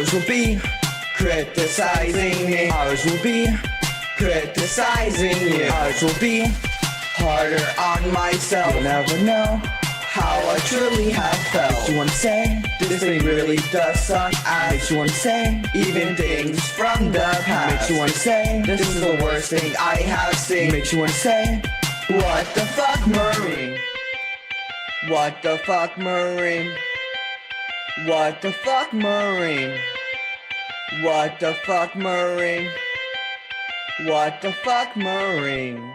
Ours will be criticizing me. Ours will be criticizing you. Ours will be harder on myself. You'll never know how I truly have felt. Makes you wanna say, this thing really does suck ass. Makes you wanna say, even things from the past. Makes you wanna say, this is the worst thing I have seen. Makes you wanna say, what the fuck, Marine? What the fuck, Marine? What the fuck, Marine? What the fuck, Marine? What the fuck, Marine?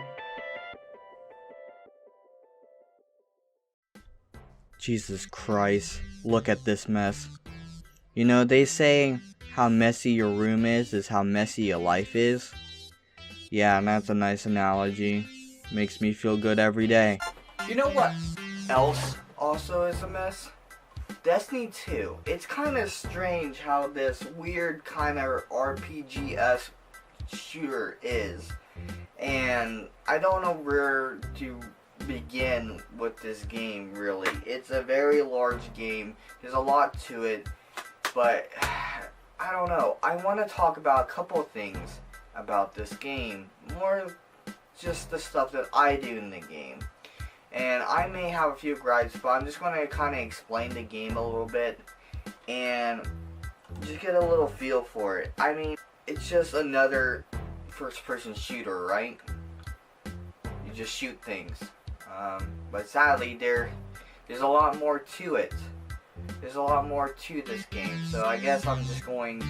Jesus Christ, look at this mess. You know, they say how messy your room is how messy your life is. Yeah, and that's a nice analogy. Makes me feel good every day. You know what else also is a mess? Destiny 2. It's kind of strange how this weird kind of RPG-esque shooter is. And I don't know where to begin with this game, really. It's a very large game. There's a lot to it. But I don't know. I want to talk about a couple of things about this game. More just the stuff that I do in the game. And I may have a few gripes, but I'm just going to kind of explain the game a little bit and just get a little feel for it. I mean, it's just another first-person shooter, right? You just shoot things. But sadly, there's a lot more to it. There's a lot more to this game. So I guess I'm just going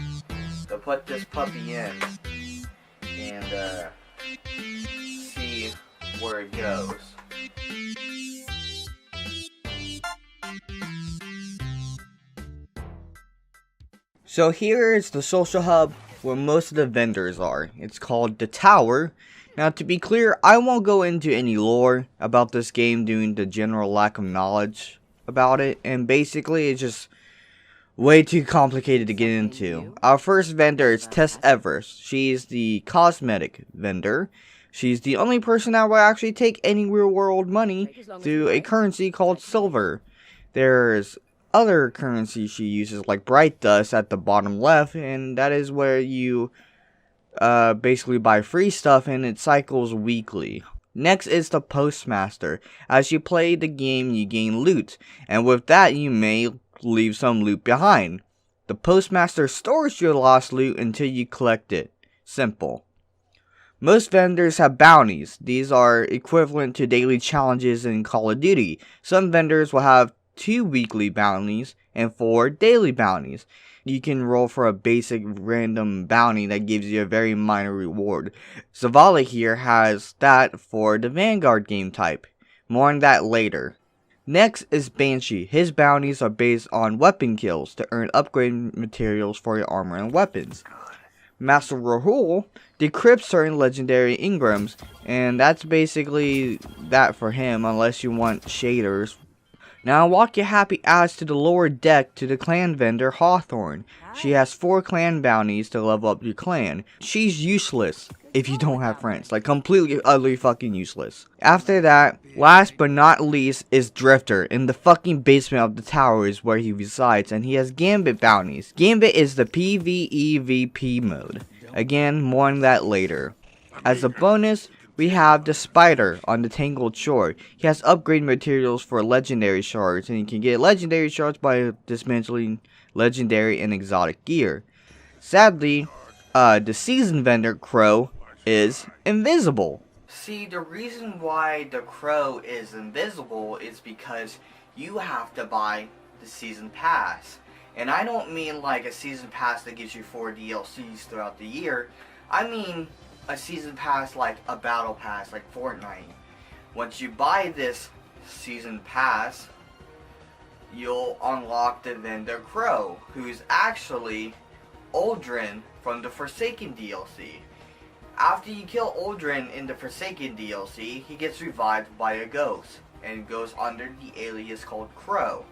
to put this puppy in and see where it goes. So here is the social hub where most of the vendors are. It's called the Tower. Now, to be clear, I won't go into any lore about this game due to the general lack of knowledge about it, and basically it's just way too complicated to get into. Our first vendor is Tess Everest. She's the cosmetic vendor. She's the only person that will actually take any real world money through a currency called silver. There's other currency she uses, like bright dust at the bottom left, and that is where you basically buy free stuff, and it cycles weekly. Next is the Postmaster. As you play the game, you gain loot, and with that you may leave some loot behind. The Postmaster stores your lost loot until you collect it. Simple. Most vendors have bounties. These are equivalent to daily challenges in Call of Duty. Some vendors will have 2 weekly bounties and 4 daily bounties. You can roll for a basic random bounty that gives you a very minor reward. Zavala here has that for the Vanguard game type. More on that later. Next is Banshee. His bounties are based on weapon kills to earn upgrade materials for your armor and weapons. Master Rahul decrypts certain legendary engrams, and that's basically that for him unless you want shaders. Now walk your happy ass to the lower deck to the clan vendor Hawthorne. She has 4 clan bounties to level up your clan. She's useless if you don't have friends. Like completely, utterly fucking useless. After that, last but not least is Drifter. In the fucking basement of the tower is where he resides, and he has Gambit bounties. Gambit is the PvEVP mode. Again, more on that later. As a bonus, we have the Spider on the Tangled Shore. He has upgrade materials for legendary shards, and you can get legendary shards by dismantling legendary and exotic gear. Sadly, the season vendor Crow is invisible. See, the reason why the Crow is invisible is because you have to buy the season pass. And I don't mean like a season pass that gives you 4 DLCs throughout the year. I mean a season pass like a battle pass like Fortnite. Once you buy this season pass, you'll unlock the vendor Crow, who's actually Aldrin from the Forsaken DLC. After you kill Aldrin in the Forsaken DLC, he gets revived by a ghost and goes under the alias called Crow.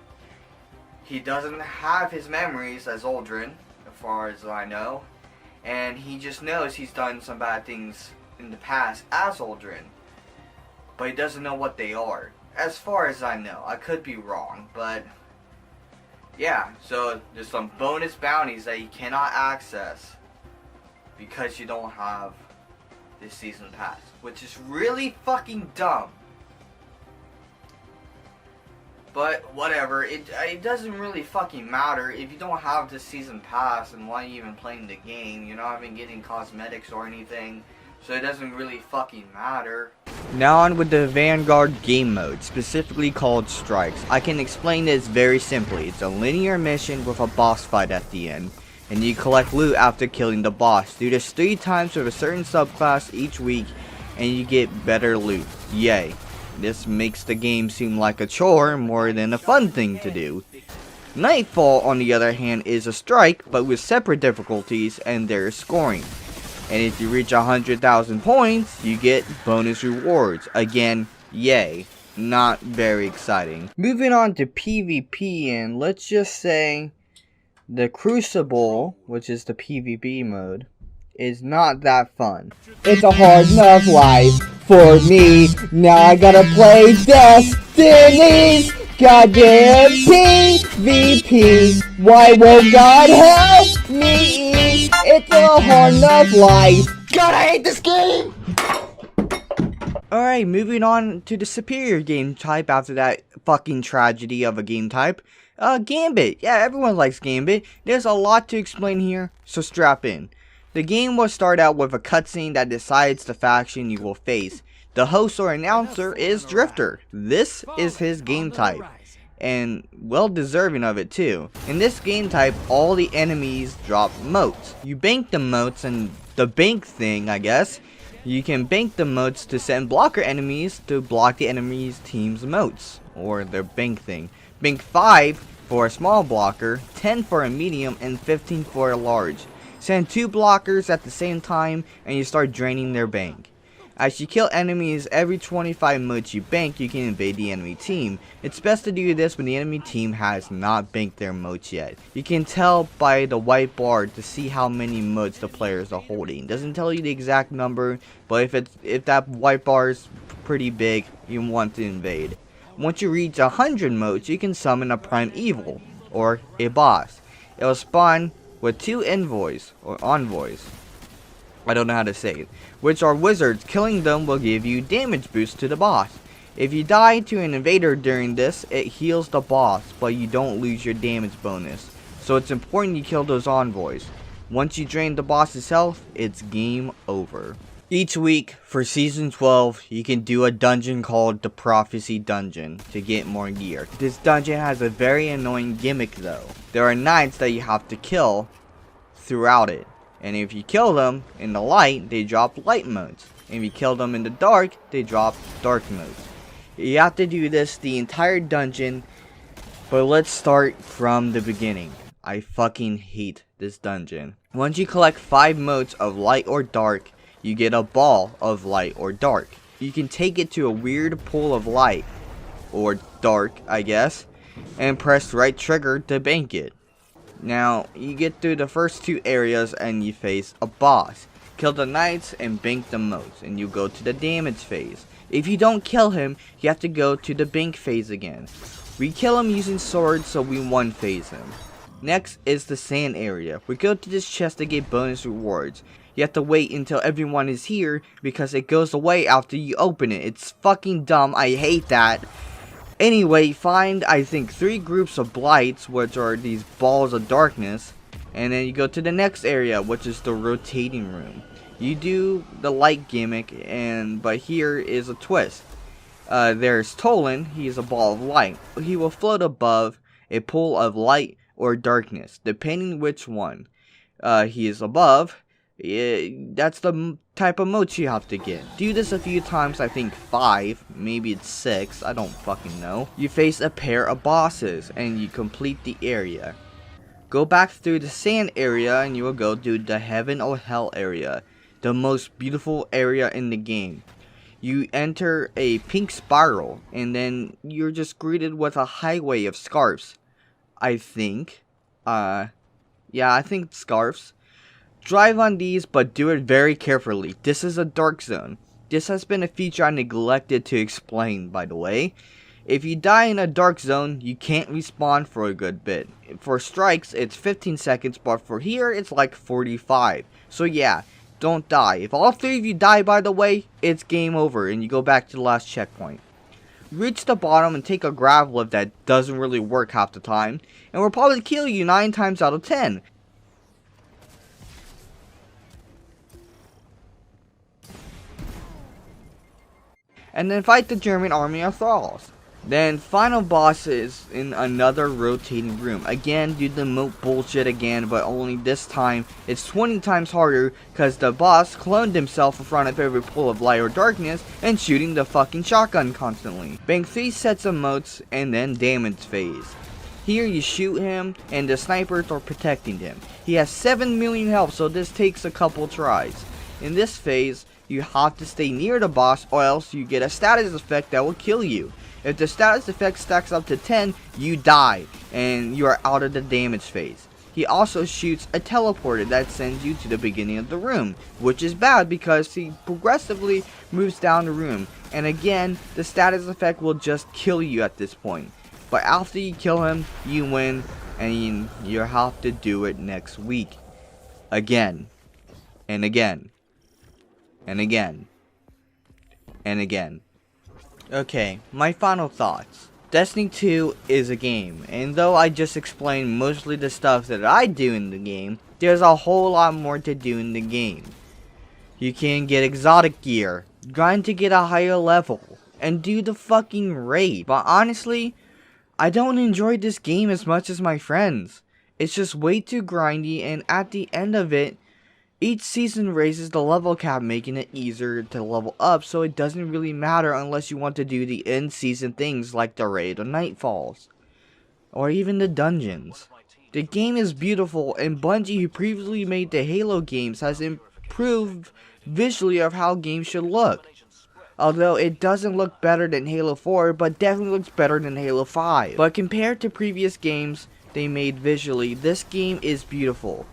He doesn't have his memories as Aldrin, as far as I know, and he just knows he's done some bad things in the past as Aldrin, but he doesn't know what they are. As far as I know, I could be wrong, but Yeah, so there's some bonus bounties that you cannot access because you don't have this season pass, which is really fucking dumb. But whatever, it doesn't really fucking matter. If you don't have the season pass, and why are you even playing the game? You're not even getting cosmetics or anything, so it doesn't really fucking matter. Now on with the Vanguard game mode, specifically called Strikes. I can explain this very simply. It's a linear mission with a boss fight at the end, and you collect loot after killing the boss. Do this 3 times with a certain subclass each week, and you get better loot. Yay. This makes the game seem like a chore more than a fun thing to do. Nightfall, on the other hand, is a strike, but with separate difficulties, and there is scoring. And if you reach 100,000 points, you get bonus rewards. Again, yay. Not very exciting. Moving on to PvP, and let's just say the Crucible, which is the PvP mode, is not that fun. It's a hard enough life for me. Now I gotta play Destiny's goddamn PvP. Why won't God help me? It's a hard enough life. God, I hate this game! Alright, moving on to the superior game type after that fucking tragedy of a game type. Gambit. Yeah, everyone likes Gambit. There's a lot to explain here, so strap in. The game will start out with a cutscene that decides the faction you will face. The host or announcer is Drifter. This is his game type, and well deserving of it too. In this game type, all the enemies drop motes. You bank the motes, and the bank thing, I guess, you can bank the motes to send blocker enemies to block the enemy's team's motes, or their bank thing. Bank 5 for a small blocker, 10 for a medium, and 15 for a large. Send 2 blockers at the same time, and you start draining their bank. As you kill enemies every 25 motes you bank, you can invade the enemy team. It's best to do this when the enemy team has not banked their motes yet. You can tell by the white bar to see how many motes the players are holding. It doesn't tell you the exact number, but if that white bar is pretty big, you want to invade. Once you reach 100 motes, you can summon a prime evil, or a boss. It will spawn with 2 envoys, or envoys, I don't know how to say it, which are wizards. Killing them will give you damage boost to the boss. If you die to an invader during this, it heals the boss, but you don't lose your damage bonus. So it's important you kill those envoys. Once you drain the boss's health, it's game over. Each week, for Season 12, you can do a dungeon called the Prophecy Dungeon to get more gear. This dungeon has a very annoying gimmick though. There are knights that you have to kill throughout it. And if you kill them in the light, they drop light modes. And if you kill them in the dark, they drop dark modes. You have to do this the entire dungeon, but let's start from the beginning. I fucking hate this dungeon. Once you collect 5 modes of light or dark, you get a ball of light or dark. You can take it to a weird pool of light, or dark I guess, and press right trigger to bank it. Now, you get through the first 2 areas and you face a boss. Kill the knights and bank the motes, and you go to the damage phase. If you don't kill him, you have to go to the bank phase again. We kill him using swords, so we 1-phase him. Next is the sand area. We go to this chest to get bonus rewards. You have to wait until everyone is here because it goes away after you open it. It's fucking dumb. I hate that. Anyway, find I think 3 groups of blights, which are these balls of darkness. And then you go to the next area, which is the rotating room. You do the light gimmick, but here is a twist. There's Tolan. He's a ball of light. He will float above a pool of light or darkness, depending which one he is above. That's the type of motes you have to get. Do this a few times, I think 5, maybe it's 6, I don't fucking know. You face a pair of bosses and you complete the area. Go back through the sand area and you will go to the heaven or hell area, the most beautiful area in the game. You enter a pink spiral and then you're just greeted with a highway of scarves. I think. Yeah, I think scarves. Drive on these, but do it very carefully. This is a dark zone. This has been a feature I neglected to explain, by the way. If you die in a dark zone, you can't respawn for a good bit. For strikes, it's 15 seconds, but for here, it's like 45. So yeah, don't die. If all 3 of you die, by the way, it's game over and you go back to the last checkpoint. Reach the bottom and take a grab lift that doesn't really work half the time, and will probably kill you 9 times out of 10. And then fight the German army of thralls. Then final boss is in another rotating room. Again, do the moat bullshit again, but only this time it's 20 times harder because the boss cloned himself in front of every pool of light or darkness and shooting the fucking shotgun constantly. Bank 3 sets of moats and then damage phase. Here you shoot him and the snipers are protecting him. He has 7 million health, so this takes a couple tries. In this phase, you have to stay near the boss or else you get a status effect that will kill you. If the status effect stacks up to 10, you die, and you are out of the damage phase. He also shoots a teleporter that sends you to the beginning of the room, which is bad because he progressively moves down the room, and again, the status effect will just kill you at this point. But after you kill him, you win, and you have to do it next week. Again, and again, and again, and again. Okay, my final thoughts. Destiny 2 is a game, and though I just explained mostly the stuff that I do in the game, there's a whole lot more to do in the game. You can get exotic gear, grind to get a higher level, and do the fucking raid. But honestly, I don't enjoy this game as much as my friends. It's just way too grindy, and at the end of it, each season raises the level cap, making it easier to level up, so it doesn't really matter unless you want to do the in-season things like the raid or nightfalls, or even the dungeons. The game is beautiful, and Bungie, who previously made the Halo games, has improved visually of how games should look. Although it doesn't look better than Halo 4, but definitely looks better than Halo 5. But compared to previous games they made visually, this game is beautiful.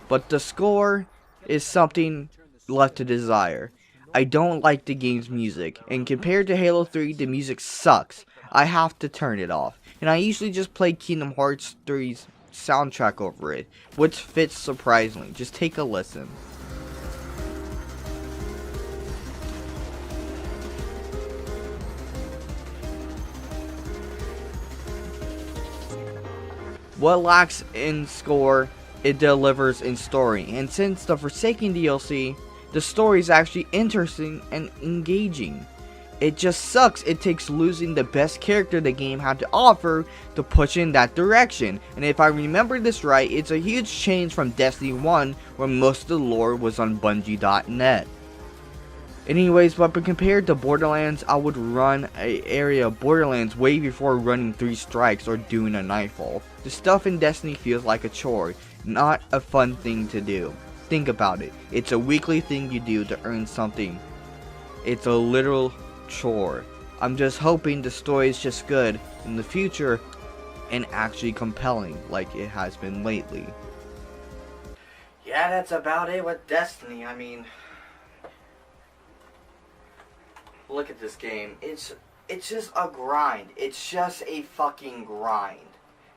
But the score is something left to desire. I don't like the game's music, and compared to Halo 3, the music sucks. I have to turn it off, and I usually just play Kingdom Hearts 3's soundtrack over it, which fits surprisingly. Just take a listen. What lacks in score, it delivers in story, and since the Forsaken DLC, the story is actually interesting and engaging. It just sucks it takes losing the best character the game had to offer to push in that direction, and if I remember this right, it's a huge change from Destiny 1 where most of the lore was on Bungie.net. Anyways, but compared to Borderlands, I would run an area of Borderlands way before running 3 strikes or doing a nightfall. The stuff in Destiny feels like a chore, not a fun thing to do. Think about it. It's a weekly thing you do to earn something. It's a literal chore. I'm just hoping the story is just good in the future and actually compelling like it has been lately. Yeah, that's about it with Destiny. I mean, look at this game. It's just a grind. It's just a fucking grind.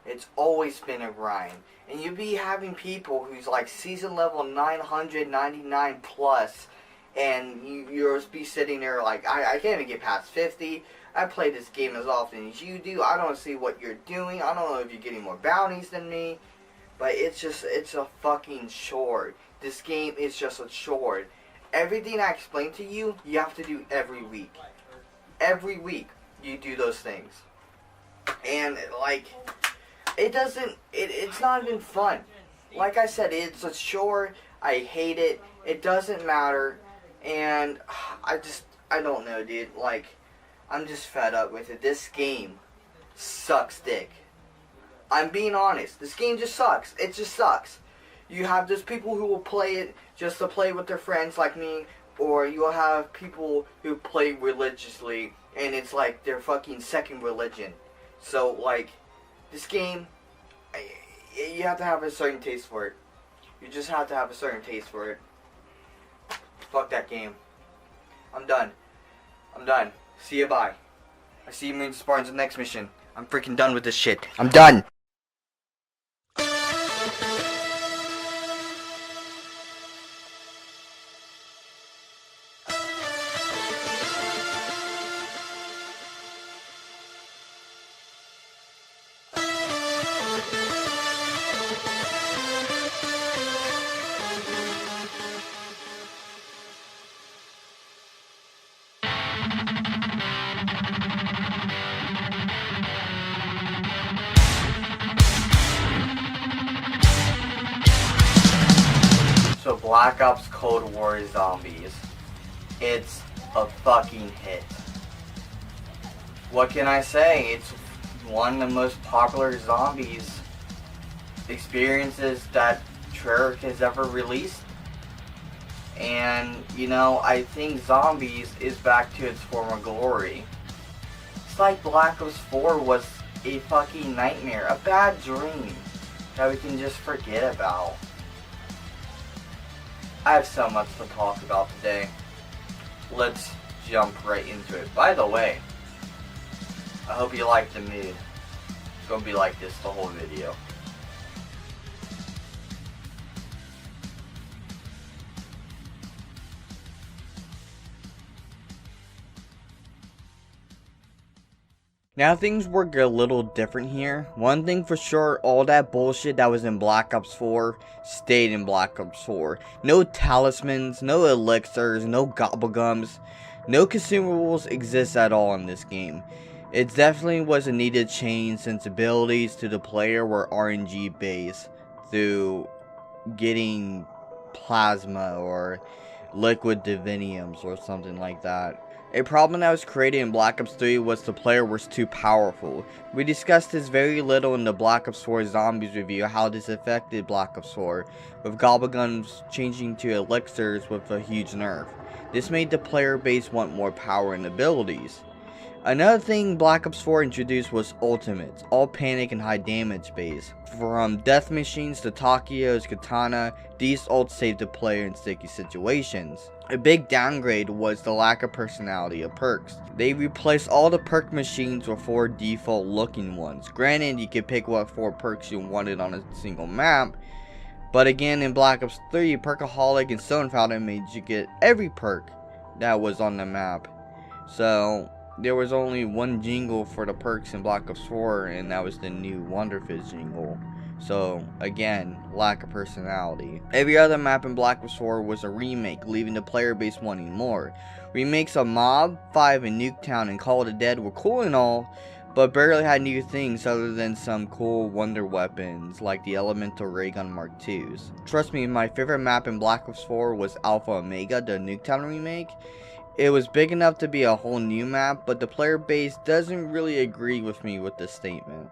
It's always been a grind. And you be having people who's like season level 999 plus, and you'll be sitting there like, I can't even get past 50. I play this game as often as you do. I don't see what you're doing. I don't know if you're getting more bounties than me. But it's a fucking chore. This game is just a chore. Everything I explain to you, you have to do every week. Every week, you do those things. And, like, it's not even fun. Like I said, it's a chore. I hate it. It doesn't matter. And I don't know, dude. Like, I'm just fed up with it. This game sucks dick. I'm being honest. This game just sucks. It just sucks. You have those people who will play it just to play with their friends like me, or you'll have people who play religiously, and it's like their fucking second religion. So, like, this game, you have to have a certain taste for it. You just have to have a certain taste for it. Fuck that game. I'm done. See you, bye. I see you Marine Spartans in the next mission. I'm freaking done with this shit. I'm done! So Black Ops Cold War Zombies. It's a fucking hit. What can I say? It's one of the most popular zombies experiences that Treyarch has ever released. And, you know, I think Zombies is back to its former glory. It's like Black Ops 4 was a fucking nightmare, a bad dream that we can just forget about. I have so much to talk about today. Let's jump right into it. By the way, I hope you like the mood. It's gonna be like this the whole video. Now things work a little different here. One thing for sure, all that bullshit that was in Black Ops 4 stayed in Black Ops 4. No talismans, no elixirs, no gobblegums, no consumables exist at all in this game. It definitely was a needed change since abilities to the player were RNG based through getting plasma or liquid diviniums or something like that. A problem that was created in Black Ops 3 was the player was too powerful. We discussed this very little in the Black Ops 4 Zombies review, how this affected Black Ops 4, with gobbleguns changing to elixirs with a huge nerf. This made the player base want more power and abilities. Another thing Black Ops 4 introduced was ultimates, all panic and high damage based. From death machines to Takio's katana, these ults saved the player in sticky situations. A big downgrade was the lack of personality of perks. They replaced all the perk machines with 4 default looking ones. Granted, you could pick what 4 perks you wanted on a single map, but again in Black Ops 3, Perkaholic and Stone Fountain made you get every perk that was on the map. So there was only one jingle for the perks in Black Ops 4, and that was the new Wonderfizz jingle. So again, lack of personality. Every other map in Black Ops 4 was a remake, leaving the player base wanting more. Remakes of Mob, 5, and Nuketown and Call of the Dead were cool and all, but barely had new things other than some cool wonder weapons like the Elemental Raygun Mark IIs. Trust me, my favorite map in Black Ops 4 was Alpha Omega, the Nuketown remake. It was big enough to be a whole new map, but the player base doesn't really agree with me with this statement.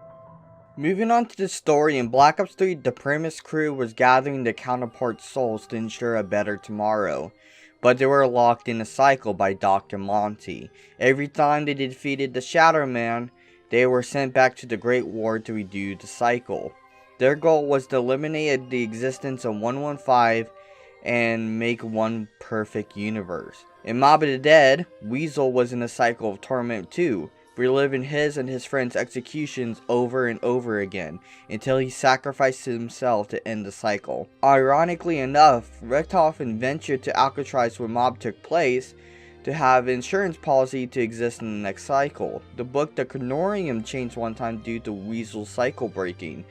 Moving on to the story, in Black Ops 3, the Primus crew was gathering their counterparts' souls to ensure a better tomorrow, but they were locked in a cycle by Dr. Monty. Every time they defeated the Shadow Man, they were sent back to the Great War to redo the cycle. Their goal was to eliminate the existence of 115 and make one perfect universe. In Mob of the Dead, Weasel was in a cycle of torment too, reliving his and his friends' executions over and over again, until he sacrificed himself to end the cycle. Ironically enough, Richthofen ventured to Alcatraz where Mob took place, to have insurance policy to exist in the next cycle. The book The Chronorium changed one time due to Weasel's cycle breaking,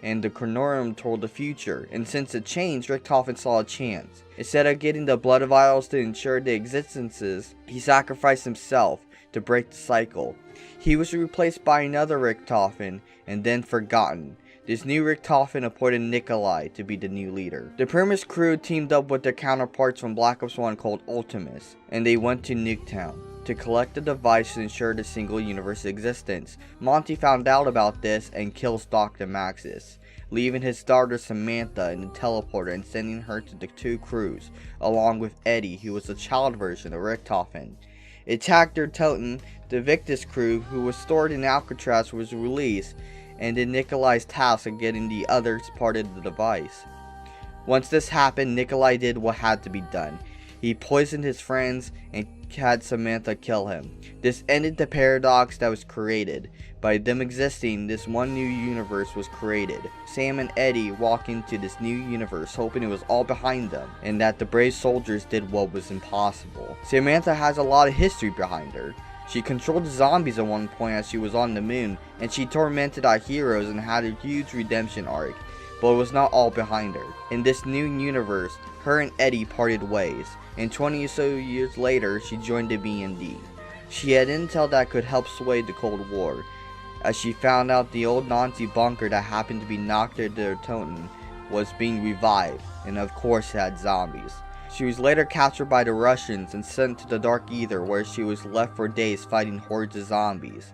and the Chronorium told the future, and since it changed, Richthofen saw a chance. Instead of getting the blood vials to ensure the existences, he sacrificed himself to break the cycle. He was replaced by another Richthofen and then forgotten. This new Richthofen appointed Nikolai to be the new leader. The Primus crew teamed up with their counterparts from Black Ops 1 called Ultimus, and they went to Nuketown to collect the device to ensure the single universe existence. Monty found out about this and kills Dr. Maxis, leaving his daughter Samantha in the teleporter and sending her to the 2 crews, along with Eddie, who was the child version of Richthofen. Attacker Toten, the Victus crew, who was stored in Alcatraz, was released, and did Nikolai's task of getting the others part of the device. Once this happened, Nikolai did what had to be done. He poisoned his friends and had Samantha kill him. This ended the paradox that was created. By them existing, this one new universe was created. Sam and Eddie walk into this new universe hoping it was all behind them, and that the brave soldiers did what was impossible. Samantha has a lot of history behind her. She controlled the zombies at one point as she was on the moon, and she tormented our heroes and had a huge redemption arc, but it was not all behind her. In this new universe, her and Eddie parted ways, and 20 or so years later, she joined the B&D. She had intel that could help sway the Cold War, as she found out the old Nazi bunker that happened to be knocked to their Toten was being revived, and of course it had zombies. She was later captured by the Russians and sent to the Dark Ether, where she was left for days fighting hordes of zombies.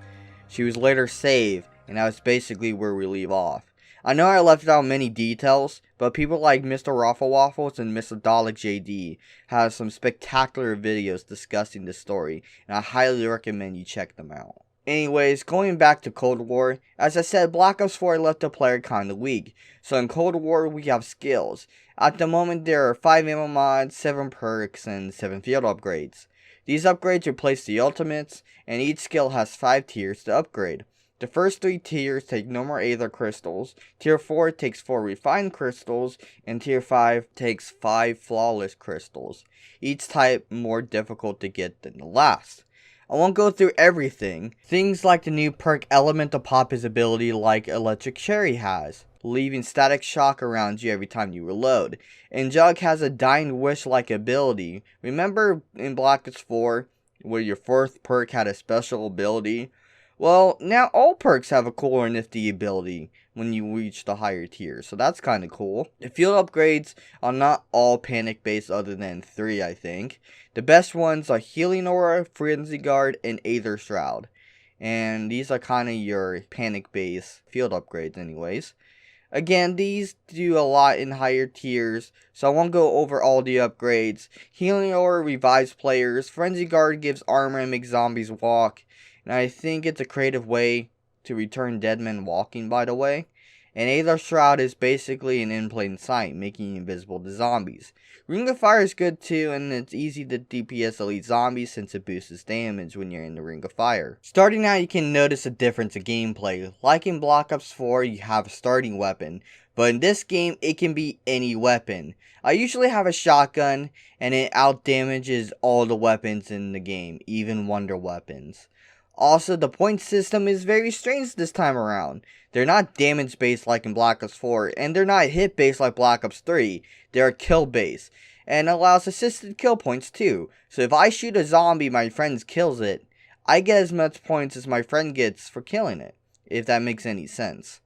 She was later saved, and that was basically where we leave off. I know I left out many details, but people like Mr. Raffle Waffles and Mr. Dalek JD have some spectacular videos discussing this story, and I highly recommend you check them out. Anyways, going back to Cold War, as I said, Black Ops 4 left the player kinda weak. So in Cold War, we have skills. At the moment, there are 5 ammo mods, 7 perks, and 7 field upgrades. These upgrades replace the ultimates, and each skill has 5 tiers to upgrade. The first 3 tiers take no more Aether Crystals, Tier 4 takes 4 Refined Crystals, and Tier 5 takes 5 Flawless Crystals. Each type more difficult to get than the last. I won't go through everything. Things like the new perk Elemental Pop his ability like Electric Cherry has, leaving static shock around you every time you reload. And Jug has a Dying Wish like ability. Remember in Black Ops 4 where your 4th perk had a special ability? Well, now all perks have a cool or nifty ability when you reach the higher tier, so that's kind of cool. The field upgrades are not all panic based other than 3, I think. The best ones are Healing Aura, Frenzy Guard, and Aether Shroud. And these are kind of your panic based field upgrades anyways. Again, these do a lot in higher tiers, so I won't go over all the upgrades. Healing Aura revives players, Frenzy Guard gives armor and makes zombies walk. And I think it's a creative way to return dead men walking, by the way. And Aether Shroud is basically an in plain sight, making you invisible to zombies. Ring of Fire is good too, and it's easy to DPS elite zombies since it boosts damage when you're in the Ring of Fire. Starting out, you can notice a difference in gameplay. Like in Black Ops 4, you have a starting weapon, but in this game, it can be any weapon. I usually have a shotgun, and it outdamages all the weapons in the game, even wonder weapons. Also, the point system is very strange this time around. They're not damage based like in Black Ops 4, and they're not hit based like Black Ops 3. They're kill based, and allows assisted kill points too. So if I shoot a zombie, my friend kills it, I get as much points as my friend gets for killing it, if that makes any sense.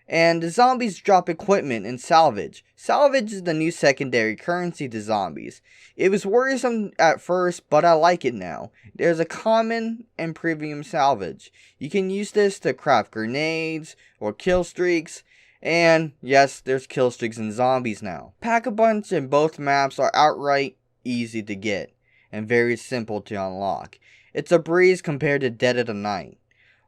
And the zombies drop equipment and salvage. Salvage is the new secondary currency to zombies. It was worrisome at first, but I like it now. There's a common and premium salvage. You can use this to craft grenades or kill streaks. And yes, there's kill streaks in zombies now. Pack-a-Punch in both maps are outright easy to get and very simple to unlock. It's a breeze compared to Dead of the Night.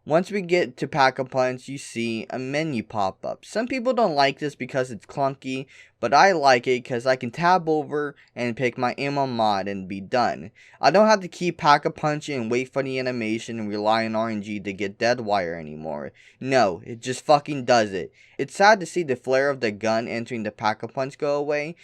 Once we get to Pack-a-Punch, you see a menu pop up. Some people don't like this because it's clunky, but I like it because I can tab over and pick my ammo mod and be done. I don't have to keep Pack-a-Punching and wait for the animation and rely on RNG to get Deadwire anymore. No, it just fucking does it. It's sad to see the flare of the gun entering the Pack-a-Punch go away,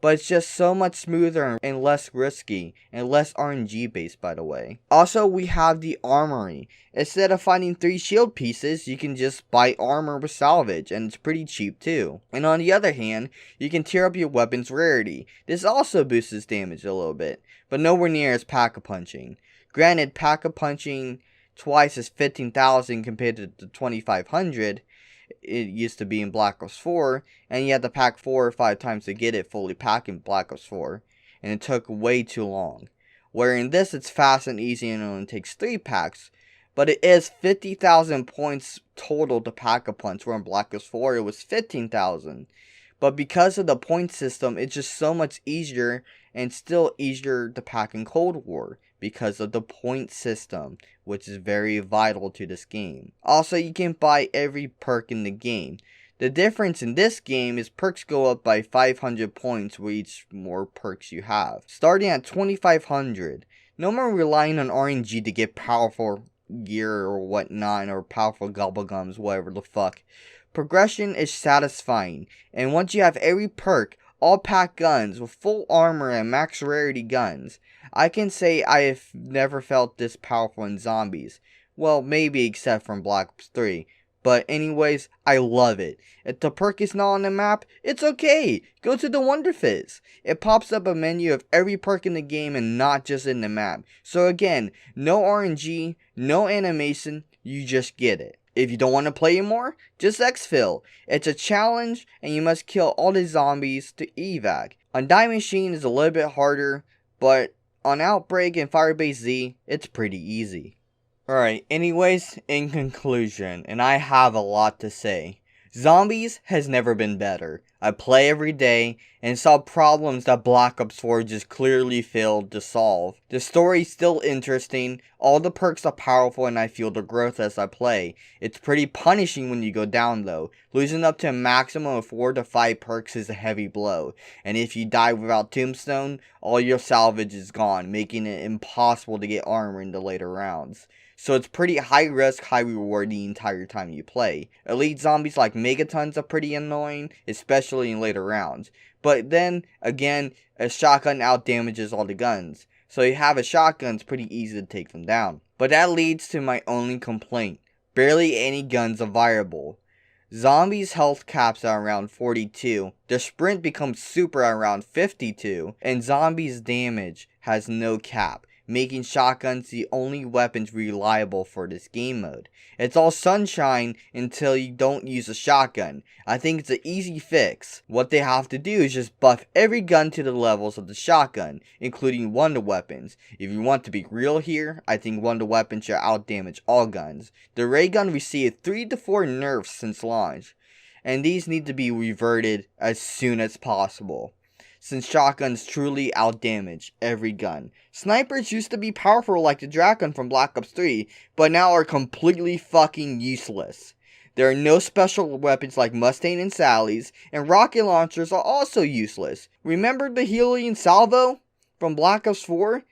but it's just so much smoother and less risky, and less RNG based, by the way. Also, we have the armory. Instead of finding 3 shield pieces, you can just buy armor with salvage, and it's pretty cheap too. And on the other hand, you can tier up your weapon's rarity. This also boosts damage a little bit, but nowhere near as Pack-a-Punching. Granted, Pack-a-Punching twice as 15,000 compared to the 2,500. It used to be in Black Ops 4, and you had to pack 4 or 5 times to get it fully packed in Black Ops 4, and it took way too long. Where in this, it's fast and easy and it only takes 3 packs, but it is 50,000 points total to Pack-a-Punch, where in Black Ops 4 it was 15,000. But because of the point system, it's just so much easier, and still easier to pack in Cold War, because of the point system, which is very vital to this game. Also, you can buy every perk in the game. The difference in this game is perks go up by 500 points with each more perks you have. Starting at 2,500, No more relying on RNG to get powerful gear or whatnot, or powerful gobblegums, whatever the fuck. Progression is satisfying, and once you have every perk, all pack guns with full armor and max rarity guns, I can say I have never felt this powerful in zombies. Well, maybe except from Black Ops 3. But anyways, I love it. If the perk is not on the map, it's okay. Go to the Wonder Fizz. It pops up a menu of every perk in the game and not just in the map. So again, no RNG, no animation, you just get it. If you don't want to play anymore, just exfil. It's a challenge and you must kill all the zombies to evac. On Die Machine is a little bit harder, but on Outbreak and Firebase Z, it's pretty easy. Alright, anyways, in conclusion, and I have a lot to say, Zombies has never been better. I play every day and saw problems that Black Ops 4 just clearly failed to solve. The story's still interesting, all the perks are powerful, and I feel the growth as I play. It's pretty punishing when you go down though. Losing up to a maximum of 4 to 5 perks is a heavy blow, and if you die without Tombstone, all your salvage is gone, making it impossible to get armor in the later rounds. So it's pretty high risk, high reward the entire time you play. Elite zombies like Megatons are pretty annoying, especially in later rounds. But then, again, a shotgun outdamages all the guns. So you have a shotgun, it's pretty easy to take them down. But that leads to my only complaint. Barely any guns are viable. Zombies' health caps at around 42, their sprint becomes super at around 52, and zombies' damage has no cap, making shotguns the only weapons reliable for this game mode. It's all sunshine until you don't use a shotgun. I think it's an easy fix. What they have to do is just buff every gun to the levels of the shotgun, including wonder weapons. If you want to be real here, I think wonder weapons should outdamage all guns. The ray gun received 3 to 4 nerfs since launch, and these need to be reverted as soon as possible, since shotguns truly outdamage every gun. Snipers used to be powerful like the Dragon from Black Ops 3, but now are completely fucking useless. There are no special weapons like Mustang and Sally's, and rocket launchers are also useless. Remember the Helium Salvo from Black Ops 4?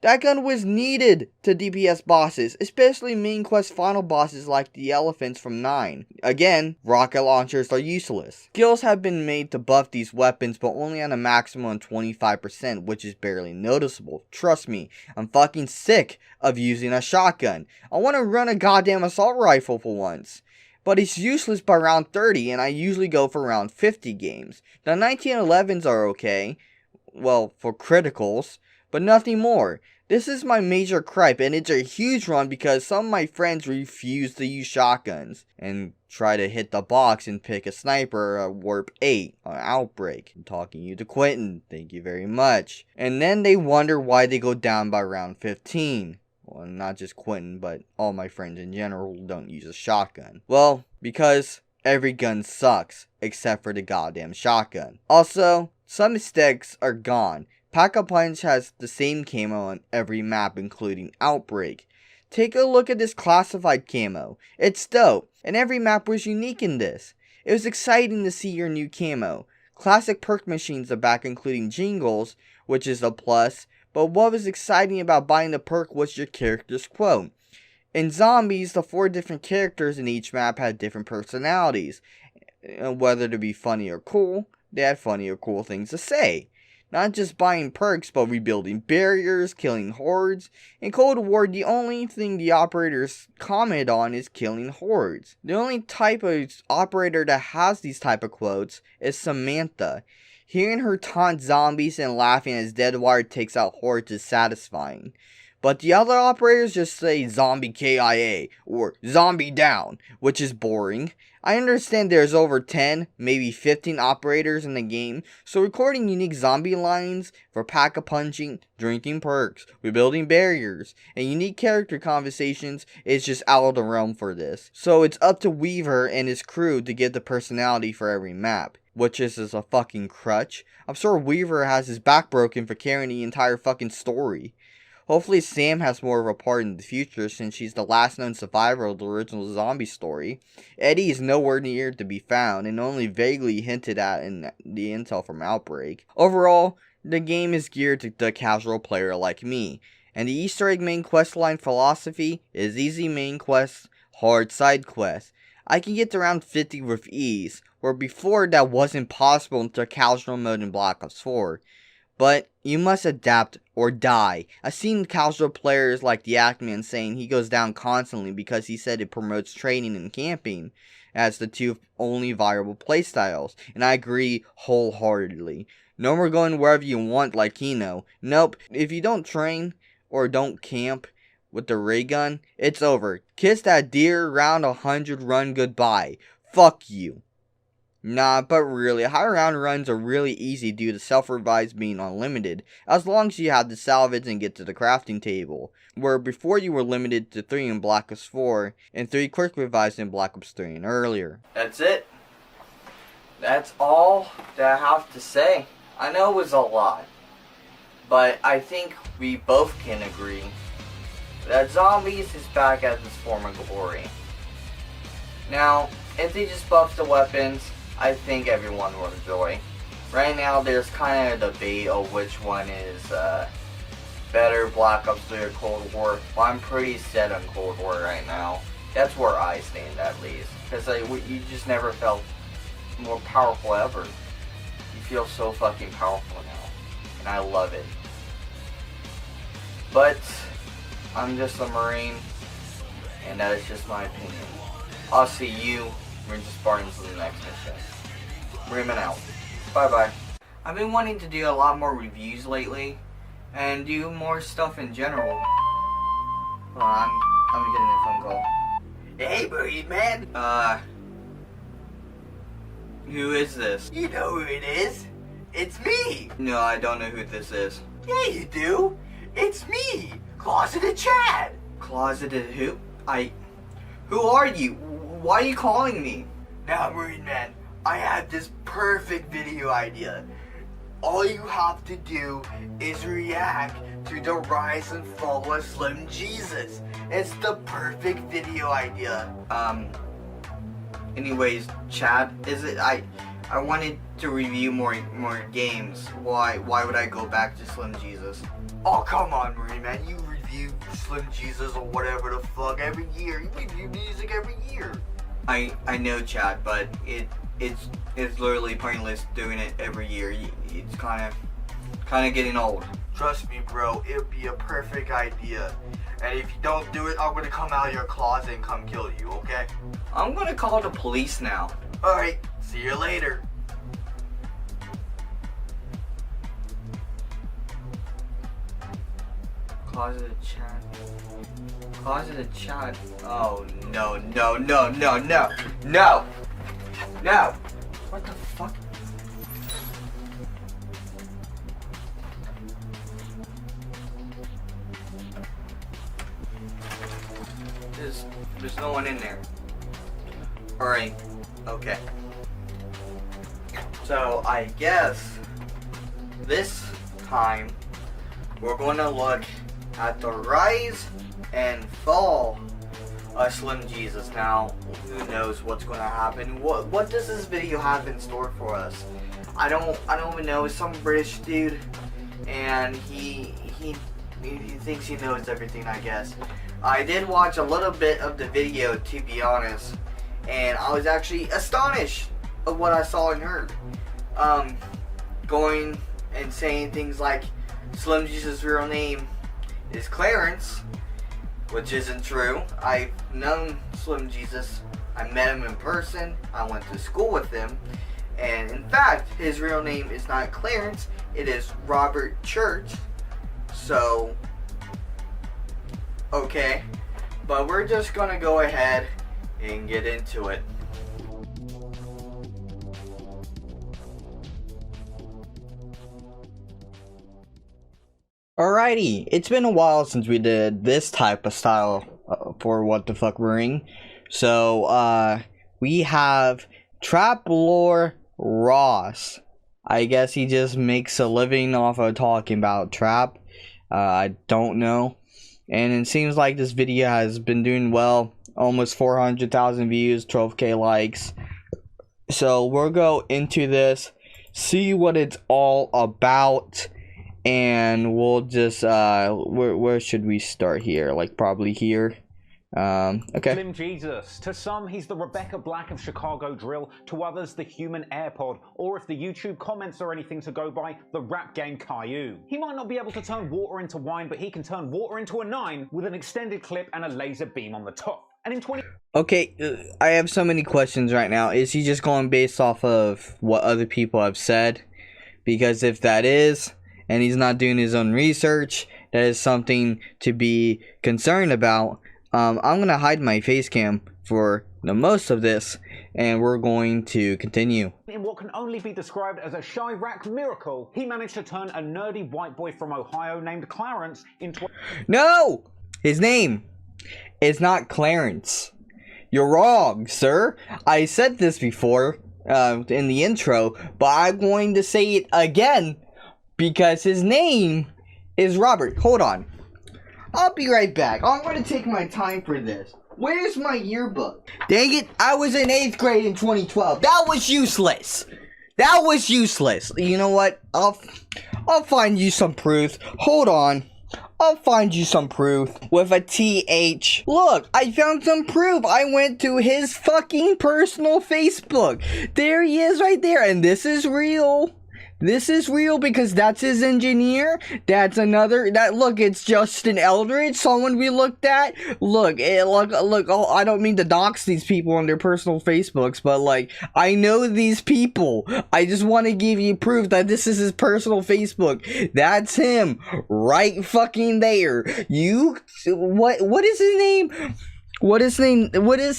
That gun was needed to DPS bosses, especially main quest final bosses like the elephants from 9. Again, rocket launchers are useless. Skills have been made to buff these weapons, but only on a maximum of 25%, which is barely noticeable. Trust me, I'm fucking sick of using a shotgun. I want to run a goddamn assault rifle for once. But it's useless by round 30, and I usually go for round 50 games. The 1911s are okay, well, for criticals, but nothing more. This is my major gripe, and it's a huge one because some of my friends refuse to use shotguns and try to hit the box and pick a sniper or a warp 8 on Outbreak. I'm talking you to Quentin, thank you very much. And then they wonder why they go down by round 15. Well, not just Quentin, but all my friends in general who don't use a shotgun. Well, because every gun sucks, except for the goddamn shotgun. Also, some aesthetics are gone. Pack-a-Punch has the same camo on every map, including Outbreak. Take a look at this classified camo. It's dope, and every map was unique in this. It was exciting to see your new camo. Classic perk machines are back, including Jingles, which is a plus, but what was exciting about buying the perk was your character's quote. In Zombies, the 4 different characters in each map had different personalities. Whether to be funny or cool, they had funny or cool things to say. Not just buying perks, but rebuilding barriers, killing hordes. In Cold War, the only thing the operators comment on is killing hordes. The only type of operator that has these type of quotes is Samantha. Hearing her taunt zombies and laughing as Deadwire takes out hordes is satisfying. But the other operators just say zombie KIA or zombie down, which is boring. I understand there's over 10, maybe 15 operators in the game, so recording unique zombie lines for pack-a-punching, drinking perks, rebuilding barriers, and unique character conversations is just out of the realm for this. So it's up to Weaver and his crew to get the personality for every map, which is a fucking crutch. I'm sure Weaver has his back broken for carrying the entire fucking story. Hopefully Sam has more of a part in the future since she's the last known survivor of the original zombie story. Eddie is nowhere near to be found and only vaguely hinted at in the intel from Outbreak. Overall, the game is geared to the casual player like me, And the Easter egg main questline philosophy is easy main quest, hard side quest. I can get to round 50 with ease, where before that wasn't possible until casual mode in Black Ops 4. But you must adapt or die. I've seen casual players like the Actman saying he goes down constantly because he said it promotes training and camping as the two only viable playstyles, and I agree wholeheartedly. No more going wherever you want like Kino. Nope, if you don't train or don't camp with the ray gun, it's over. Kiss that deer round 100 run goodbye. Fuck you. Nah, but really, high round runs are really easy due to self-revives being unlimited, as long as you have the salvage and get to the crafting table, where before you were limited to 3 in Black Ops 4, and 3 quick revives in Black Ops 3 and earlier. That's it. That's all that I have to say. I know it was a lot, but I think we both can agree that Zombies is back at its former glory. Now, if they just buff the weapons, I think everyone will enjoy. Right now, there's kind of a debate of which one is better, Black Ops 3 or Cold War. Well, I'm pretty set on Cold War right now. That's where I stand, at least. Because you just never felt more powerful ever. You feel so fucking powerful now. And I love it. But, I'm just a Marine. And that is just my opinion. I'll see you, Marine Spartans, in the next mission. Marineman out. Bye-bye. I've been wanting to do a lot more reviews lately, and do more stuff in general. Hold on, I'm getting a phone call. Hey, Marineman! Who is this? You know who it is. It's me. No, I don't know who this is. Yeah, you do. It's me, Closeted Chad. Closeted who? Who are you? Why are you calling me? Now, Marineman, I had this perfect video idea. All you have to do is react to the rise and fall of Slim Jesus. It's the perfect video idea. Anyways, Chad, is it? I wanted to review more games. Why would I go back to Slim Jesus? Oh, come on, Marineman. You review Slim Jesus or whatever the fuck every year. You review music every year. I know, Chad, but it's literally pointless doing it every year. It's kind of getting old. Trust me, bro. It'd be a perfect idea. And if you don't do it, I'm gonna come out of your closet and come kill you. Okay? I'm gonna call the police now. All right. See you later. Closeted Chad. Closeted Chad. Oh no. What the fuck? There's no one in there. Alright. Okay. So I guess this time we're gonna look at the rise and fall of Slim Jesus. Now, who knows what's gonna happen? What does this video have in store for us? I don't even know. It's some British dude, and he thinks he knows everything, I guess. I did watch a little bit of the video, to be honest, and I was actually astonished of what I saw and heard. Going and saying things like Slim Jesus' real name is Clarence, which isn't true. I've known Slim Jesus. I met him in person. I went to school with him. And in fact, his real name is not Clarence. It is Robert Church. So, okay. But we're just gonna go ahead and get into it. Alrighty, it's been a while since we did this type of style for What the Fuck Marine. So, we have Trap Lore Ross. I guess he just makes a living off of talking about trap. I don't know. And it seems like this video has been doing well. Almost 400,000 views, 12k likes. So, we'll go into this, see what it's all about. and we'll just where should we start here? Like probably here. Okay. Slim Jesus. To some, he's the Rebecca Black of Chicago Drill. To others, the human AirPod. Or if the YouTube comments are anything to go by, the rap game Caillou. He might not be able to turn water into wine, but he can turn water into a 9 with an extended clip and a laser beam on the top. And in 20... Okay, I have so many questions right now. Is he just going based off of what other people have said? Because if that is, and he's not doing his own research, that is something to be concerned about. I'm gonna hide my face cam for the most of this, and we're going to continue. In what can only be described as a Chirac miracle, he managed to turn a nerdy white boy from Ohio named Clarence into... No! His name is not Clarence. You're wrong, sir. I said this before in the intro, but I'm going to say it again because his name is Robert. Hold on. I'll be right back. I'm going to take my time for this. Where's my yearbook? Dang it, I was in 8th grade in 2012. That was useless. That was useless. You know what? I'll find you some proof. Hold on. I'll find you some proof with a TH. Look, I found some proof. I went to his fucking personal Facebook. There he is right there. And this is real. This is real because that's his engineer. That's another. Look, it's Justin Eldridge. Someone we looked at. Look. Oh, I don't mean to dox these people on their personal Facebooks, but like, I know these people. I just want to give you proof that this is his personal Facebook. That's him, right fucking there. What is his name? What is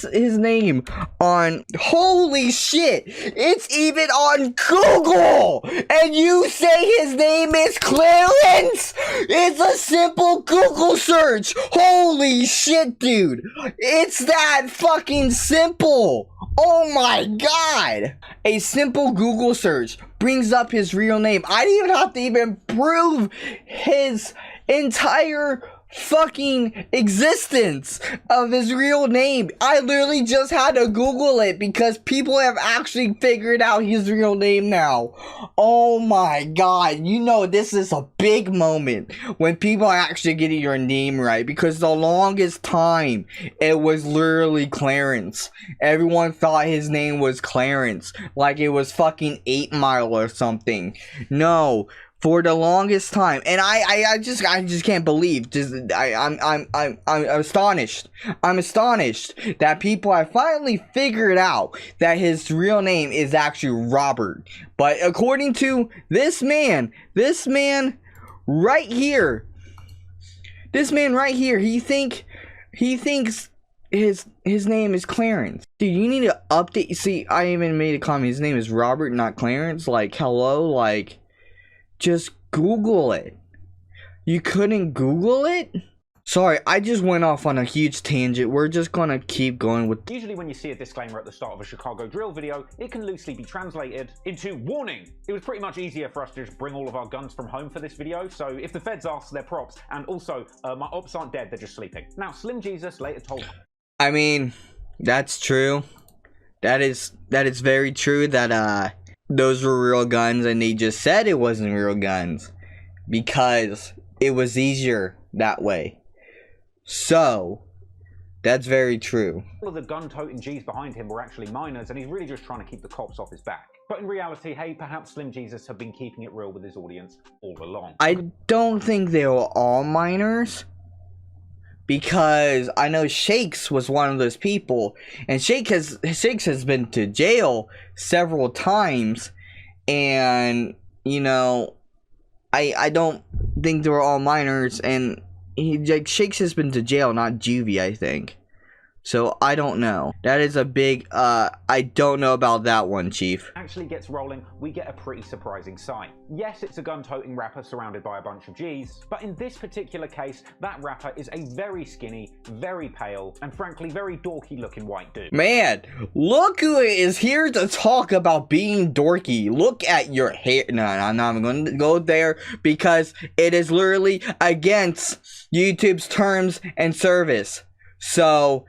his name on? Holy shit! It's even on Google! And you say his name is Clarence? It's a simple Google search! Holy shit, dude! It's that fucking simple! Oh my god! A simple Google search brings up his real name. I didn't even have to even prove his entire fucking existence of his real name. I literally just had to Google it because people have actually figured out his real name now. Oh my god, you know this is a big moment when people are actually getting your name right, because the longest time it was literally Clarence. Everyone thought his name was Clarence, like it was fucking 8 Mile or something. No, for the longest time, and I just can't believe. I'm astonished. I'm astonished that people have finally figured out that his real name is actually Robert. But according to this man right here, he thinks his name is Clarence. Dude, you need to update. See, I even made a comment. His name is Robert, not Clarence. Like, hello, like. Just Google it. You couldn't Google it? Sorry, I just went off on a huge tangent. We're just gonna keep going with... Usually when you see a disclaimer at the start of a Chicago Drill video, it can loosely be translated into warning. It was pretty much easier for us to just bring all of our guns from home for this video, so if the feds ask, they're props. And also, my ops aren't dead, they're just sleeping. Now, Slim Jesus later told... I mean, that's true. That is very true that, those were real guns, and they just said it wasn't real guns because it was easier that way. So, that's very true. All of the gun-toting G's behind him were actually minors, and he's really just trying to keep the cops off his back. But in reality, hey, perhaps Slim Jesus had been keeping it real with his audience all along. I don't think they were all minors, because I know Shakes was one of those people, and Shakes has been to jail several times, and you know, I don't think they were all minors, and Shakes has been to jail, not juvie, I think. So, I don't know. That is a big, I don't know about that one, Chief. Actually gets rolling, we get a pretty surprising sight. Yes, it's a gun-toting rapper surrounded by a bunch of G's, but in this particular case, that rapper is a very skinny, very pale, and frankly, very dorky-looking white dude. Man, look who is here to talk about being dorky. Look at your hair. No, I'm not going to go there because it is literally against YouTube's terms and service. So...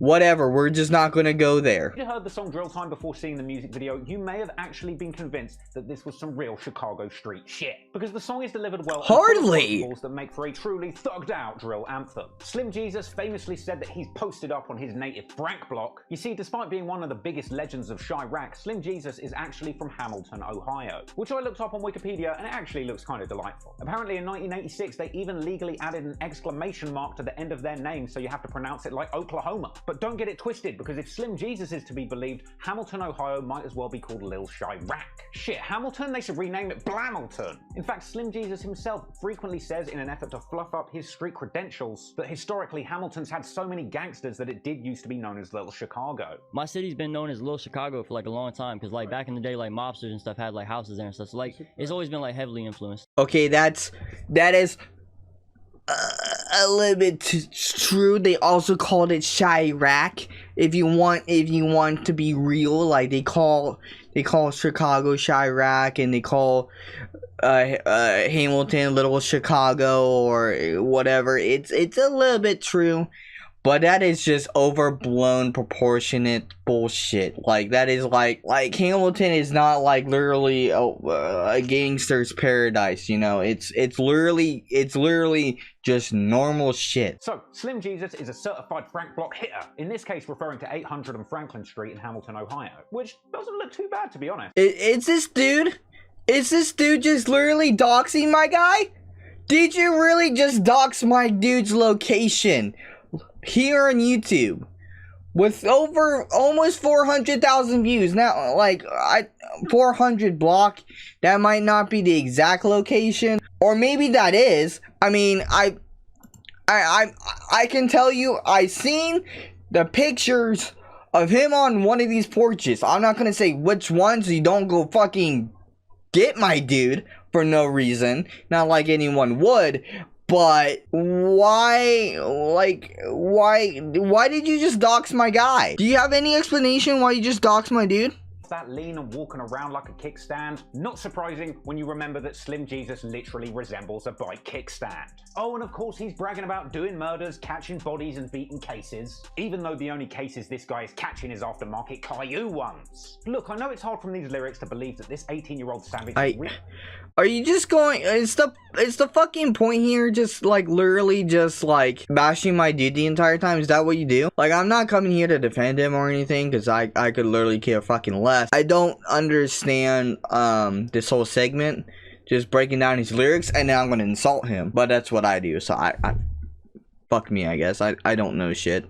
whatever, we're just not gonna go there. If you heard the song Drill Time before seeing the music video, you may have actually been convinced that this was some real Chicago street shit. Because the song is delivered well, hardly, that make for a truly thugged out drill anthem. Slim Jesus famously said that he's posted up on his native Frank block. You see, despite being one of the biggest legends of Chirac, Slim Jesus is actually from Hamilton, Ohio, which I looked up on Wikipedia and it actually looks kind of delightful. Apparently in 1986 they even legally added an exclamation mark to the end of their name, so you have to pronounce it like Oklahoma. But don't get it twisted, because if Slim Jesus is to be believed, Hamilton, Ohio might as well be called Lil Chirac. Shit, Hamilton? They should rename it Blamilton. In fact, Slim Jesus himself frequently says, in an effort to fluff up his street credentials, that historically Hamilton's had so many gangsters that it did used to be known as Little Chicago. My city's been known as Little Chicago for like a long time, because like back in the day, like mobsters and stuff had like houses there and stuff, so like it's always been like heavily influenced. Okay, that is a little bit true. They also called it Chirac. If you want to be real, like they call Chicago Chirac, and they call Hamilton Little Chicago or whatever. It's a little bit true, but that is just overblown, proportionate bullshit. Like that is like Hamilton is not like literally a gangster's paradise. You know, it's literally just normal shit. So, Slim Jesus is a certified Frank block hitter, in this case referring to 800 and Franklin Street in Hamilton, Ohio, which doesn't look too bad, to be honest. Is this dude just literally doxing my guy? Did you really just dox my dude's location here on YouTube? With over almost 400,000 views. Now, like, 400 block, that might not be the exact location. Or maybe that is. I mean, I can tell you, I seen the pictures of him on one of these porches. I'm not gonna say which one, so you don't go fucking get my dude for no reason. Not like anyone would. But why did you just dox my guy? Do you have any explanation why you just doxed my dude? That lean and walking around like a kickstand? Not surprising when you remember that Slim Jesus literally resembles a bike kickstand. Oh, and of course he's bragging about doing murders, catching bodies and beating cases, even though the only cases this guy is catching is aftermarket Caillou ones. Look, I know it's hard from these lyrics to believe that this 18-year-old savage Are you just going, is the fucking point here just like literally just like bashing my dude the entire time? Is that what you do? Like, I'm not coming here to defend him or anything, because I could literally care fucking less. I don't understand this whole segment, just breaking down his lyrics, and now I'm gonna insult him. But that's what I do, so I fuck me, I guess. I don't know shit.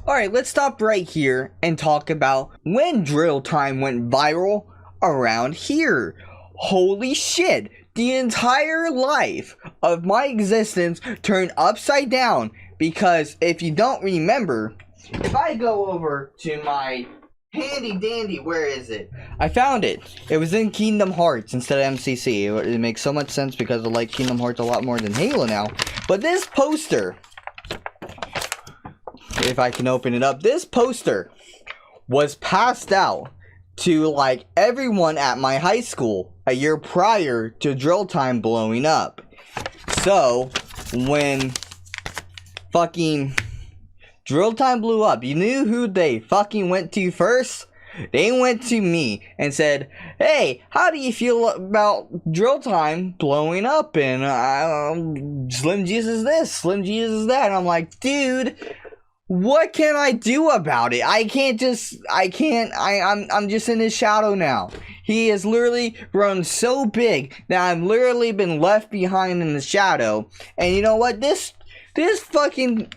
Alright, let's stop right here and talk about when Drill Time went viral around here. Holy shit, the entire life of my existence turned upside down, because if you don't remember, if I go over to my handy dandy, where is it? I found it. It was in Kingdom Hearts instead of MCC. It makes so much sense because I like Kingdom Hearts a lot more than Halo now. But this poster, if I can open it up, this poster was passed out to like everyone at my high school a year prior to Drill Time blowing up. So when fucking Drill Time blew up, you knew who they fucking went to first? They went to me and said, hey, how do you feel about Drill Time blowing up? And Slim Jesus this, Slim Jesus that. And I'm like, dude, what can I do about it? I'm just in his shadow now. He has literally grown so big that I've literally been left behind in the shadow. And you know what? This fucking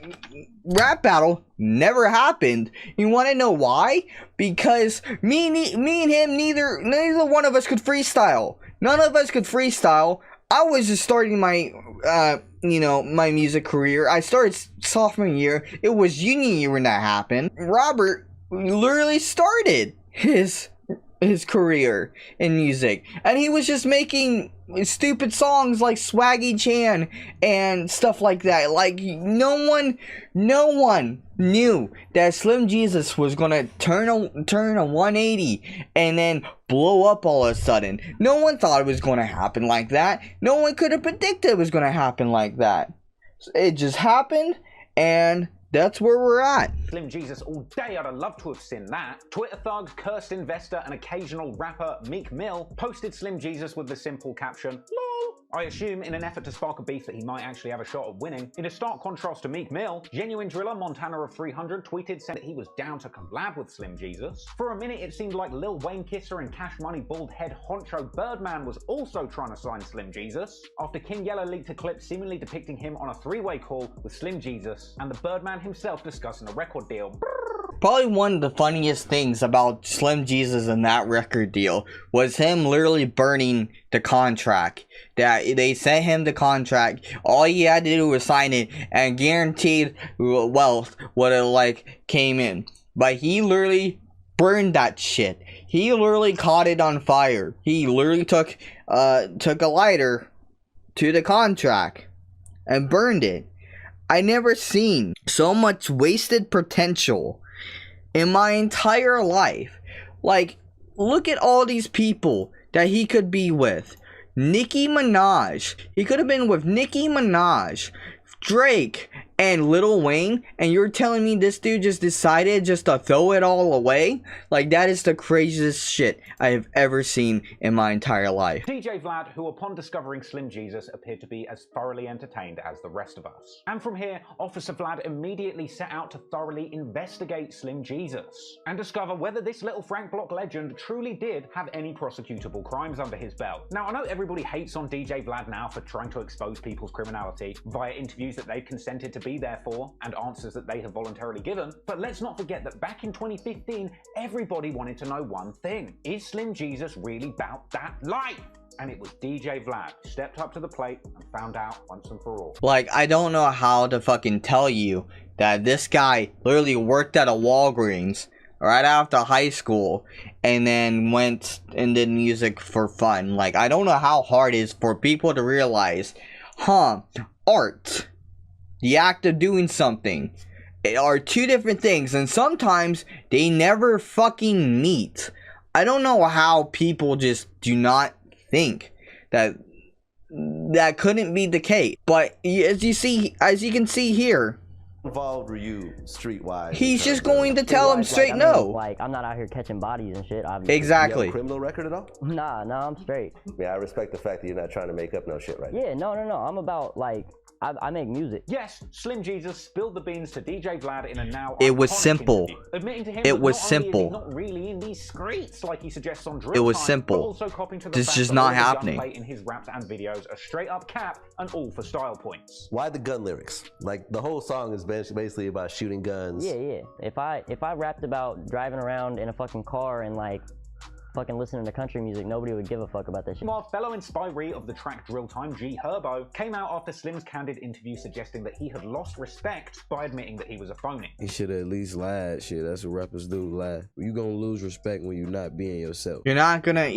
rap battle never happened. You want to know why? Because me and him, neither one of us could freestyle. None of us could freestyle. I was just starting my my music career. I started sophomore year. It was junior year when that happened. Robert literally started his career in music, and he was just making stupid songs like Swaggy Chan and stuff like that. Like, no one knew that Slim Jesus was gonna turn a 180 and then blow up all of a sudden. No one thought it was gonna happen like that. No one could have predicted it was gonna happen like that. It just happened, and that's where we're at. Slim Jesus all day, I'd have loved to have seen that. Twitter thug, cursed investor, and occasional rapper Meek Mill posted Slim Jesus with the simple caption, "LOL." I assume in an effort to spark a beef that he might actually have a shot at winning. In a stark contrast to Meek Mill, genuine driller Montana of 300 tweeted saying that he was down to collab with Slim Jesus. For a minute it seemed like Lil Wayne Kisser and Cash Money bald head honcho Birdman was also trying to sign Slim Jesus, after King Yellow leaked a clip seemingly depicting him on a three-way call with Slim Jesus and the Birdman himself discussing a record deal. Probably one of the funniest things about Slim Jesus and that record deal was him literally burning the contract. That they sent him the contract, all he had to do was sign it, and guaranteed wealth would have like came in. But he literally burned that shit. He literally caught it on fire. He literally took a lighter to the contract and burned it. I never seen so much wasted potential in my entire life. Like, look at all these people that he could be with. Nicki Minaj. He could have been with Nicki Minaj, Drake, and Lil Wayne, and you're telling me this dude just decided just to throw it all away? Like, that is the craziest shit I have ever seen in my entire life. DJ Vlad, who upon discovering Slim Jesus appeared to be as thoroughly entertained as the rest of us. And from here, Officer Vlad immediately set out to thoroughly investigate Slim Jesus and discover whether this little Frank Block legend truly did have any prosecutable crimes under his belt. Now, I know everybody hates on DJ Vlad now for trying to expose people's criminality via interviews that they've consented to be there for and answers that they have voluntarily given, but let's not forget that back in 2015, everybody wanted to know one thing: is Slim Jesus really about that life? And it was DJ Vlad who stepped up to the plate and found out once and for all. Like, I don't know how to fucking tell you that this guy literally worked at a Walgreens right after high school and then went and did music for fun. Like, I don't know how hard it is for people to realize, art, the act of doing something, are two different things, and sometimes they never fucking meet. I don't know how people just do not think that that couldn't be the case. But as you can see here, involved were you streetwise? He's just going to tell him straight no. Like, I'm not out here catching bodies and shit, obviously. Exactly. You have a criminal record at all? Nah, I'm straight. Yeah, I respect the fact that you're not trying to make up no shit right now. Yeah, no. I'm about, like, I make music. Yes, Slim Jesus spilled the beans to DJ Vlad in a now It was iconic simple. interview, admitting to him It that was not only is he simple. not really in these streets like he suggests on Drill It was Time, simple. but also copping to the This fact is that not all the happening. gunplay in his raps and videos are straight up cap and all for style points. Why the gun lyrics? Like, the whole song is basically about shooting guns. Yeah. If I rapped about driving around in a fucking car and like fucking listening to country music, nobody would give a fuck about that shit. Meanwhile, fellow inspiree of the track Drill Time, G Herbo, came out after Slim's candid interview suggesting that he had lost respect by admitting that he was a phony. He should have at least lied. Shit, that's what rappers do, lie. You gonna lose respect when you're not being yourself. You're gonna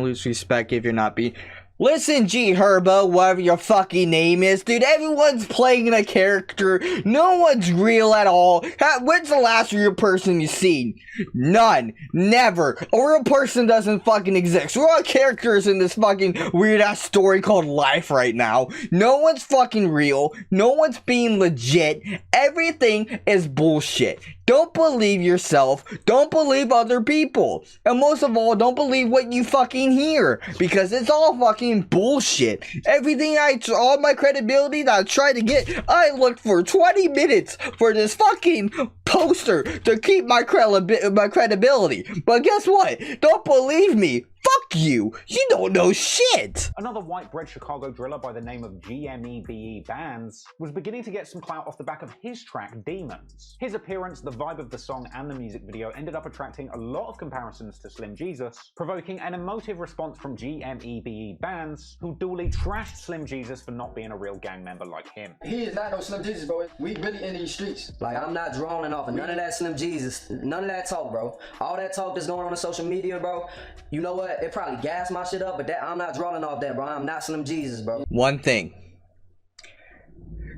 lose respect if you're not being. Listen, G Herbo, whatever your fucking name is, dude, everyone's playing a character. No one's real at all. When's the last real person you've seen? None. Never. A real person doesn't fucking exist. We're all characters in this fucking weird-ass story called life right now. No one's fucking real. No one's being legit. Everything is bullshit. Don't believe yourself. Don't believe other people. And most of all, don't believe what you fucking hear. Because it's all fucking bullshit. Everything all my credibility that I tried to get, I looked for 20 minutes for this fucking poster to keep my credibility. But guess what? Don't believe me. Fuck you. You don't know shit. Another white-bread Chicago driller by the name of GMEBE Bands was beginning to get some clout off the back of his track Demons. His appearance, the vibe of the song, and the music video ended up attracting a lot of comparisons to Slim Jesus, provoking an emotive response from GMEBE Bands, who duly trashed Slim Jesus for not being a real gang member like him. He is not no Slim Jesus, bro. We really in these streets. Like, I'm not droning off of none of that Slim Jesus. None of that talk, bro. All that talk that's going on social media, bro. You know what? It probably gassed my shit up, but that I'm not droning off that, bro. I'm not Slim Jesus, bro. One thing.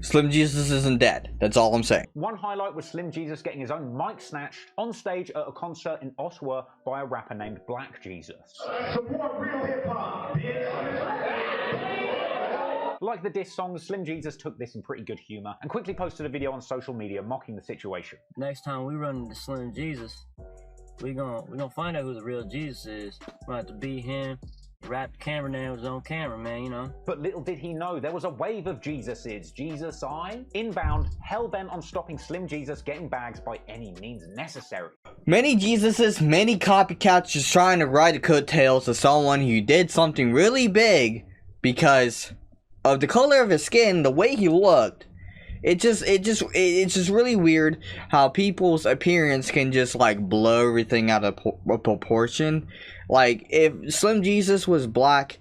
Slim Jesus isn't dead. That's all I'm saying. One highlight was Slim Jesus getting his own mic snatched on stage at a concert in Ottawa by a rapper named Black Jesus. Support real hip hop, bitch. Like the diss songs, Slim Jesus took this in pretty good humor and quickly posted a video on social media mocking the situation. Next time we run into Slim Jesus, we gonna find out who the real Jesus is. We're gonna have to beat him. Rap the camera down with his own camera, man, you know. But little did he know there was a wave of Jesuses. Jesus I? Inbound, hell-bent on stopping Slim Jesus getting bags by any means necessary. Many Jesuses, many copycats just trying to ride the coattails of someone who did something really big because of the color of his skin, the way he looked. It's just really weird how people's appearance can just like blow everything out of proportion. Like if Slim Jesus was black,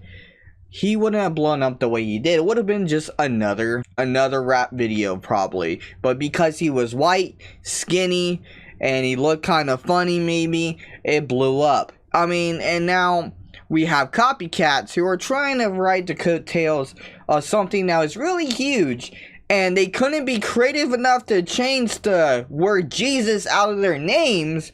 he wouldn't have blown up the way he did. It would have been just another rap video probably. But because he was white, skinny, and he looked kind of funny maybe, it blew up. I mean, and now we have copycats who are trying to ride the coattails of something that was really huge. And they couldn't be creative enough to change the word Jesus out of their names.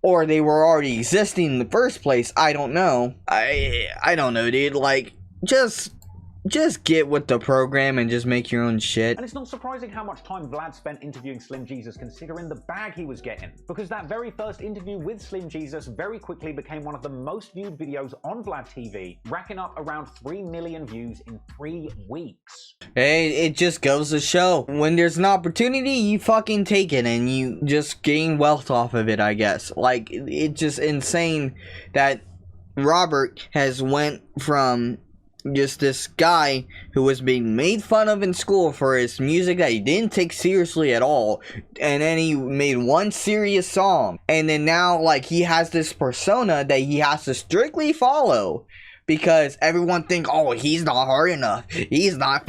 Or they were already existing in the first place. I don't know. I don't know, dude. Like, just get with the program and just make your own shit. And it's not surprising how much time Vlad spent interviewing Slim Jesus considering the bag he was getting. Because that very first interview with Slim Jesus very quickly became one of the most viewed videos on Vlad TV, racking up around 3 million views in 3 weeks. Hey, it just goes to show, when there's an opportunity, you fucking take it and you just gain wealth off of it, I guess. Like, it's just insane that Robert has went from just this guy who was being made fun of in school for his music that he didn't take seriously at all, and then he made one serious song, and then now like he has this persona that he has to strictly follow because everyone think, oh, he's not hard enough, he's not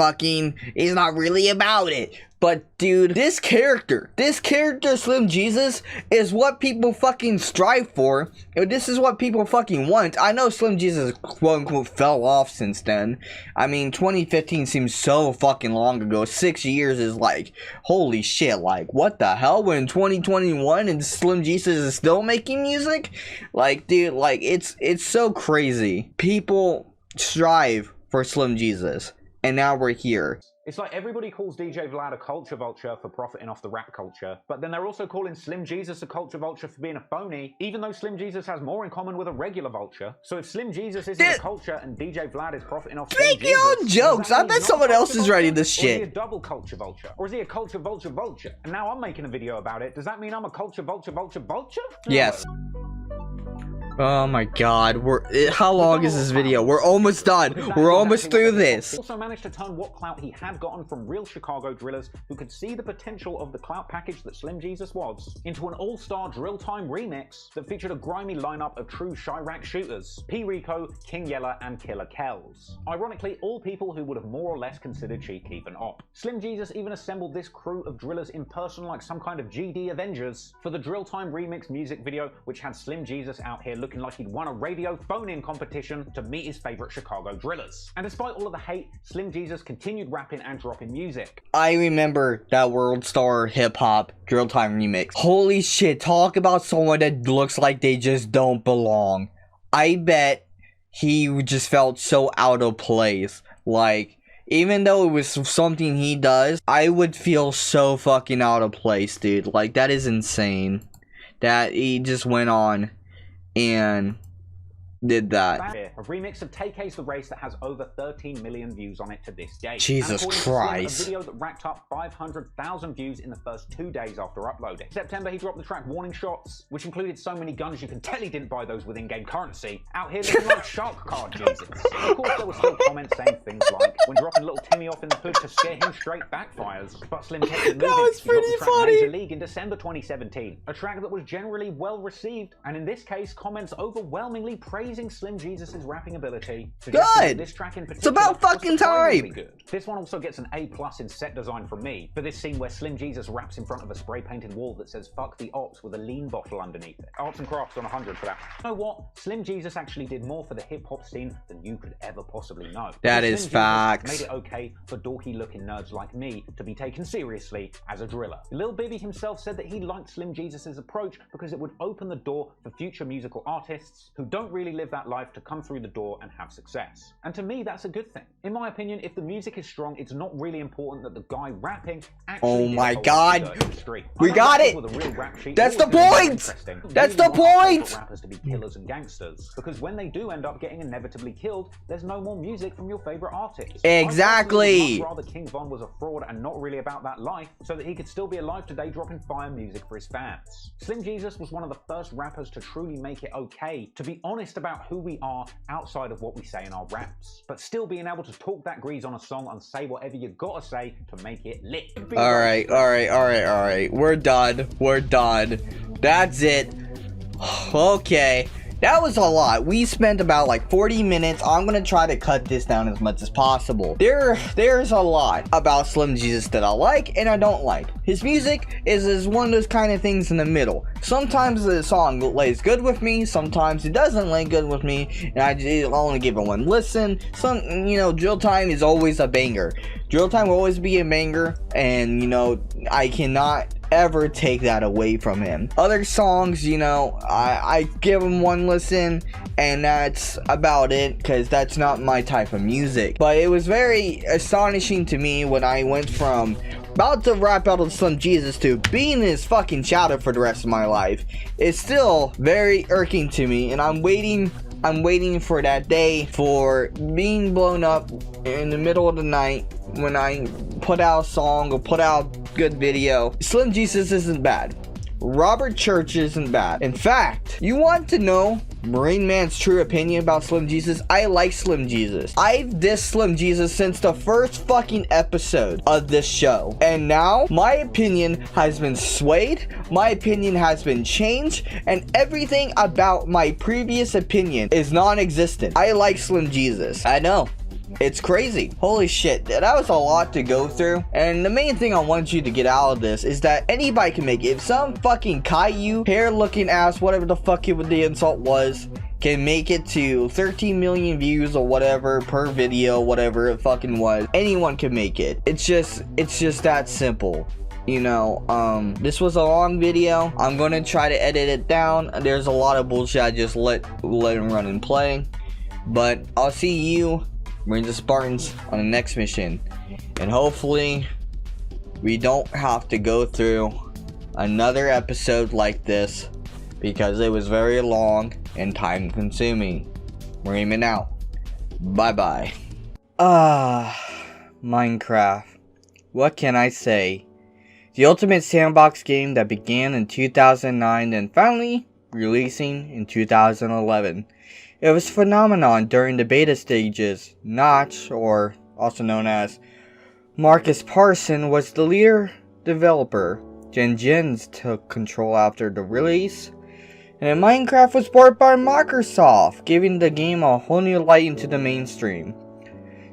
really about it. But dude, this character Slim Jesus is what people fucking strive for. This is what people fucking want. I know Slim Jesus quote unquote fell off since then. I mean, 2015 seems so fucking long ago. 6 years is like, holy shit, like what the hell, we're in 2021 and Slim Jesus is still making music? Like, dude, like it's so crazy. People strive for Slim Jesus and now we're here. It's like everybody calls DJ Vlad a culture vulture for profiting off the rap culture, but then they're also calling Slim Jesus a culture vulture for being a phony, even though Slim Jesus has more in common with a regular vulture. So if Slim Jesus isn't a culture and DJ Vlad is profiting off Slim Jesus, make your own jokes. I bet someone else is writing this shit. Or is he a double culture vulture? Or is he a culture vulture vulture? And now I'm making a video about it. Does that mean I'm a culture vulture vulture vulture? Yes. Oh my god, how long is this video? We're almost done. We're almost through this. He also managed to turn what clout he had gotten from real Chicago drillers who could see the potential of the clout package that Slim Jesus was into an all-star drill time remix that featured a grimy lineup of true Chirac shooters: P. Rico, King Yeller, and Killer Kells. Ironically, all people who would have more or less considered Chief Keef an op. Slim Jesus even assembled this crew of drillers in person like some kind of GD Avengers for the Drill Time remix music video, which had Slim Jesus out here looking like he'd won a radio phone-in competition to meet his favorite Chicago drillers. And despite all of the hate, Slim Jesus continued rapping and dropping music. I remember that World Star Hip Hop Drill Time remix. Holy shit, talk about someone that looks like they just don't belong. I bet he just felt so out of place. Like, even though it was something he does, I would feel so fucking out of place, dude. Like, that is insane. That he just went on and did that. A remix of Take Ace the Race that has over 13 million views on it to this day. Jesus Christ. A video that racked up 500,000 views in the first 2 days after uploading. In September, he dropped the track Warning Shots, which included so many guns you can tell he didn't buy those with in-game currency. Out here looking like shark card Jesus. Of course, there were still comments saying things like, when dropping little Timmy off in the hood to scare him straight backfires. But Slim kept it moving. That was pretty funny. Major League in December 2017. A track that was generally well received, and in this case, comments overwhelmingly praising Slim Jesus' rapping ability. Good! This track in particular, it's about fucking time! Good. This one also gets an A+ in set design from me for this scene where Slim Jesus raps in front of a spray-painted wall that says "fuck the ops" with a lean bottle underneath it. Arts and crafts on 100 for that. You know what? Slim Jesus actually did more for the hip-hop scene than you could ever possibly know. That is facts. Made it okay for dorky-looking nerds like me to be taken seriously as a driller. Lil Bibby himself said that he liked Slim Jesus' approach because it would open the door for future musical artists who don't really live that life to come through the door and have success. And to me, that's a good thing. In my opinion, if the music is strong, it's not really important that the guy rapping actually Oh my did God. hold the street. We got it! That's the point! That's the point! Rappers to be killers and gangsters, because when they do end up getting inevitably killed, there's no more music from your favorite artist. Exactly. I'd rather King Von was a fraud and not really about that life, so that he could still be alive today dropping fire music for his fans. Slim Jesus was one of the first rappers to truly make it okay to be honest about who we are outside of what we say in our raps, but still being able to talk that grease on a song and say whatever you gotta say to make it lit. Alright. We're done. That's it. Okay. That was a lot. We spent about like 40 minutes. I'm gonna try to cut this down as much as possible. There's a lot about Slim Jesus that I like and I don't like. His music is one of those kind of things in the middle. Sometimes the song lays good with me, sometimes it doesn't lay good with me, and I only give it one listen. Drill Time is always a banger. Drill Time will always be a banger, and I cannot ever take that away from him. Other songs, I give him one listen and that's about it, because that's not my type of music. But it was very astonishing to me when I went from about to rap out of Slim Jesus to being in his fucking shadow for the rest of my life. It's still very irking to me, and I'm waiting for that day for being blown up in the middle of the night when I put out a song or put out good video. Slim Jesus isn't bad. Robert Church isn't bad. In fact, you want to know Marineman's true opinion about Slim Jesus? I like Slim Jesus. I've dissed Slim Jesus since the first fucking episode of this show. And now, my opinion has been swayed, my opinion has been changed, and everything about my previous opinion is non-existent. I like Slim Jesus. I know. It's crazy. Holy shit, that was a lot to go through. And the main thing I want you to get out of this is that anybody can make it. If some fucking Caillou, hair looking ass, whatever the fuck the insult was, can make it to 13 million views or whatever per video, whatever it fucking was, anyone can make it. It's just that simple. This was a long video. I'm gonna try to edit it down. There's a lot of bullshit I just let him run and play. But I'll see you, Marines and Spartans, on the next mission, and hopefully we don't have to go through another episode like this, because it was very long and time consuming. Marineman out. Bye bye. Minecraft. What can I say? The ultimate sandbox game that began in 2009 and finally releasing in 2011. It was a phenomenon during the beta stages. Notch, or also known as Marcus Parson, was the leader developer. Gens took control after the release, and Minecraft was bought by Microsoft, giving the game a whole new light into the mainstream.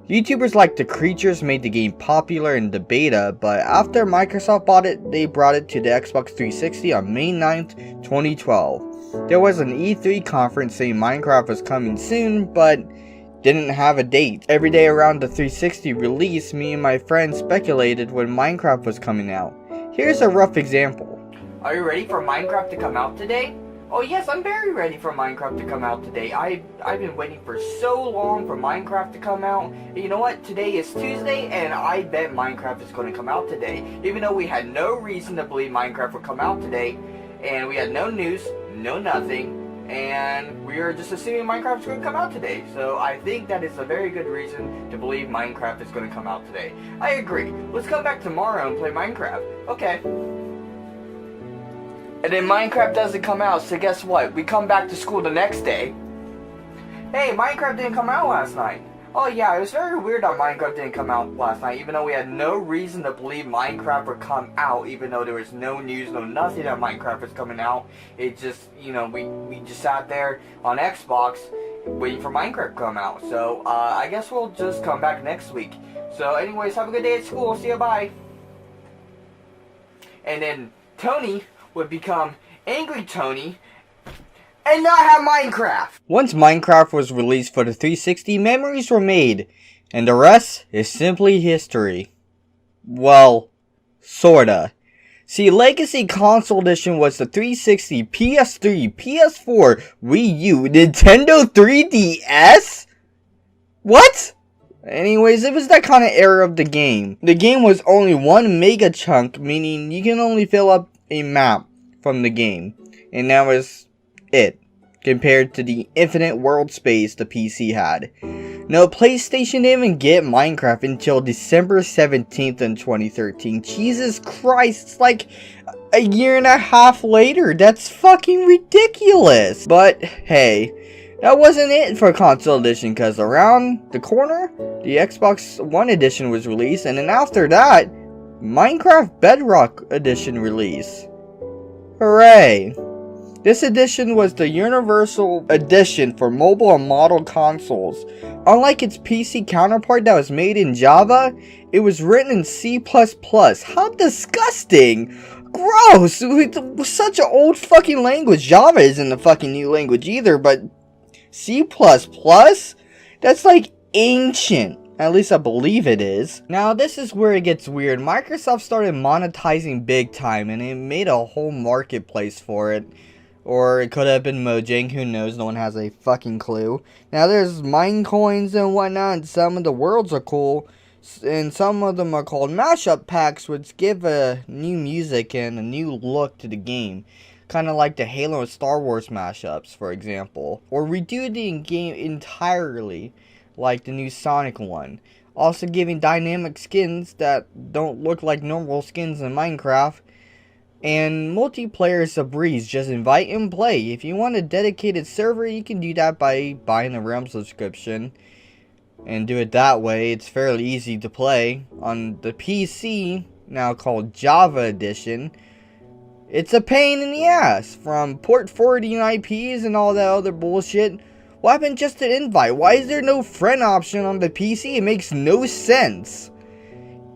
YouTubers like The Creatures made the game popular in the beta, but after Microsoft bought it, they brought it to the Xbox 360 on May 9th, 2012. There was an E3 conference saying Minecraft was coming soon, but didn't have a date. Every day around the 360 release, me and my friends speculated when Minecraft was coming out. Here's a rough example. Are you ready for Minecraft to come out today? Oh yes, I'm very ready for Minecraft to come out today. I've been waiting for so long for Minecraft to come out. You know what? Today is Tuesday, and I bet Minecraft is going to come out today. Even though we had no reason to believe Minecraft would come out today, and we had no news, no nothing, and we were just assuming Minecraft is going to come out today. So I think that is a very good reason to believe Minecraft is going to come out today. I agree. Let's come back tomorrow and play Minecraft. Okay. And then Minecraft doesn't come out, so guess what? We come back to school the next day. Hey, Minecraft didn't come out last night. Oh yeah, it was very weird that Minecraft didn't come out last night, even though we had no reason to believe Minecraft would come out, even though there was no news, no nothing that Minecraft was coming out. It just, we just sat there on Xbox waiting for Minecraft to come out. So, I guess we'll just come back next week. So anyways, have a good day at school. See you, bye. And then Tony would become Angry Tony and not have Minecraft. Once Minecraft was released for the 360, memories were made, and the rest is simply history. Well, sorta. See, Legacy Console Edition was the 360, PS3, PS4, Wii U, Nintendo 3DS? What? Anyways, it was that kind of era of the game. The game was only 1 mega chunk, meaning you can only fill up a map from the game. And that was it, compared to the infinite world space the PC had. No, PlayStation didn't even get Minecraft until December 17th in 2013. Jesus Christ, it's like a year and a half later. That's fucking ridiculous. But hey, that wasn't it for Console Edition, because around the corner, the Xbox One Edition was released, and then after that, Minecraft Bedrock Edition release. Hooray! This edition was the universal edition for mobile and model consoles. Unlike its PC counterpart that was made in Java, it was written in C++. How disgusting! Gross! It's such an old fucking language. Java isn't a fucking new language either, but C++? That's like ancient. At least I believe it is. Now this is where it gets weird. Microsoft started monetizing big time, and it made a whole marketplace for it. Or it could have been Mojang, who knows, no one has a fucking clue. Now there's mine coins and whatnot, and some of the worlds are cool, and some of them are called mashup packs, which give a new music and a new look to the game. Kind of like the Halo and Star Wars mashups, for example. Or redo the game entirely, like the new Sonic one. Also giving dynamic skins that don't look like normal skins in Minecraft. And multiplayer is a breeze, just invite and play. If you want a dedicated server, you can do that by buying a Realm subscription. And do it that way. It's fairly easy to play. On the PC, now called Java Edition, it's a pain in the ass. From port forwarding IPs and all that other bullshit. What happened just to invite? Why is there no friend option on the PC? It makes no sense.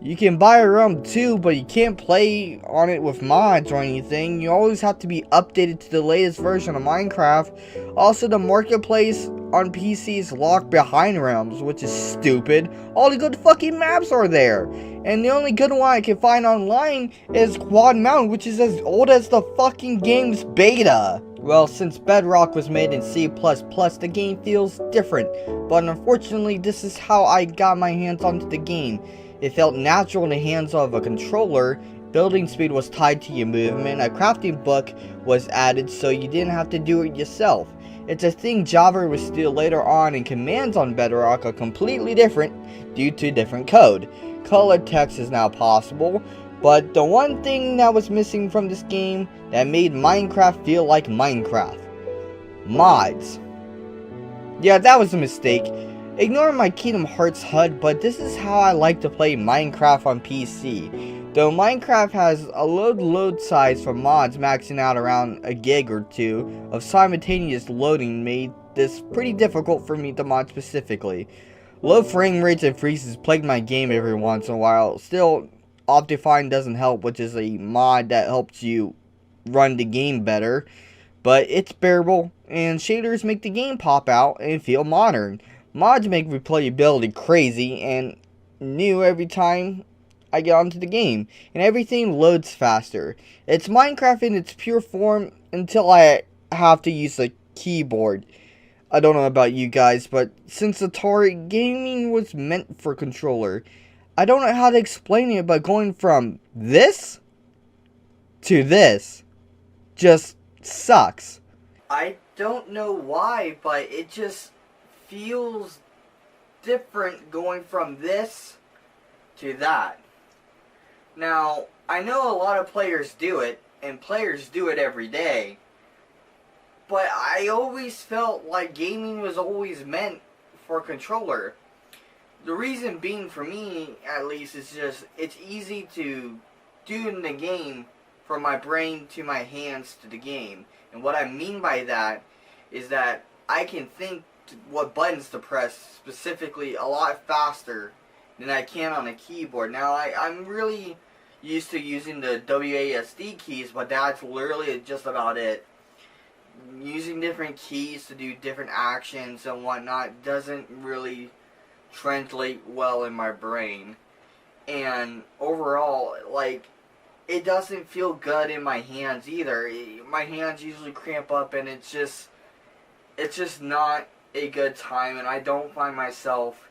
You can buy a Realm too, but you can't play on it with mods or anything. You always have to be updated to the latest version of Minecraft. Also, the marketplace on PC is locked behind Realms, which is stupid. All the good fucking maps are there. And the only good one I can find online is Quad Mountain, which is as old as the fucking game's beta. Well, since Bedrock was made in C++, the game feels different. But unfortunately, this is how I got my hands onto the game. It felt natural in the hands of a controller. Building speed was tied to your movement. A crafting book was added so you didn't have to do it yourself. It's a thing Java was still later on, and commands on Bedrock are completely different due to different code. Colored text is now possible, but the one thing that was missing from this game that made Minecraft feel like Minecraft: mods. Yeah, that was a mistake. Ignore my Kingdom Hearts HUD, but this is how I like to play Minecraft on PC. Though Minecraft has a load size for mods maxing out around a gig or two of simultaneous loading made this pretty difficult for me to mod specifically. Low frame rates and freezes plague my game every once in a while. Still, Optifine doesn't help, which is a mod that helps you run the game better. But it's bearable, and shaders make the game pop out and feel modern. Mods make replayability crazy and new every time I get onto the game, and everything loads faster. It's Minecraft in its pure form until I have to use a keyboard. I don't know about you guys, but since Atari, gaming was meant for controller. I don't know how to explain it, but going from this to this just sucks. I don't know why, but it just feels different going from this to that. Now, I know a lot of players do it, and players do it every day, but I always felt like gaming was always meant for a controller. The reason being, for me at least, is just it's easy to do in the game from my brain to my hands to the game. And what I mean by that is that I can think what buttons to press specifically a lot faster than I can on a keyboard. Now, I'm really used to using the WASD keys, but that's literally just about it. Using different keys to do different actions and whatnot doesn't really translate well in my brain. And overall, like, it doesn't feel good in my hands either. My hands usually cramp up, and it's just not a good time, and I don't find myself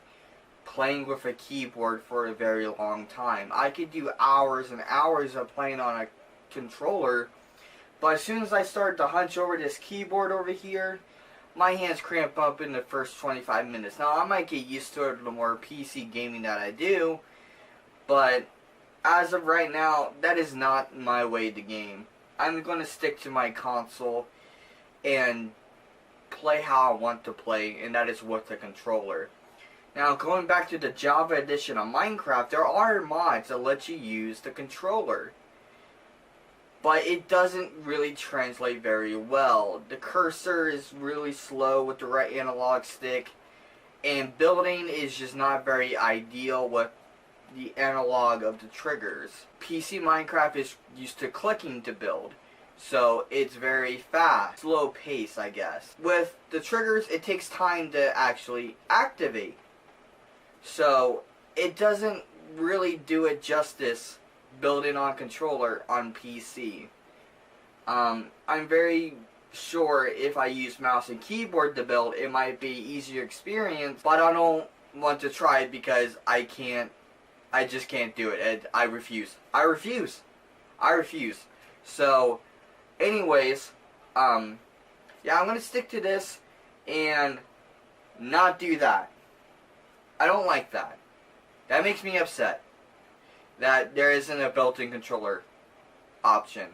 playing with a keyboard for a very long time. I could do hours and hours of playing on a controller, but as soon as I start to hunch over this keyboard over here, my hands cramp up in the first 25 minutes. Now, I might get used to it the more PC gaming that I do, but as of right now, that is not my way to game. I'm going to stick to my console and play how I want to play, and that is with the controller. Now, going back to the Java edition of Minecraft, there are mods that let you use the controller, but it doesn't really translate very well. The cursor is really slow with the right analog stick, and building is just not very ideal with the analog of the triggers. PC Minecraft is used to clicking to build, so it's very fast, slow pace, I guess. With the triggers, it takes time to actually activate, so it doesn't really do it justice building on controller on PC. I'm very sure if I use mouse and keyboard to build, it might be easier experience, but I don't want to try it because I just can't do it, and I refuse. So, anyways, yeah, I'm gonna stick to this and not do that. I don't like that. That makes me upset that there isn't a built-in controller option.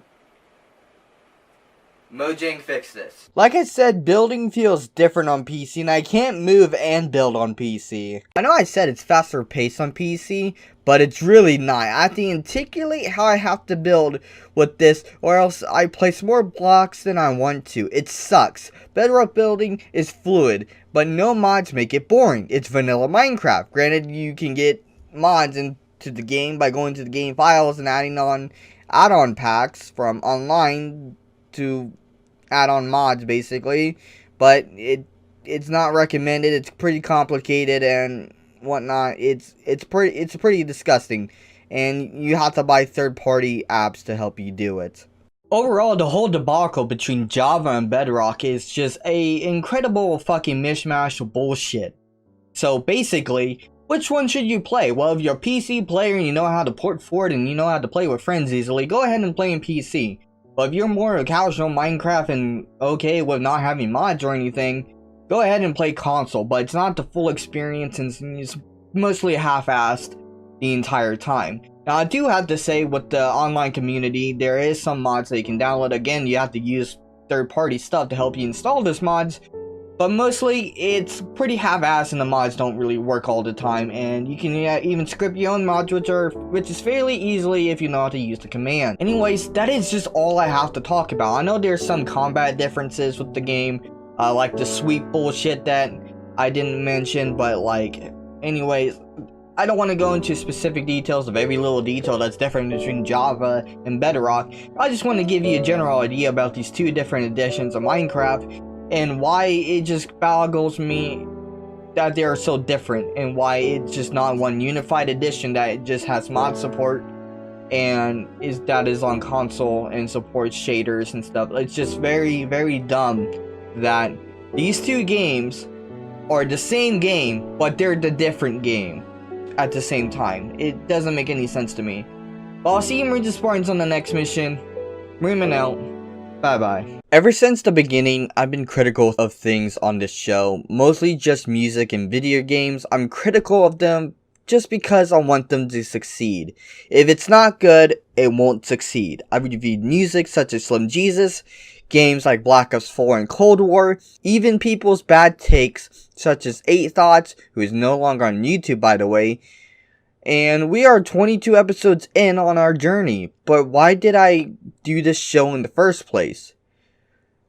Mojang, fix this. Like I said, building feels different on PC, and I can't move and build on PC. I know I said it's faster paced on PC, but it's really not. I have to articulate how I have to build with this, or else I place more blocks than I want to. It sucks. Bedrock building is fluid, but no mods make it boring. It's vanilla Minecraft. Granted, you can get mods into the game by going to the game files and adding on add-on packs from online to add-on mods, basically, but it's not recommended. It's pretty complicated and whatnot. It's pretty disgusting, and you have to buy third-party apps to help you do it. Overall, the whole debacle between Java and Bedrock is just a incredible fucking mishmash of bullshit. So basically, which one should you play? Well, if you're a PC player and you know how to port forward and you know how to play with friends easily, go ahead and play in PC. But if you're more a casual Minecraft and okay with not having mods or anything, go ahead and play console, but it's not the full experience and it's mostly half-assed the entire time. Now, I do have to say, with the online community, there is some mods that you can download. Again, you have to use third-party stuff to help you install those mods, but mostly it's pretty half-assed and the mods don't really work all the time, and you can even script your own mods, which is fairly easily if you know how to use the command. Anyways, that is just all I have to talk about. I know there's some combat differences with the game, like the sweep bullshit that I didn't mention, but like, anyways, I don't want to go into specific details of every little detail that's different between Java and Bedrock. I just want to give you a general idea about these two different editions of Minecraft, and why it just boggles me that they are so different, and why it's just not one unified edition that just has mod support and that is on console and supports shaders and stuff. It's just very, very dumb that these two games are the same game, but they're the different game at the same time. It doesn't make any sense to me. Well, I'll see you Marine Spartans on the next mission. Marineman out. Bye-bye. Ever since the beginning, I've been critical of things on this show, mostly just music and video games. I'm critical of them just because I want them to succeed. If it's not good, it won't succeed. I've reviewed music such as Slim Jesus, games like Black Ops 4 and Cold War, even people's bad takes such as 8 Thoughts, who is no longer on YouTube by the way. And we are 22 episodes in on our journey, but why did I do this show in the first place?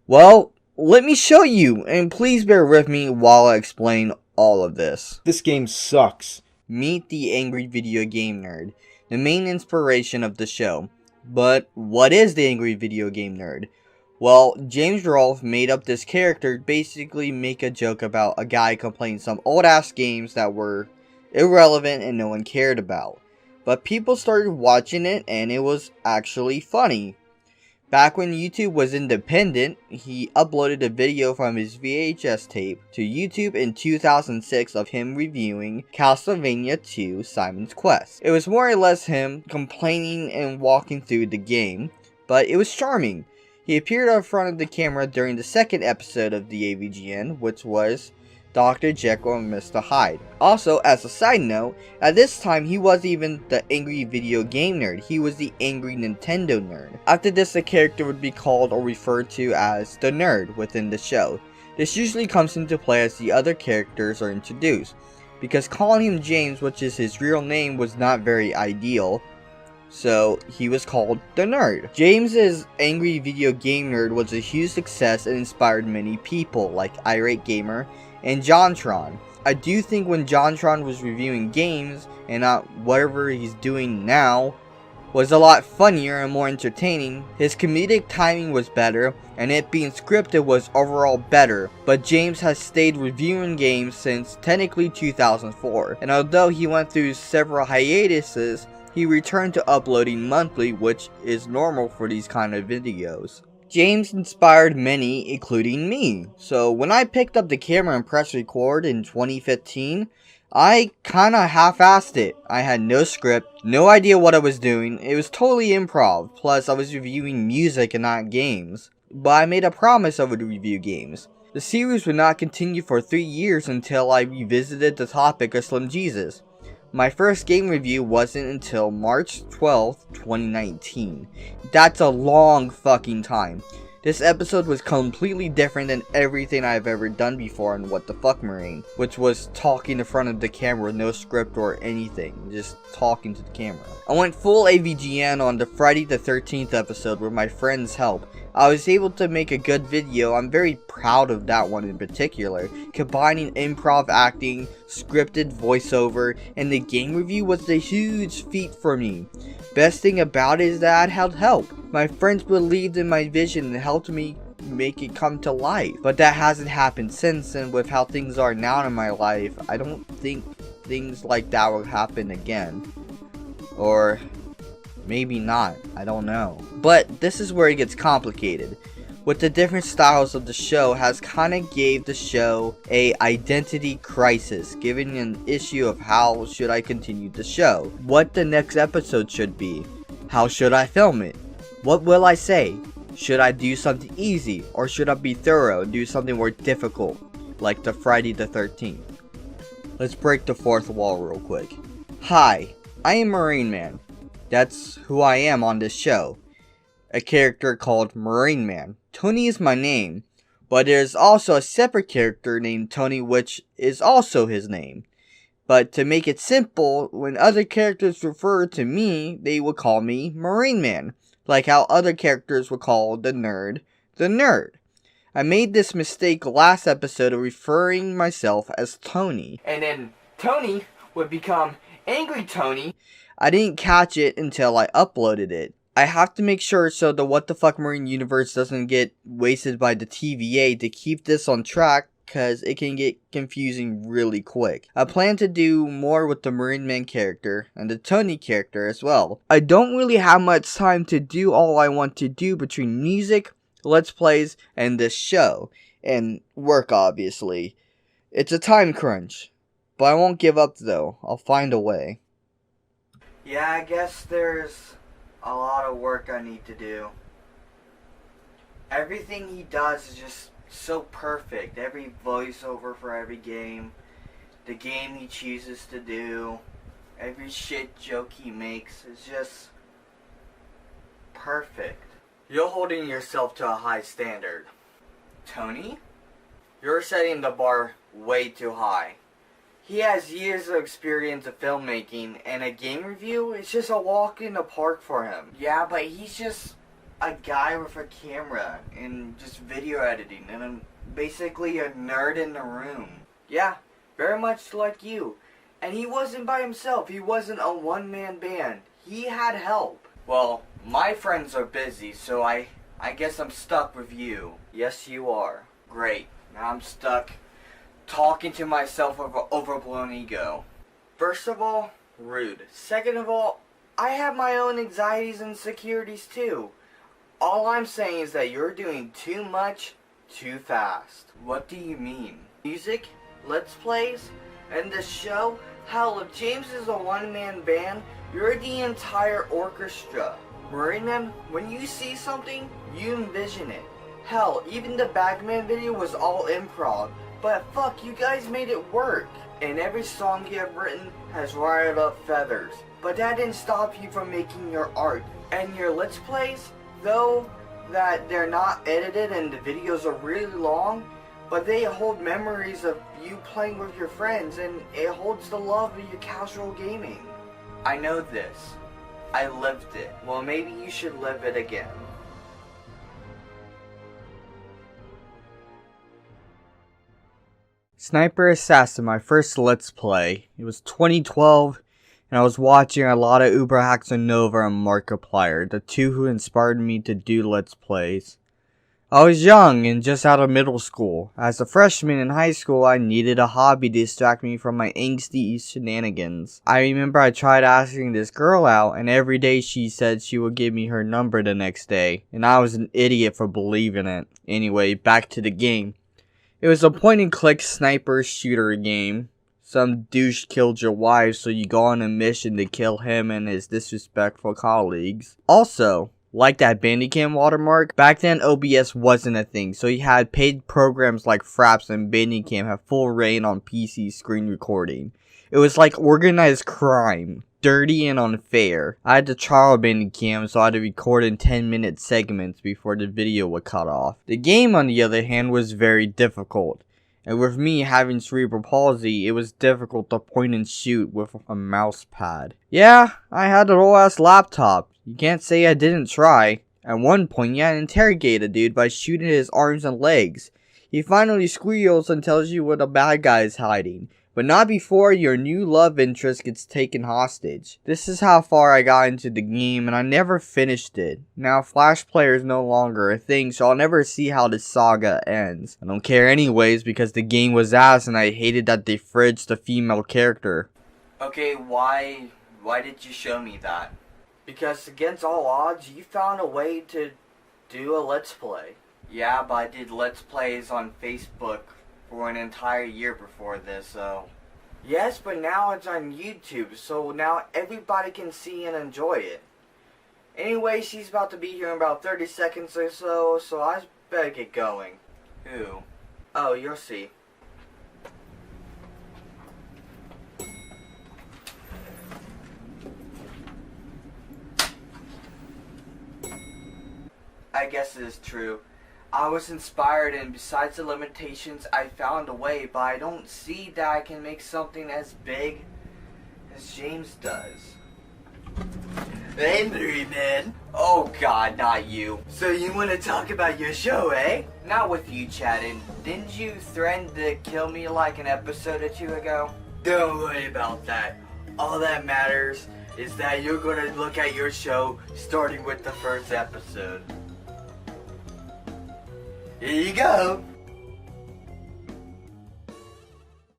Well, let me show you, and please bear with me while I explain all of this. This game sucks. Meet the Angry Video Game Nerd, the main inspiration of the show. But what is the Angry Video Game Nerd? Well, James Rolfe made up this character to basically make a joke about a guy complaining some old ass games that were irrelevant and no one cared about. but people started watching it and it was actually funny. Back when YouTube was independent, he uploaded a video from his VHS tape to YouTube in 2006 of him reviewing Castlevania 2 Simon's Quest. It was more or less him complaining and walking through the game, but it was charming. He appeared in front of the camera during the second episode of the AVGN, which was Dr. Jekyll and Mr. Hyde. Also, as a side note, at this time he wasn't even the angry video game nerd, he was the angry Nintendo nerd. After this, the character would be called or referred to as the nerd within the show. This usually comes into play as the other characters are introduced, because calling him James, which is his real name, was not very ideal. So he was called the nerd. James's angry video game nerd was a huge success and inspired many people like Irate Gamer and JonTron. I do think when JonTron was reviewing games and not whatever he's doing now was a lot funnier and more entertaining. His comedic timing was better and it being scripted was overall better, but James has stayed reviewing games since technically 2004, and although he went through several hiatuses, he returned to uploading monthly, which is normal for these kind of videos. James inspired many, including me. So when I picked up the camera and pressed record in 2015, I kinda half-assed it. I had no script, no idea what I was doing, it was totally improv, plus I was reviewing music and not games. But I made a promise I would review games. The series would not continue for 3 years until I revisited the topic of Slim Jesus. My first game review wasn't until March 12th, 2019. That's a long fucking time. This episode was completely different than everything I've ever done before on What the Fuck Marine, which was talking in front of the camera with no script or anything, just talking to the camera. I went full AVGN on the Friday the 13th episode with my friend's help. I was able to make a good video. I'm very proud of that one in particular, combining improv acting, scripted voiceover, and the game review was a huge feat for me. Best thing about it is that I had help. My friends believed in my vision and helped me make it come to life. But that hasn't happened since, and with how things are now in my life, I don't think things like that will happen again. Or maybe not, I don't know. But this is where it gets complicated. With the different styles of the show has kinda gave the show a identity crisis, giving an issue of how should I continue the show, what the next episode should be, how should I film it, what will I say, should I do something easy, or should I be thorough and do something more difficult, like the Friday the 13th. Let's break the fourth wall real quick. Hi, I am Marineman. That's who I am on this show. A character called Marineman. Tony is my name, but there's also a separate character named Tony which is also his name. But to make it simple, when other characters refer to me, they would call me Marineman, like how other characters would call the nerd. I made this mistake last episode of referring myself as Tony. And then Tony would become Angry Tony. I didn't catch it until I uploaded it. I have to make sure so the What the Fuck Marine universe doesn't get wasted by the TVA to keep this on track, cause it can get confusing really quick. I plan to do more with the Marineman character and the Tony character as well. I don't really have much time to do all I want to do between music, let's plays, and this show. And work, obviously. It's a time crunch. But I won't give up though, I'll find a way. Yeah, I guess there's a lot of work I need to do. Everything he does is just so perfect. Every voiceover for every game, the game he chooses to do, every shit joke he makes is just perfect. You're holding yourself to a high standard. Tony? You're setting the bar way too high. He has years of experience of filmmaking, and a game review is just a walk in the park for him. Yeah, but he's just a guy with a camera and just video editing, and I'm basically a nerd in the room. Yeah, very much like you. And he wasn't by himself. He wasn't a one-man band. He had help. Well, my friends are busy, so I guess I'm stuck with you. Yes, you are. Great. Now I'm stuck talking to myself with an overblown ego. First of all, Rude. Second of all, I have my own anxieties and insecurities too. All I'm saying is that you're doing too much, too fast. What do you mean? Music? Let's plays? And the show? Hell, if James is a one-man band, you're the entire orchestra. Marineman, when you see something, you envision it. Hell, even the Bagman video was all improv, but fuck, you guys made it work. And every song you have written has riled up feathers. But that didn't stop you from making your art. And your Let's Plays, though that they're not edited and the videos are really long, but they hold memories of you playing with your friends, and it holds the love of your casual gaming. I know this. I lived it. Well, maybe you should live it again. Sniper Assassin, my first Let's Play. It was 2012, and I was watching a lot of Uber Hacks and Nova and Markiplier, the two who inspired me to do Let's Plays. I was young and just out of middle school. As a freshman in high school, I needed a hobby to distract me from my angsty shenanigans. I remember I tried asking this girl out, and every day she said she would give me her number the next day, and I was an idiot for believing it. Anyway, back to the game. It was a point-and-click sniper shooter game. Some douche killed your wife, so you go on a mission to kill him and his disrespectful colleagues. Also, like that Bandicam watermark, back then OBS wasn't a thing, so you had paid programs like Fraps and Bandicam have full reign on PC screen recording. It was like organized crime, dirty and unfair. I had to trial Bandicam, so I had to record in 10-minute segments before the video would cut off. The game, on the other hand, was very difficult. And with me having cerebral palsy, it was difficult to point and shoot with a mouse pad. Yeah, I had an old-ass laptop. You can't say I didn't try. At one point, you had to interrogate a dude by shooting his arms and legs. He finally squeals and tells you where the bad guy is hiding, but not before your new love interest gets taken hostage. This is how far I got into the game, and I never finished it. Now, Flash Player is no longer a thing, so I'll never see how this saga ends. I don't care anyways, because the game was ass, and I hated that they fridged the female character. Okay, why did you show me that? Because against all odds, you found a way to do a Let's Play. Yeah, but I did Let's Plays on Facebook for an entire year before this, so... Yes, but now it's on YouTube, so now everybody can see and enjoy it. Anyway, she's about to be here in about 30 seconds or so, so I better get going. Who? Oh, you'll see. I guess it is true. I was inspired, and besides the limitations, I found a way, but I don't see that I can make something as big as James does. Hey, Marineman. Oh god, not you. So you want to talk about your show, eh? Not with you, chatting. Didn't you threaten to kill me like an episode or two ago? Don't worry about that. All that matters is that you're gonna look at your show starting with the first episode. Here you go.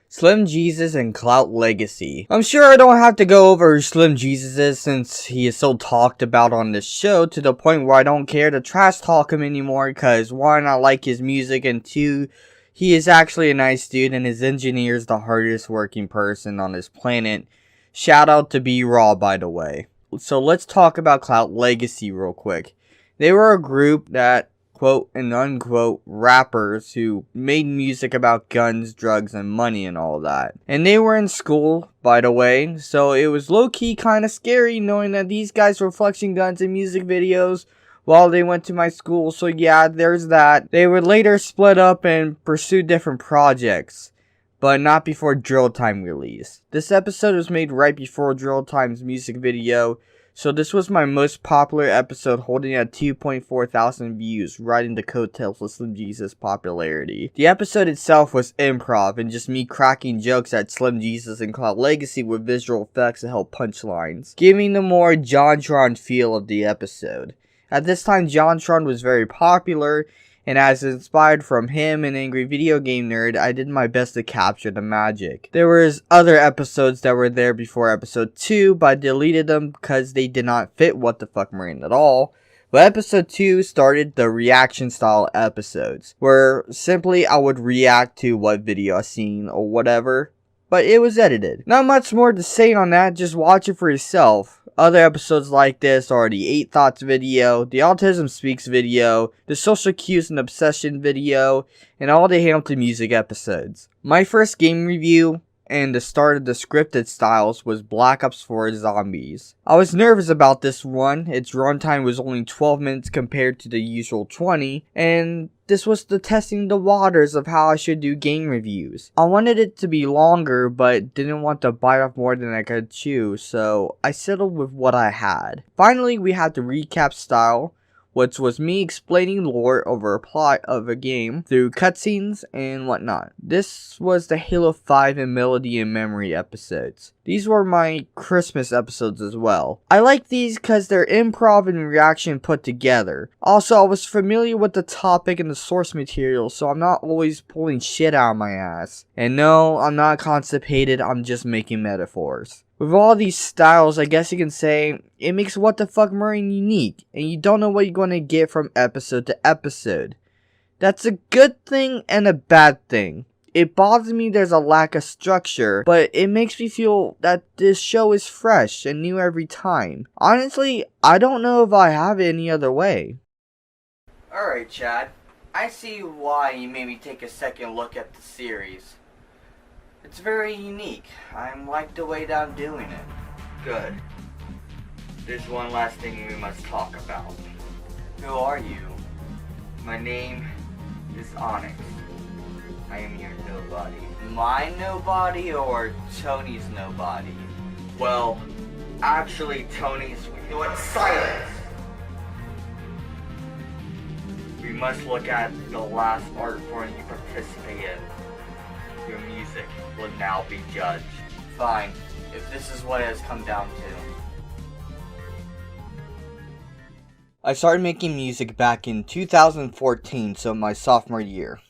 Slim Jesus and Clout Legacy. I'm sure I don't have to go over who Slim Jesus is since he is so talked about on this show to the point where I don't care to trash talk him anymore, because one, I like his music, and two, he is actually a nice dude and his engineer is the hardest working person on this planet. Shout out to B-Raw, by the way. So let's talk about Clout Legacy real quick. They were a group that quote and unquote rappers who made music about guns, drugs, and money and all that. And they were in school, by the way, so it was low-key kind of scary knowing that these guys were flexing guns in music videos while they went to my school, so yeah, there's that. They would later split up and pursue different projects, but not before Drill Time release. This episode was made right before Drill Time's music video, so this was my most popular episode, holding at 2.4 thousand views, riding the coattails of Slim Jesus' popularity. The episode itself was improv, and just me cracking jokes at Slim Jesus and Clout Legacy with visual effects to help punchlines, giving the more JonTron feel of the episode. At this time, JonTron was very popular, and as inspired from him and Angry Video Game Nerd, I did my best to capture the magic. There was other episodes that were there before episode 2, but I deleted them because they did not fit WTF Marine at all. But episode 2 started the reaction style episodes, where simply I would react to what video I seen or whatever, but it was edited. Not much more to say on that, just watch it for yourself. Other episodes like this are the 8 Thoughts video, the Autism Speaks video, the Social Cues and Obsession video, and all the Hamilton Music episodes. My first game review and the start of the scripted styles was Black Ops 4 Zombies. I was nervous about this one. Its runtime was only 12 minutes compared to the usual 20, and this was the testing the waters of how I should do game reviews. I wanted it to be longer, but didn't want to bite off more than I could chew, so I settled with what I had. Finally, we had the recap style, which was me explaining lore over a plot of a game through cutscenes and whatnot. This was the Halo 5 and Melody and Memory episodes. These were my Christmas episodes as well. I like these because they're improv and reaction put together. Also, I was familiar with the topic and the source material, so I'm not always pulling shit out of my ass. And no, I'm not constipated, I'm just making metaphors. With all these styles, I guess you can say, it makes WTF Marine unique, and you don't know what you're going to get from episode to episode. That's a good thing and a bad thing. It bothers me there's a lack of structure, but it makes me feel that this show is fresh and new every time. Honestly, I don't know if I have it any other way. Alright, Chad. I see why you made me take a second look at the series. It's very unique. I like the way that I'm doing it. Good. There's one last thing we must talk about. Who are you? My name is Onyx. I am your nobody. My nobody or Tony's nobody? Well, actually Tony's... You know what? Silence! We must look at the last art form you participate in. Your music will now be judged. Fine, if this is what it has come down to. I started making music back in 2014, so my sophomore year.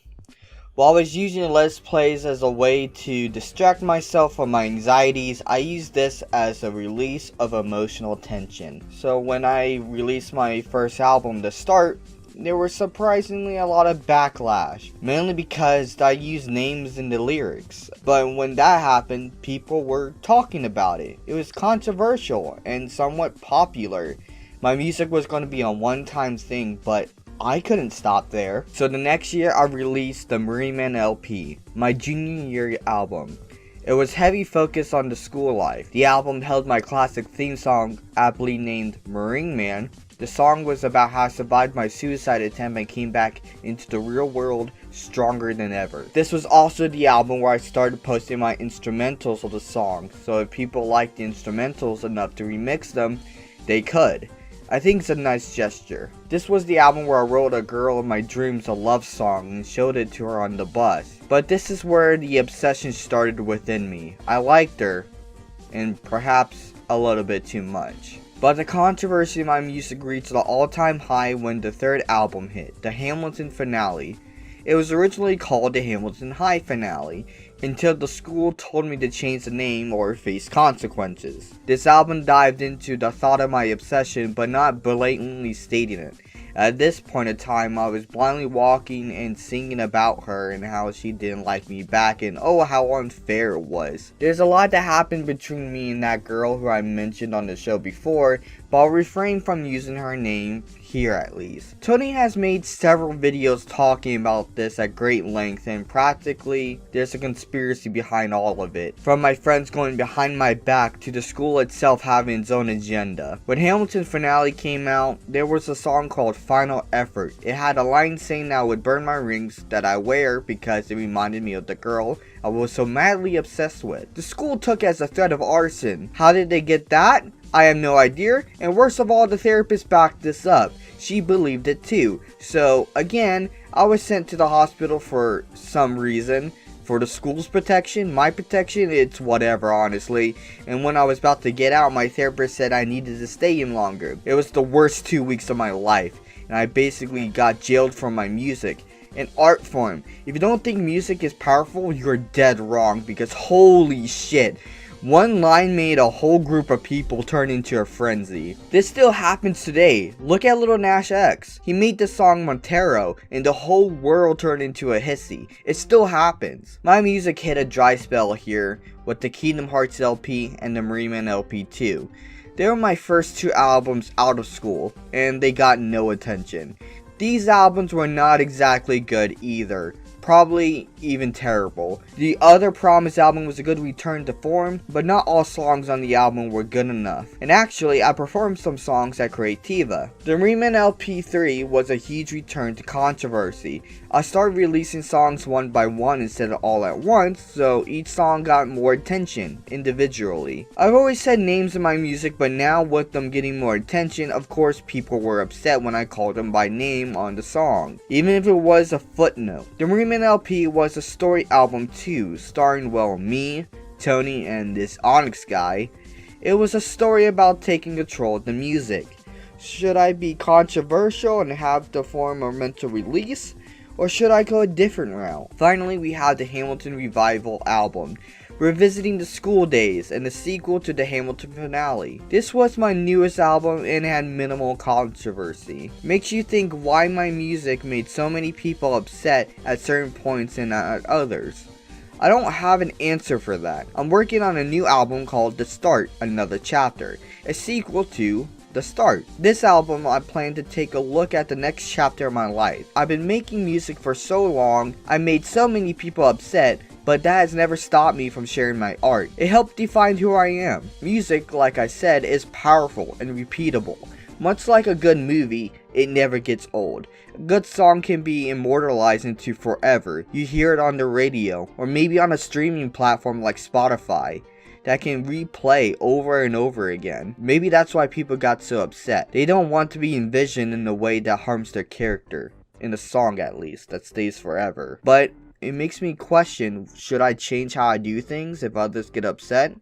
While I was using Let's Plays as a way to distract myself from my anxieties, I used this as a release of emotional tension. So when I released my first album to start, there was surprisingly a lot of backlash, mainly because I used names in the lyrics. But when that happened, people were talking about it. It was controversial and somewhat popular. My music was going to be a one-time thing, but I couldn't stop there. So the next year I released the Marineman LP, my junior year album. It was heavy focus on the school life. The album held my classic theme song, aptly named Marineman. The song was about how I survived my suicide attempt and came back into the real world stronger than ever. This was also the album where I started posting my instrumentals of the song, so if people liked the instrumentals enough to remix them, they could. I think it's a nice gesture. This was the album where I wrote a girl in my dreams a love song and showed it to her on the bus. But this is where the obsession started within me. I liked her, and perhaps a little bit too much. But the controversy in my music reached the all-time high when the third album hit, the Hamilton finale. It was originally called the Hamilton High finale, until the school told me to change the name or face consequences. This album dived into the thought of my obsession, but not blatantly stating it. At this point in time, I was blindly walking and singing about her and how she didn't like me back and oh how unfair it was. There's a lot that happened between me and that girl who I mentioned on the show before, but I'll refrain from using her name here at least. Tony has made several videos talking about this at great length, and practically there's a conspiracy behind all of it. From my friends going behind my back to the school itself having its own agenda. When Hamilton finale came out, there was a song called Final Effort. It had a line saying that I would burn my rings that I wear because it reminded me of the girl I was so madly obsessed with. The school took it as a threat of arson. How did they get that? I have no idea, and worst of all, the therapist backed this up. She believed it too. So again, I was sent to the hospital for some reason. For the school's protection, my protection, it's whatever honestly. And when I was about to get out, my therapist said I needed to stay in longer. It was the worst 2 weeks of my life. and I basically got jailed for my music. An art form. If you don't think music is powerful, you're dead wrong, because holy shit, one line made a whole group of people turn into a frenzy. This still happens today. Look at Lil Nas X. He made the song Montero and the whole world turned into a hissy. It still happens. My music hit a dry spell here with the Kingdom Hearts LP and the Marineman LP 2. They were my first 2 albums out of school, and they got no attention. These albums were not exactly good either. Probably even terrible. The other Promise album was a good return to form, but not all songs on the album were good enough. And actually, I performed some songs at Creativa. The Marineman LP3 was a huge return to controversy. I started releasing songs one by one instead of all at once, so each song got more attention individually. I've always said names in my music, but now with them getting more attention, of course people were upset when I called them by name on the song, even if it was a footnote. The Marineman LP was a story album too, starring, well, me, Tony, and this Onyx guy. It was a story about taking control of the music. Should I be controversial and have the form of mental release? Or should I go a different route? Finally, we had the Hamilton Revival album, revisiting the school days and the sequel to the Hamilton finale. This was my newest album and had minimal controversy. Makes you think why my music made so many people upset at certain points and not at others. I don't have an answer for that. I'm working on a new album called The Start, Another Chapter, a sequel to The Start. This album, I plan to take a look at the next chapter of my life. I've been making music for so long, I made so many people upset, but that has never stopped me from sharing my art. It helped define who I am. Music, like I said, is powerful and repeatable. Much like a good movie, it never gets old. A good song can be immortalized into forever. You hear it on the radio, or maybe on a streaming platform like Spotify, that can replay over and over again. Maybe that's why people got so upset. They don't want to be envisioned in a way that harms their character. In a song at least, that stays forever. But it makes me question, should I change how I do things if others get upset?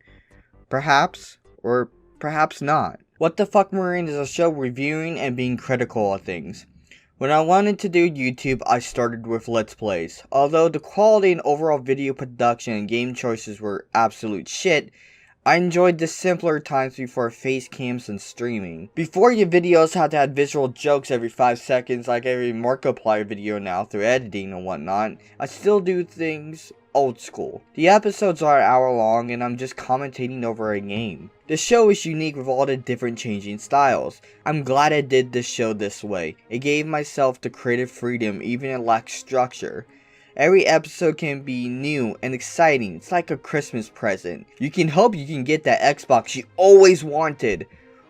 Perhaps, or perhaps not. What the Fuck Marine is a show reviewing and being critical of things. When I wanted to do YouTube, I started with Let's Plays. Although the quality and overall video production and game choices were absolute shit, I enjoyed the simpler times before face cams and streaming. Before, your videos had to have visual jokes every 5 seconds like every Markiplier video now through editing and whatnot. I still do things old school. The episodes are an hour long and I'm just commentating over a game. The show is unique with all the different changing styles. I'm glad I did this show this way. It gave myself the creative freedom even if it lacks structure. Every episode can be new and exciting. It's like a Christmas present. You can hope you can get that Xbox you always wanted.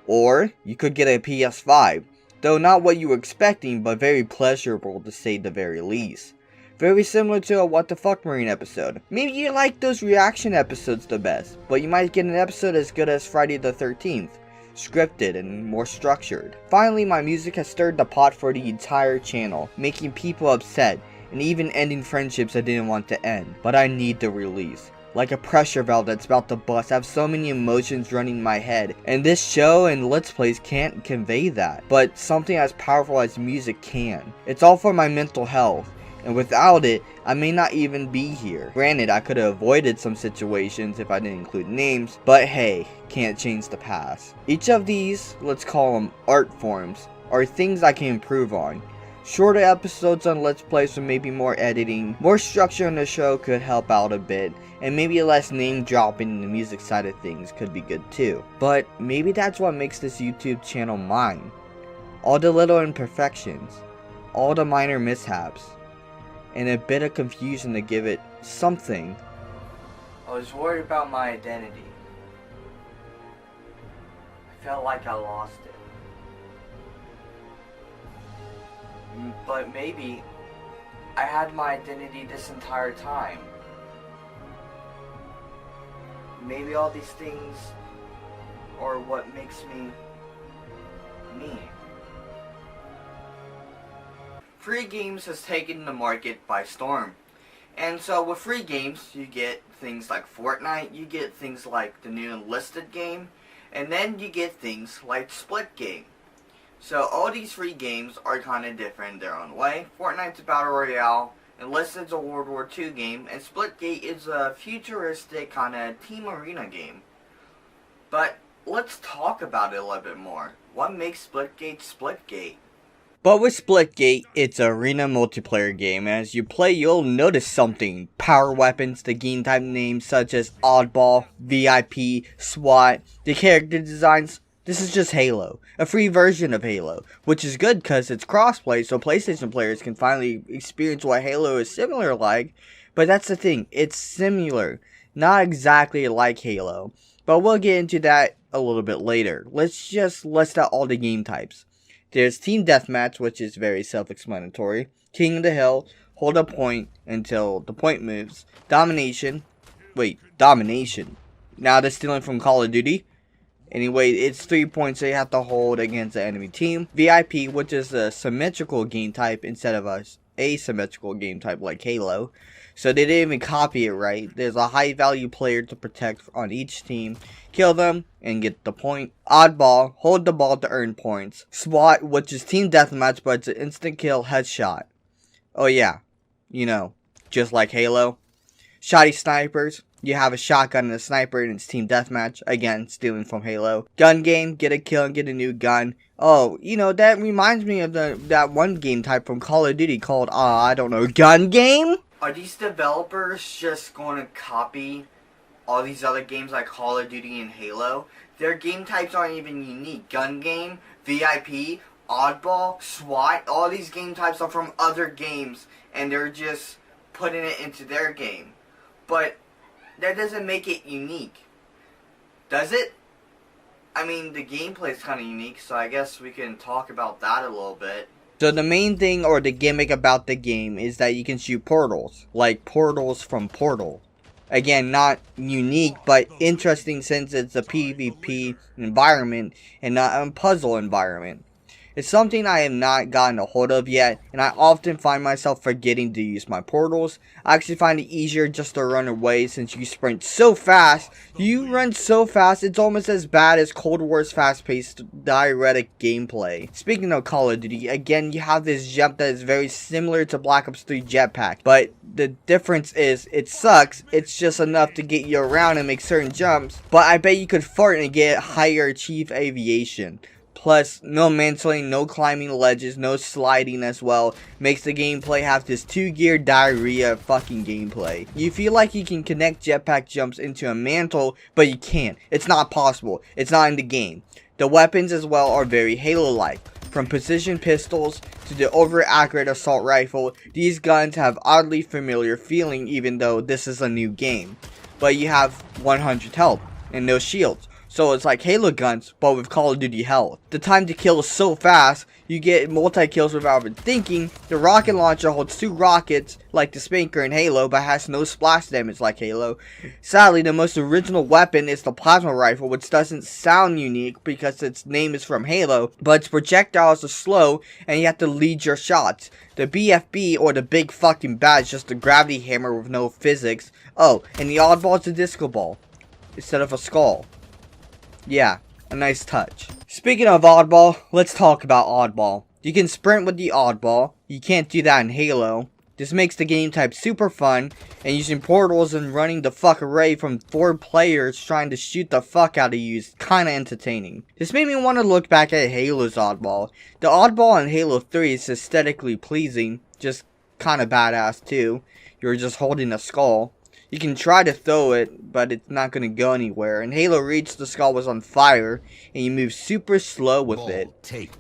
Or you could get a PS5. Though not what you were expecting, but very pleasurable to say the very least. Very similar to a What the Fuck Marine episode. Maybe you like those reaction episodes the best, but you might get an episode as good as Friday the 13th. Scripted and more structured. Finally, my music has stirred the pot for the entire channel, making people upset, and even ending friendships I didn't want to end. But I need the release. Like a pressure valve that's about to bust, I have so many emotions running in my head, and this show and Let's Plays can't convey that. But something as powerful as music can. It's all for my mental health. And without it, I may not even be here. Granted, I could have avoided some situations if I didn't include names, but hey, can't change the past. Each of these, let's call them art forms, are things I can improve on. Shorter episodes on Let's Plays with maybe more editing, more structure in the show could help out a bit, and maybe less name dropping in the music side of things could be good too. But maybe that's what makes this YouTube channel mine. All the little imperfections, all the minor mishaps, and a bit of confusion to give it something. I was worried about my identity. I felt like I lost it. But maybe I had my identity this entire time. Maybe all these things are what makes me me. Free games has taken the market by storm. And so with free games, you get things like Fortnite, you get things like the new Enlisted game, and then you get things like Splitgate. So all these free games are kind of different in their own way. Fortnite's a battle royale, Enlisted's a World War II game, and Splitgate is a futuristic kind of team arena game. But let's talk about it a little bit more. What makes Splitgate Splitgate? But with Splitgate, it's an arena multiplayer game. As you play, you'll notice something. Power weapons, the game type names such as Oddball, VIP, SWAT, the character designs. This is just Halo, a free version of Halo, which is good because it's crossplay, so PlayStation players can finally experience what Halo is similar like. But that's the thing, it's similar, not exactly like Halo. But we'll get into that a little bit later. Let's just list out all the game types. There's Team Deathmatch, which is very self-explanatory. King of the Hill, hold a point until the point moves. Domination. Now they're stealing from Call of Duty. Anyway, it's 3 points they have to hold against the enemy team. VIP, which is a symmetrical game type instead of a asymmetrical game type like Halo. So they didn't even copy it right. There's a high value player to protect on each team. Kill them and get the point. Oddball, hold the ball to earn points. SWAT, which is team deathmatch but it's an instant kill headshot. Oh yeah, you know, just like Halo. Shoddy snipers, you have a shotgun and a sniper and it's team deathmatch. Again, stealing from Halo. Gun game, get a kill and get a new gun. Oh, you know, that reminds me of that one game type from Call of Duty called, I don't know, Gun Game? Are these developers just going to copy all these other games like Call of Duty and Halo? Their game types aren't even unique. Gun game, VIP, Oddball, SWAT, all these game types are from other games and they're just putting it into their game. But that doesn't make it unique. Does it? I mean, the gameplay is kind of unique, so I guess we can talk about that a little bit. So the main thing or the gimmick about the game is that you can shoot portals, like portals from Portal. Again, not unique, but interesting since it's a PvP environment and not a puzzle environment. It's something I have not gotten a hold of yet, and I often find myself forgetting to use my portals. I actually find it easier just to run away since you sprint so fast. You run so fast, it's almost as bad as Cold War's fast-paced, diuretic gameplay. Speaking of Call of Duty, again, you have this jump that is very similar to Black Ops 3 jetpack, but the difference is, it sucks, it's just enough to get you around and make certain jumps, but I bet you could fart and get higher achieve aviation. Plus, no mantling, no climbing ledges, no sliding as well. Makes the gameplay have this 2-gear diarrhea fucking gameplay. You feel like you can connect jetpack jumps into a mantle, but you can't. It's not possible. It's not in the game. The weapons as well are very Halo-like. From precision pistols to the over-accurate assault rifle, these guns have oddly familiar feeling even though this is a new game. But you have 100 health and no shields. So it's like Halo guns, but with Call of Duty health. The time to kill is so fast, you get multi-kills without even thinking. The rocket launcher holds 2 rockets, like the Spanker in Halo, but has no splash damage like Halo. Sadly, the most original weapon is the plasma rifle, which doesn't sound unique because its name is from Halo, but its projectiles are slow, and you have to lead your shots. The BFB, or the big fucking bat, is just a gravity hammer with no physics. Oh, and the oddball is a disco ball, instead of a skull. Yeah, a nice touch. Speaking of oddball, let's talk about oddball. You can sprint with the oddball. You can't do that in Halo. This makes the game type super fun, and using portals and running the fuck away from 4 players trying to shoot the fuck out of you is kinda entertaining. This made me want to look back at Halo's oddball. The oddball in Halo 3 is aesthetically pleasing, just kinda badass too. You're just holding a skull. You can try to throw it, but it's not going to go anywhere. In Halo Reach, the skull was on fire, and you move super slow with it.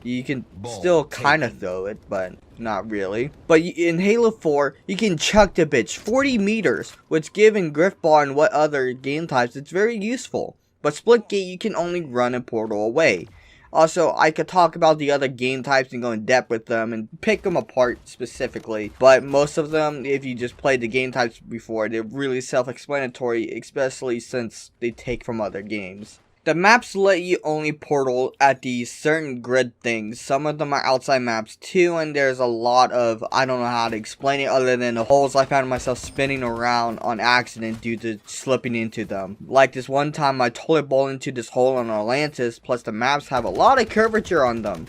You can still kind of throw it, but not really. But in Halo 4, you can chuck the bitch 40 meters, which given Griffball and what other game types, it's very useful. But Splitgate, you can only run a portal away. Also, I could talk about the other game types and go in depth with them and pick them apart specifically. But most of them, if you just played the game types before, they're really self-explanatory, especially since they take from other games. The maps let you only portal at these certain grid things. Some of them are outside maps too, and there's a lot of, I don't know how to explain it other than the holes I found myself spinning around on accident due to slipping into them. Like this one time I toilet bowl into this hole on Atlantis, plus the maps have a lot of curvature on them.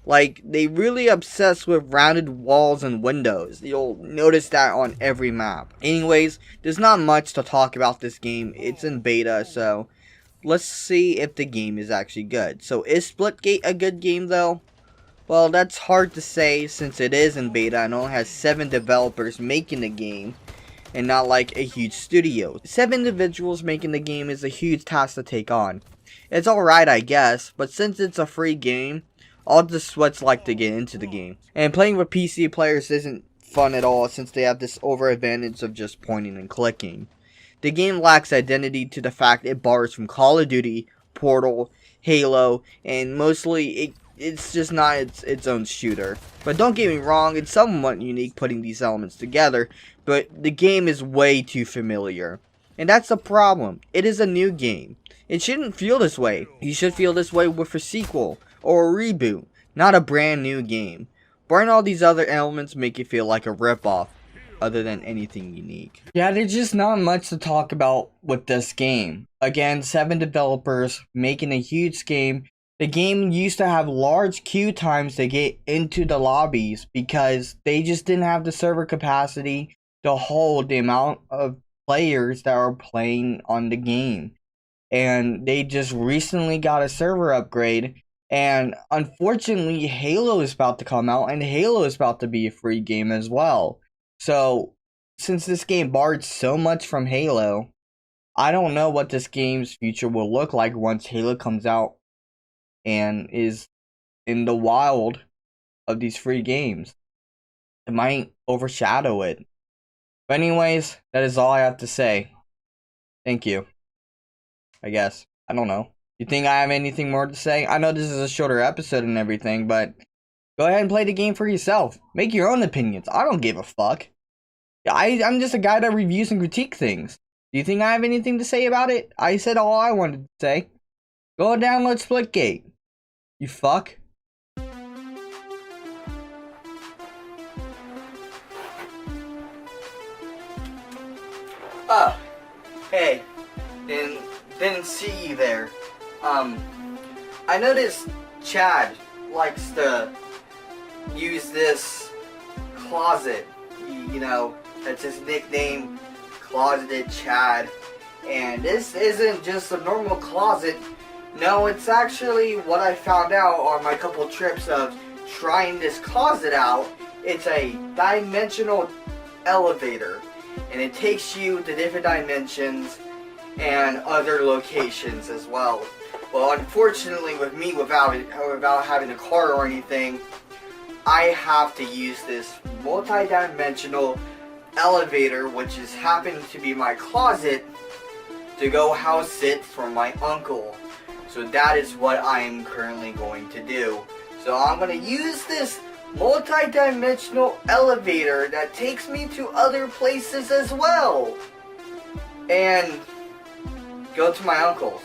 Like, they really obsessed with rounded walls and windows. You'll notice that on every map. Anyways, there's not much to talk about this game. It's in beta, so let's see if the game is actually good. So, is Splitgate a good game, though? Well, that's hard to say since it is in beta and only has 7 developers making the game, and not like a huge studio. 7 individuals making the game is a huge task to take on. It's alright, I guess, but since it's a free game, all the sweats like to get into the game. And playing with PC players isn't fun at all since they have this over advantage of just pointing and clicking. The game lacks identity to the fact it borrows from Call of Duty, Portal, Halo, and mostly it's just not its own shooter. But don't get me wrong, it's somewhat unique putting these elements together, but the game is way too familiar. And that's the problem. It is a new game. It shouldn't feel this way. You should feel this way with a sequel or a reboot, not a brand new game. Burn all these other elements make it feel like a ripoff, other than anything unique. Yeah, there's just not much to talk about with this game. Again, 7 developers making a huge game. The game used to have large queue times to get into the lobbies because they just didn't have the server capacity to hold the amount of players that are playing on the game. And they just recently got a server upgrade, and unfortunately Halo is about to come out, and Halo is about to be a free game as well. So, since this game borrowed so much from Halo, I don't know what this game's future will look like once Halo comes out and is in the wild of these free games. It might overshadow it. But anyways, that is all I have to say. Thank you. I guess. I don't know. You think I have anything more to say? I know this is a shorter episode and everything, but go ahead and play the game for yourself. Make your own opinions. I don't give a fuck. I'm just a guy that reviews and critique things. Do you think I have anything to say about it? I said all I wanted to say. Go download Splitgate. You fuck. Oh, hey, didn't see you there. I noticed Chad likes to use this closet. You know, that's his nickname, Closeted Chad. And this isn't just a normal closet. No, it's actually what I found out on my couple trips of trying this closet out. It's a dimensional elevator, and it takes you to different dimensions and other locations as well. Well, unfortunately with me, without having a car or anything, I have to use this multi-dimensional elevator, which is happening to be my closet, to go house sit for my uncle. So that is what I am currently going to do. So I'm going to use this multi-dimensional elevator that takes me to other places as well. And go to my uncle's.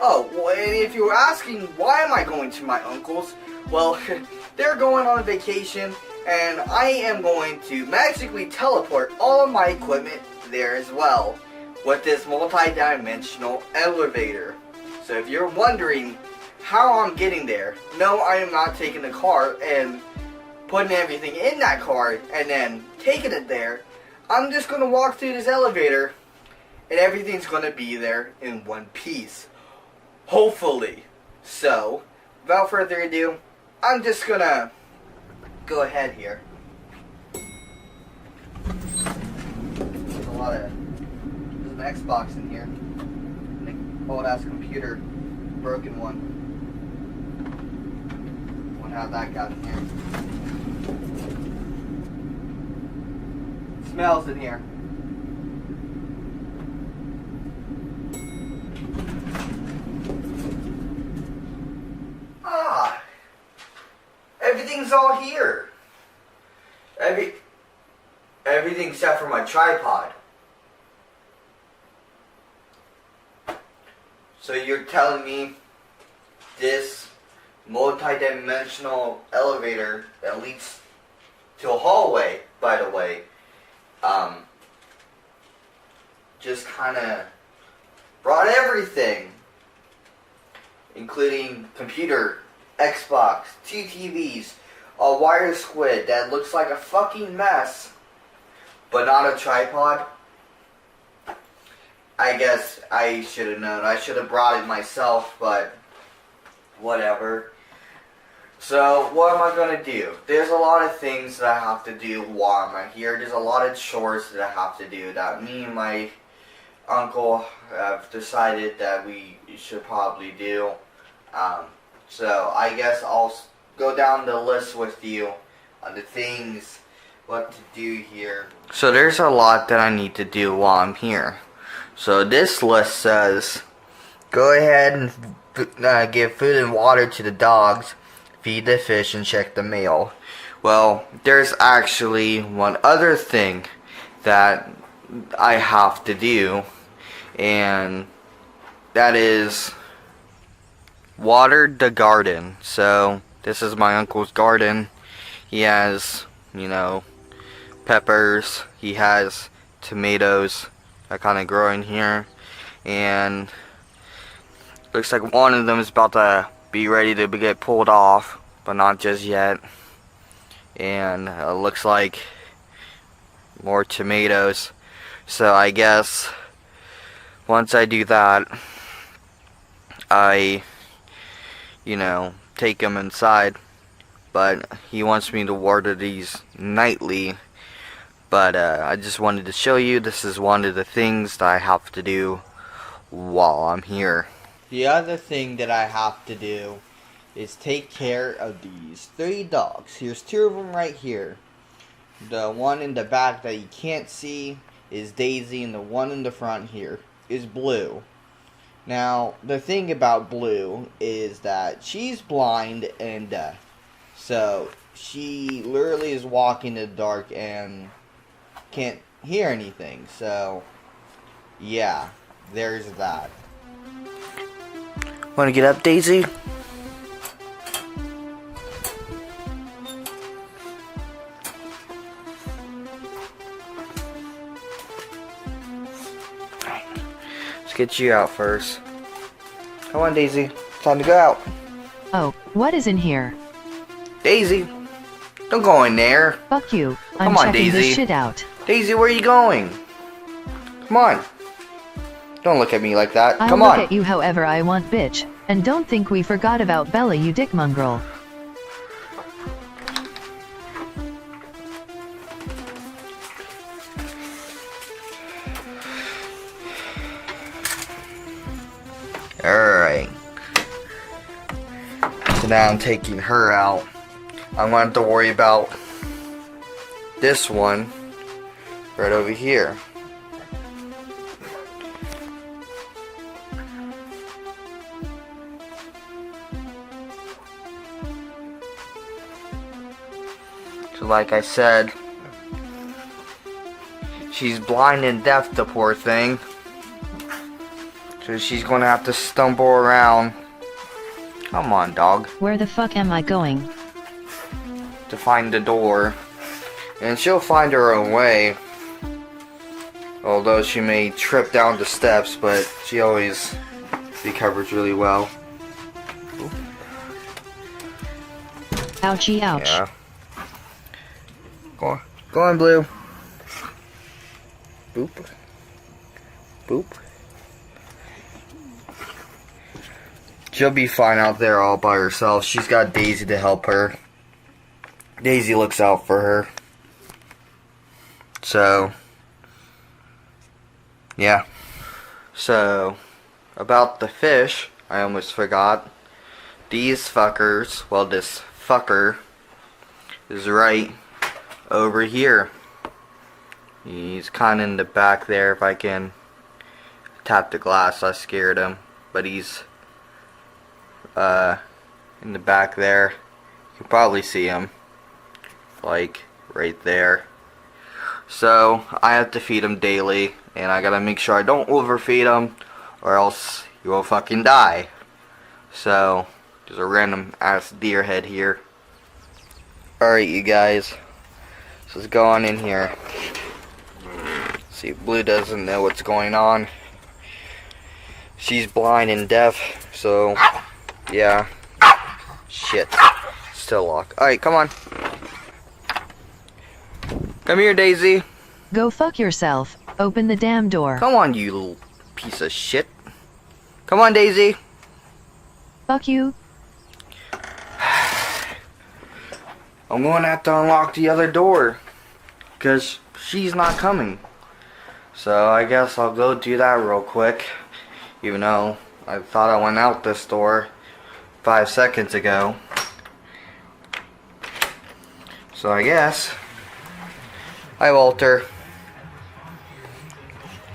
Oh, well, and if you were asking why am I going to my uncle's, well, they're going on vacation, and I am going to magically teleport all of my equipment there as well with this multi-dimensional elevator. So if you're wondering how I'm getting there, no, I am not taking the car and putting everything in that car and then taking it there. I'm just going to walk through this elevator and everything's going to be there in one piece. Hopefully. So, without further ado, I'm just going to go ahead here. There's an Xbox in here. Old ass computer, broken one. Wonder how that got in here. Smells in here. Ah, everything's all here. Everything except for my tripod. So you're telling me this multi-dimensional elevator that leads to a hallway, by the way, just kind of brought everything, including computer Xbox, 2 TVs, a wire squid that looks like a fucking mess, but not a tripod. I guess I should have known. I should have brought it myself, but whatever. So, what am I going to do? There's a lot of things that I have to do while I'm here. There's a lot of chores that I have to do that me and my uncle have decided that we should probably do. So, I guess I'll go down the list with you on the things, what to do here. So, there's a lot that I need to do while I'm here. So, this list says, go ahead and give food and water to the dogs, feed the fish, and check the mail. Well, there's actually one other thing that I have to do, and that is water the garden. So this is my uncle's garden. He has, you know, peppers, he has tomatoes that kind of grow in here, and looks like one of them is about to be ready to get pulled off, but not just yet. And looks like more tomatoes. So I guess once I do that, I, you know, take them inside. But he wants me to water these nightly. But I just wanted to show you, this is one of the things that I have to do while I'm here. The other thing that I have to do is take care of these 3 dogs. Here's 2 of them right here. The one in the back that you can't see is Daisy, and the one in the front here is Blue. Now, the thing about Blue is that she's blind and deaf. So, she literally is walking in the dark and can't hear anything. So, yeah, there's that. Want to get up, Daisy? Let's get you out first. Come on, Daisy. Time to go out. Oh, what is in here? Daisy, don't go in there. Fuck you. I'm Come on, checking Daisy. this shit out. Daisy, where are you going? Come on. Don't look at me like that. I'll Come look on. at you however I want, bitch. And don't think we forgot about Bella, you dick mongrel. Alright. So now I'm taking her out. I'm going to have to worry about this one right over here. So like I said, she's blind and deaf, the poor thing. So she's going to have to stumble around. Come on, dog. Where the fuck am I going? To find the door. And she'll find her own way. Although she may trip down the steps, but she always recovers really well. Ouchie ouch. Yeah. Go on, Blue. Boop. Boop. She'll be fine out there all by herself. She's got Daisy to help her. Daisy looks out for her. So, yeah. So, about the fish, I almost forgot. These fuckers, well, this fucker is right over here. He's kind of in the back there. If I can tap the glass, I scared him. But he's in the back there. You can probably see him, like right there. So I have to feed him daily, and I gotta make sure I don't overfeed him, or else he will fucking die. So there's a random ass deer head here. Alright, you guys, so let's go on in here. See, Blue doesn't know what's going on. She's blind and deaf, so yeah, Shit. Still locked. Alright, come on. Come here, Daisy. Go fuck yourself. Open the damn door. Come on, you little piece of shit. Come on, Daisy. Fuck you. I'm going to have to unlock the other door. Because she's not coming. So I guess I'll go do that real quick. Even though I thought I went out this door 5 seconds ago. So I guess. Hi, Walter.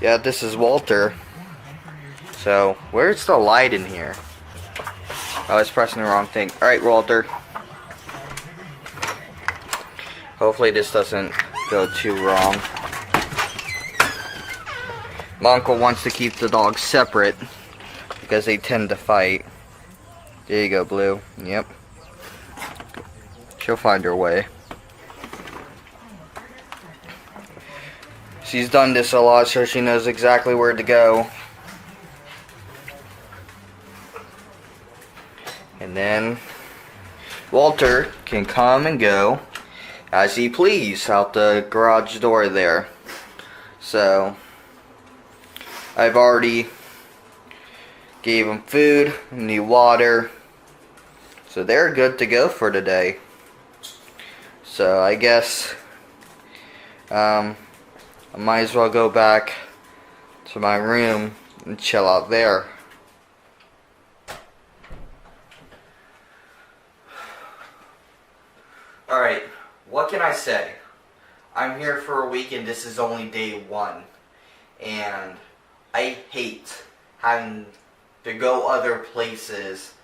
Yeah, this is Walter. So, where's the light in here? I was pressing the wrong thing. Alright, Walter. Hopefully this doesn't go too wrong. My uncle wants to keep the dogs separate because they tend to fight. There you go, Blue. Yep. She'll find her way. She's done this a lot, so she knows exactly where to go. And then Walter can come and go as he please out the garage door there. So I've already gave them food, new water, so they're good to go for today. So I guess I might as well go back to my room and chill out there. Alright, what can I say? I'm here for a week and this is only day 1. And I hate having to go other places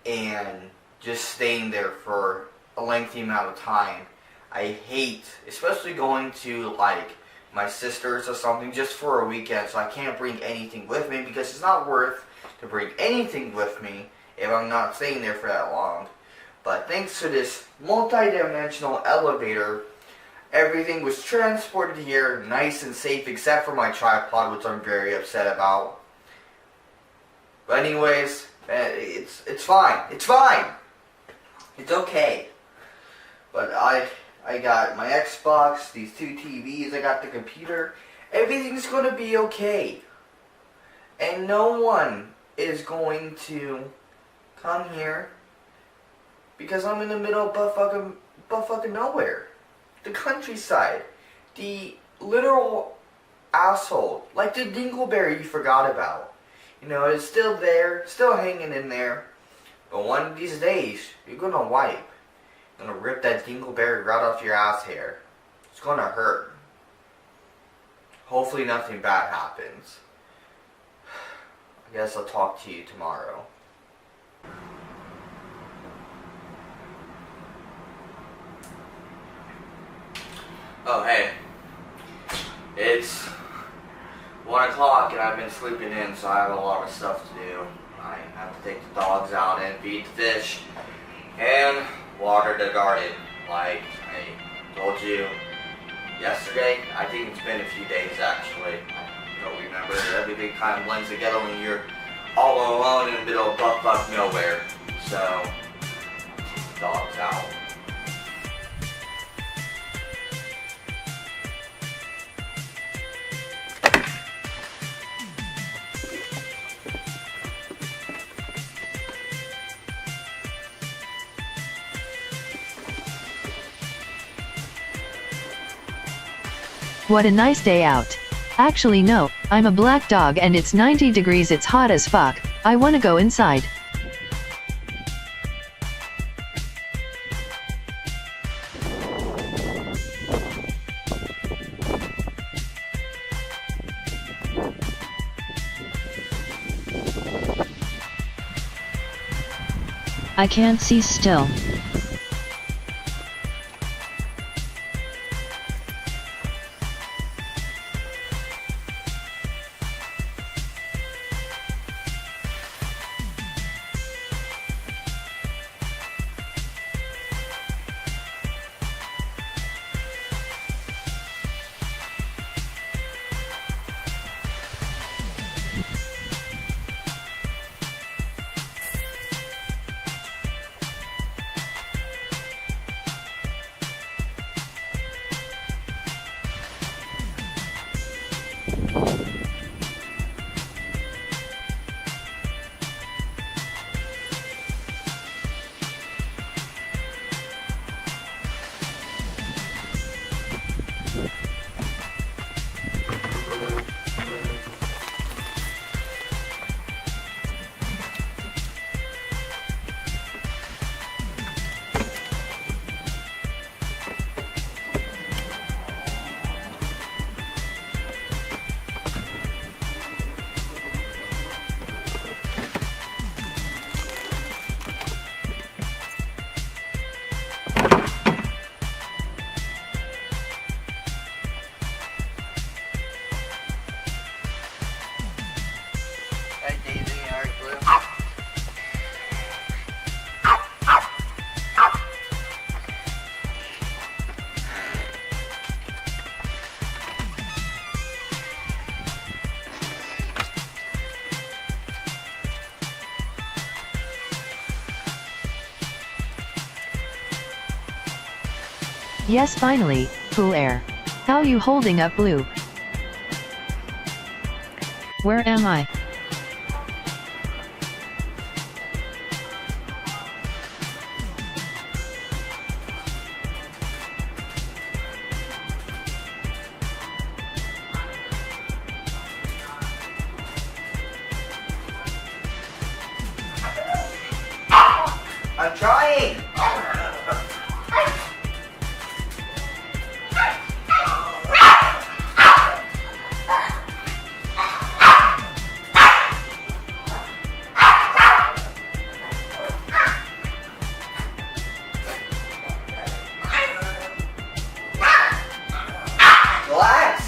and just staying there for a lengthy amount of time. I hate, especially going to like my sister's or something just for a weekend, so I can't bring anything with me because it's not worth to bring anything with me if I'm not staying there for that long. But thanks to this multi-dimensional elevator, everything was transported here nice and safe except for my tripod, which I'm very upset about. But anyways, it's fine. It's fine. It's okay. But I got my Xbox, these 2 TVs, I got the computer. Everything's going to be okay. And no one is going to come here because I'm in the middle of butt-fucking nowhere. The countryside. The literal asshole. Like the dingleberry you forgot about. You know, it's still there, still hanging in there. But one of these days, you're going to wipe. You're going to rip that dingleberry right off your ass hair. It's going to hurt. Hopefully nothing bad happens. I guess I'll talk to you tomorrow. Oh, hey. It's 1 o'clock and I've been sleeping in, so I have a lot of stuff to do. I have to take the dogs out and feed the fish and water the garden. Like I told you yesterday, I think it's been a few days actually. I don't remember. Everything kind of blends together when you're all alone in the middle of butt-fuck nowhere. So, dogs out. What a nice day out. Actually no, I'm a black dog and it's 90 degrees, it's hot as fuck. I wanna go inside. I can't see still. Yes, finally, cool air. How you holding up, Blue? Where am I? I'm trying! Relax!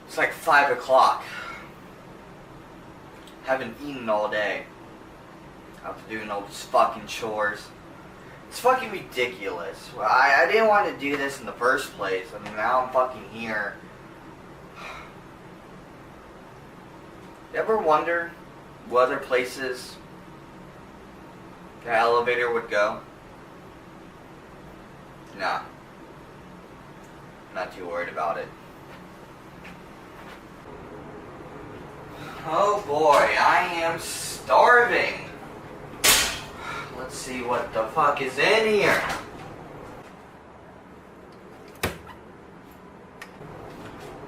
It's like 5 o'clock. Haven't eaten all day. After doing all these fucking chores. It's fucking ridiculous. I didn't want to do this in the first place. I mean, now I'm fucking here. You ever wonder what other places the elevator would go? Nah. Not too worried about it. Oh boy, I am starving. Let's see what the fuck is in here.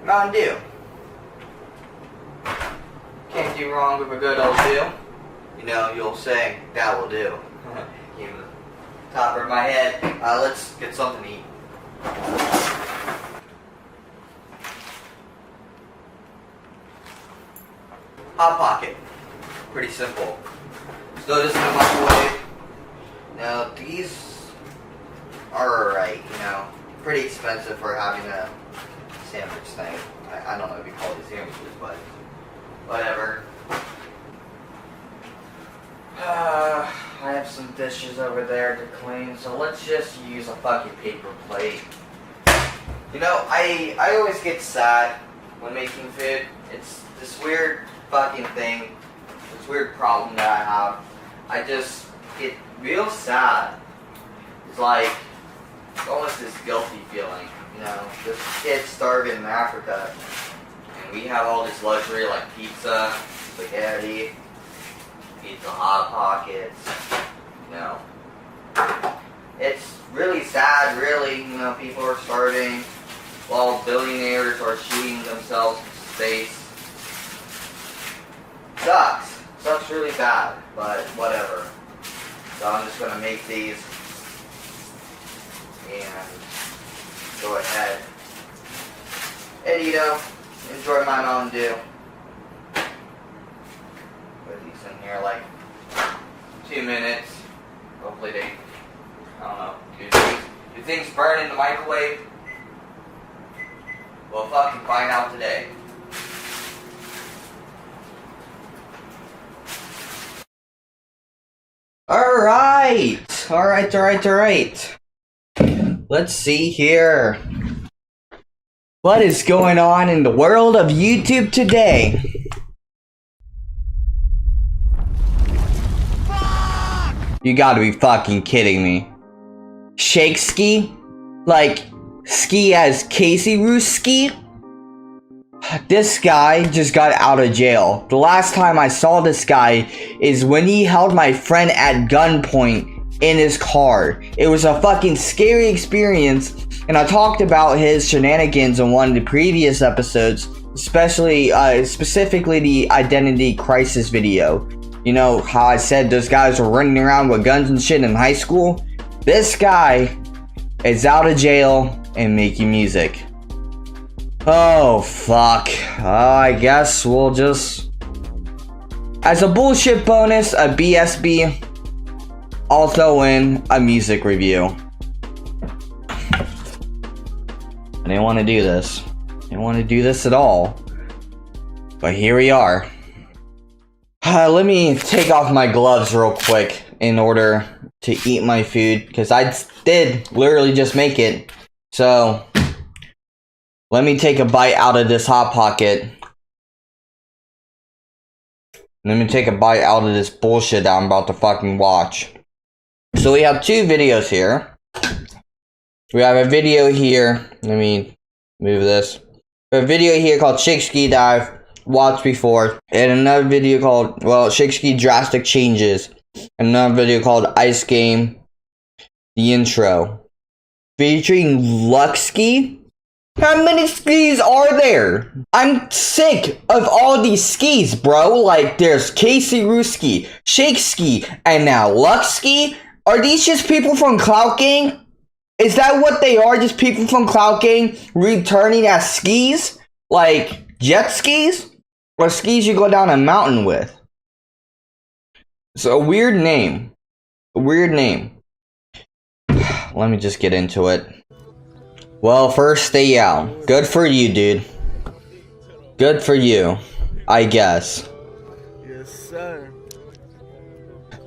Mountain Dew. Can't do wrong with a good old deal. You know, you'll say, that will do. Came to the top of my head. Let's get something to eat. Hot Pocket. Pretty simple. Throw this in the microwave. Now, these are alright, you know. Pretty expensive for having a sandwich thing. I don't know if you call these sandwiches, but whatever. I have some dishes over there to clean, so let's just use a fucking paper plate. You know, I always get sad when making food. It's this weird fucking thing, this weird problem that I have. I just get real sad. It's like almost this guilty feeling, you know. This kid's starving in Africa, and we have all this luxury like pizza, spaghetti, pizza Hot Pockets, you know. It's really sad, really, you know, people are starving while billionaires are shooting themselves into space. Sucks really bad, but whatever. So I'm just gonna make these and go ahead and enjoy my Mountain Dew. Put these in here like 2 minutes. Hopefully they, I don't know, do things burn in the microwave? We'll fucking find out today. Alright. Let's see here. What is going on in the world of YouTube today? Fuck! You gotta be fucking kidding me. Shake Skii? Like, Skii as Casey Rooski? This guy just got out of jail. The last time I saw this guy is when he held my friend at gunpoint in his car. It was a fucking scary experience, and I talked about his shenanigans in one of the previous episodes, specifically the identity crisis video. You know how I said those guys were running around with guns and shit in high school? This guy is out of jail and making music. Oh, fuck. I guess we'll just As a bullshit bonus, a BSB, I'll throw in a music review. I didn't want to do this. I didn't want to do this at all. But here we are. Let me take off my gloves real quick in order to eat my food, because I did literally just make it. So, let me take a bite out of this Hot Pocket. Let me take a bite out of this bullshit that I'm about to fucking watch. So we have two videos here. We have a video here. Let me move this. We have a video here called Skii that I've watched before. And another video called, well, Skii Drastic Changes. And another video called Ice Game, the intro. Featuring Skii. How many skis are there? I'm sick of all these skis, bro. Like, there's Casey Ruski, Shake Ski, and now Skii. Are these just people from Clout Gang? Is that what they are? Just people from Clout Gang returning as skis? Like, jet skis? Or skis you go down a mountain with? It's a weird name. A weird name. Let me just get into it. Well, first, stay out. Good for you, dude. Good for you, I guess. Yes, sir.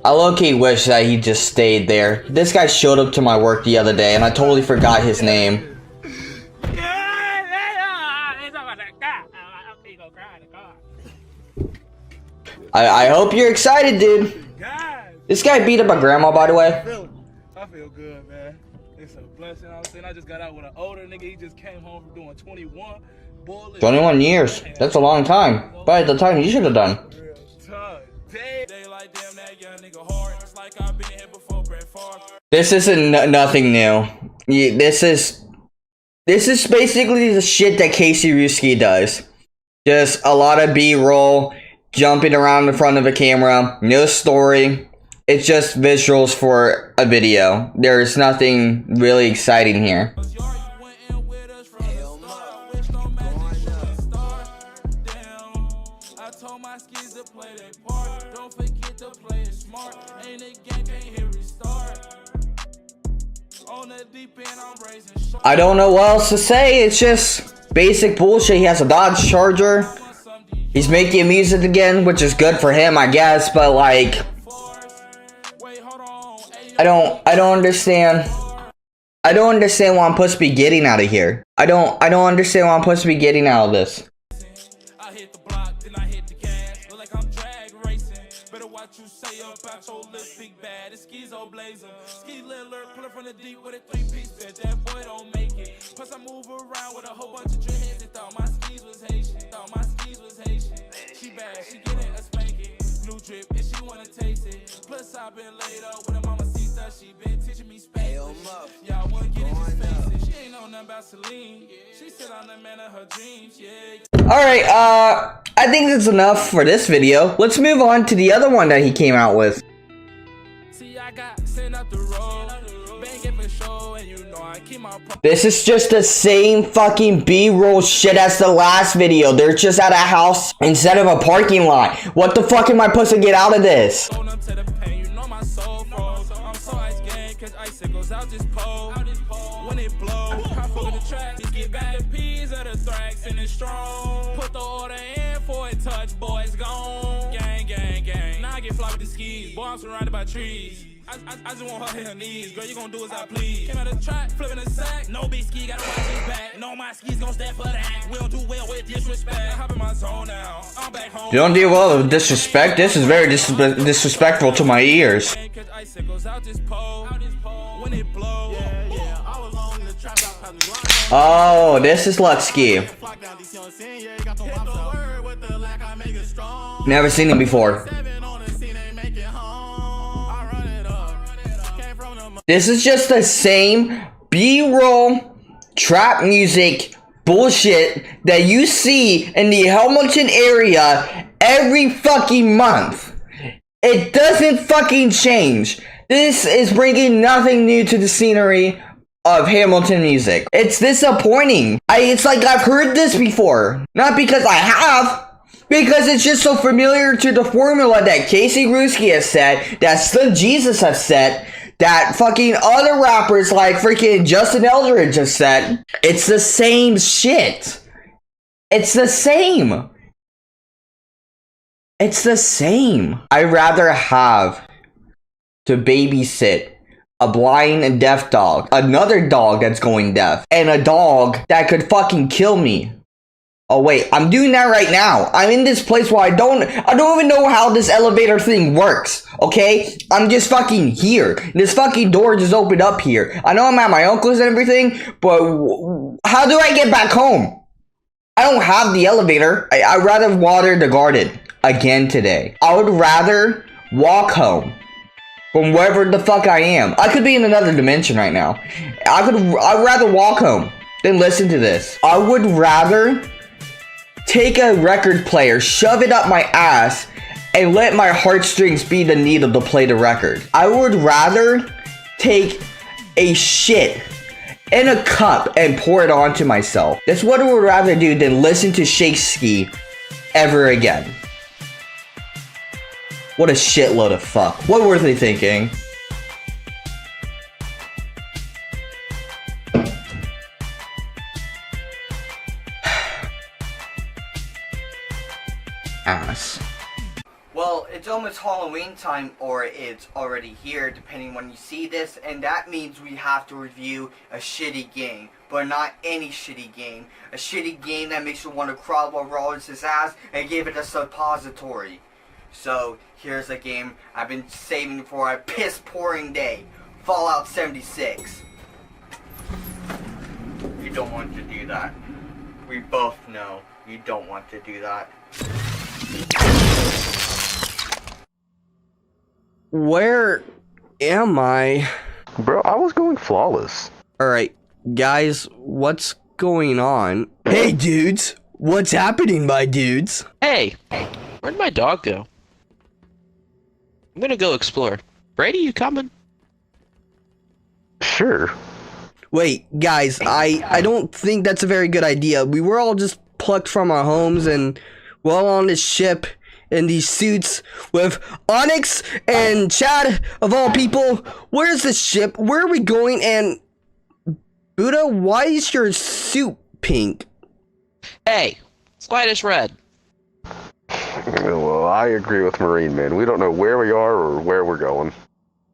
I low-key wish that he just stayed there. This guy showed up to my work the other day, and I totally forgot his name. I hope you're excited, dude. This guy beat up my grandma, by the way. I feel good, man. It's a blessing. I'm saying I just got out with an older nigga. He just came home from doing 21. 21 years. That's a long time. But at the time, you should have done. This isn't nothing new. This is basically the shit that Casey Ruski does. Just a lot of B-roll, jumping around in front of a camera, no story. It's just visuals for a video. There's nothing really exciting here. I don't know what else to say. It's just basic bullshit. He has a Dodge Charger. He's making music again, which is good for him, I guess, but like, I don't understand. I don't understand what I'm supposed to be getting out of here. I don't understand what I'm supposed to be getting out of this. Alright, I think that's enough for this video. Let's move on to the other one that he came out with. This is just the same fucking B-roll shit as the last video. They're just at a house instead of a parking lot. What the fuck am I supposed to get out of this? Put the order in for a touch, boys gone. Gang, gang, gang. Now I get flopped with the skis. Boy, I'm surrounded by trees. I just want her to her knees. Girl, you gon' do as I please. Came out of the track, flipping a sack. No big ski, gotta watch his back. No, my skis gon' stand for that. We don't do well with disrespect. Hop in my zone now. I'm back home. You don't do well with disrespect? This is very disrespectful to my ears. Oh, this is Skii. Never seen him before. This is just the same B-roll trap music bullshit that you see in the Hamilton area every fucking month. It doesn't fucking change. This is bringing nothing new to the scenery of Hamilton music. It's disappointing. It's like I've heard this before. Not because I have, Because it's just so familiar to the formula that Casey Ruski has set, that Slim Jesus has set, that fucking other rappers like freaking Justin Eldridge has set. It's the same shit. It's the same. It's the same. I'd rather have to babysit a blind and deaf dog, another dog that's going deaf, and a dog that could fucking kill me. Oh wait, I'm doing that right now. I'm in this place where I don't even know how this elevator thing works, okay? I'm just fucking here. This fucking door just opened up here. I know I'm at my uncle's and everything, but how do I get back home? I don't have the elevator. I'd rather water the garden again today. I would rather walk home from wherever the fuck I am. I could be in another dimension right now. I'd rather walk home than listen to this. I would rather take a record player, shove it up my ass, and let my heartstrings be the needle to play the record. I would rather take a shit in a cup and pour it onto myself. That's what I would rather do than listen to Skii ever again. What a shitload of fuck. What were they thinking? Ass. Well, it's almost Halloween time, or it's already here, depending when you see this, and that means we have to review a shitty game. But not any shitty game. A shitty game that makes you want to crawl over Rollins' ass and give it a suppository. So, here's a game I've been saving for a piss-pouring day. Fallout 76. You don't want to do that. We both know you don't want to do that. Where am I? Bro, I was going flawless. Alright, guys, what's going on? Hey, dudes! What's happening, my dudes? Hey! Where'd my dog go? I'm gonna go explore. Brady, you coming? Sure. Wait, guys, I don't think that's a very good idea. We were all just plucked from our homes and we're all on this ship in these suits with Onyx and Chad, of all people. Where's the ship? Where are we going? And Buddha, why is your suit pink? Hey, it's light as red. Well, I agree with Marineman. We don't know where we are or where we're going.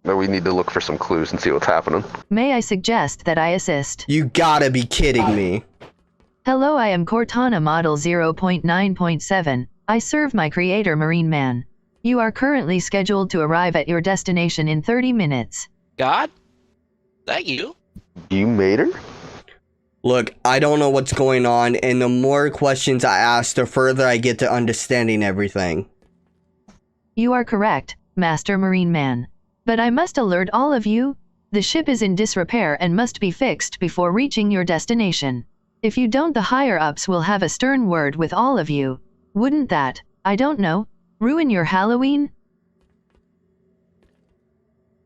But we need to look for some clues and see what's happening. May I suggest that I assist? You gotta be kidding me. Hello, I am Cortana Model 0.9.7. I serve my creator Marineman. You are currently scheduled to arrive at your destination in 30 minutes. God? That you? You made her? Look, I don't know what's going on, and the more questions I ask, the further I get to understanding everything. You are correct, Master Marineman. But I must alert all of you, the ship is in disrepair and must be fixed before reaching your destination. If you don't, the higher-ups will have a stern word with all of you. Wouldn't that, I don't know, ruin your Halloween?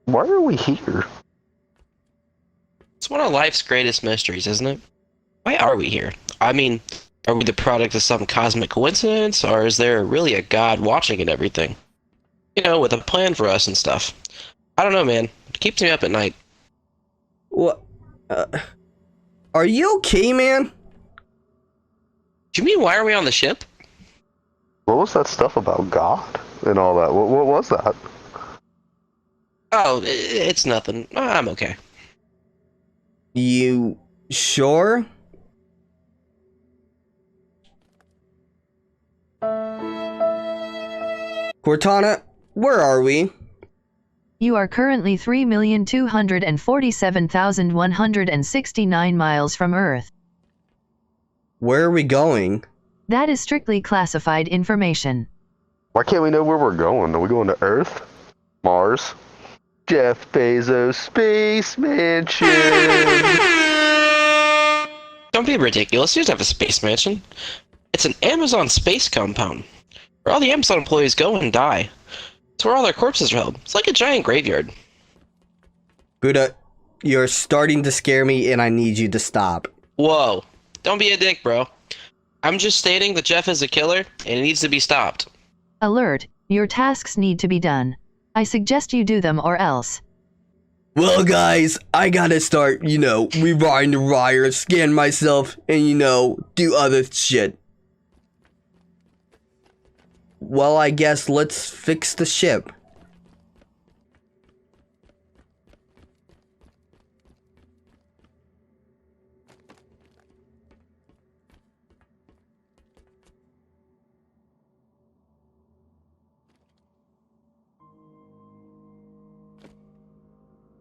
Why are we here? It's one of life's greatest mysteries, isn't it? Why are we here? I mean, are we the product of some cosmic coincidence, or is there really a god watching and everything? You know, with a plan for us and stuff. I don't know, man. It keeps me up at night. What? Are you okay, man? Do you mean, why are we on the ship? What was that stuff about God and all that? What was that? Oh, it's nothing. I'm okay. You sure? Cortana, where are we? You are currently 3,247,169 miles from Earth. Where are we going? That is strictly classified information. Why can't we know where we're going? Are we going to Earth? Mars? Jeff Bezos' space mansion? Don't be ridiculous. You just have a space mansion. It's an Amazon space compound, where all the Amazon employees go and die. It's where all their corpses are held. It's like a giant graveyard. Buddha, you're starting to scare me and I need you to stop. Whoa. Don't be a dick, bro. I'm just stating that Jeff is a killer, and he needs to be stopped. Alert, your tasks need to be done. I suggest you do them or else. Well, guys, I gotta start, rewind the wire, scan myself, and, do other shit. Well, I guess let's fix the ship.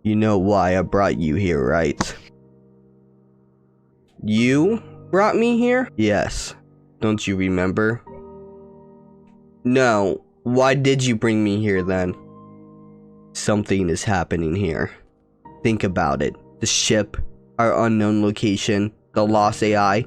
You know why I brought you here, right? You brought me here? Yes. Don't you remember? No. Why did you bring me here then? Something is happening here. Think about it. The ship, our unknown location, the lost AI.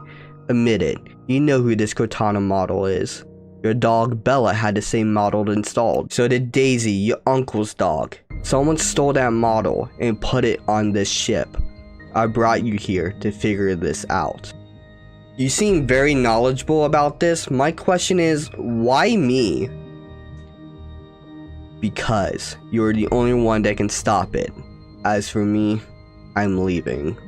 Admit it. You know who this Cortana model is. Your dog Bella had the same model installed. So did Daisy, your uncle's dog. Someone stole that model and put it on this ship. I brought you here to figure this out. You seem very knowledgeable about this. My question is, why me? Because you're the only one that can stop it. As for me, I'm leaving.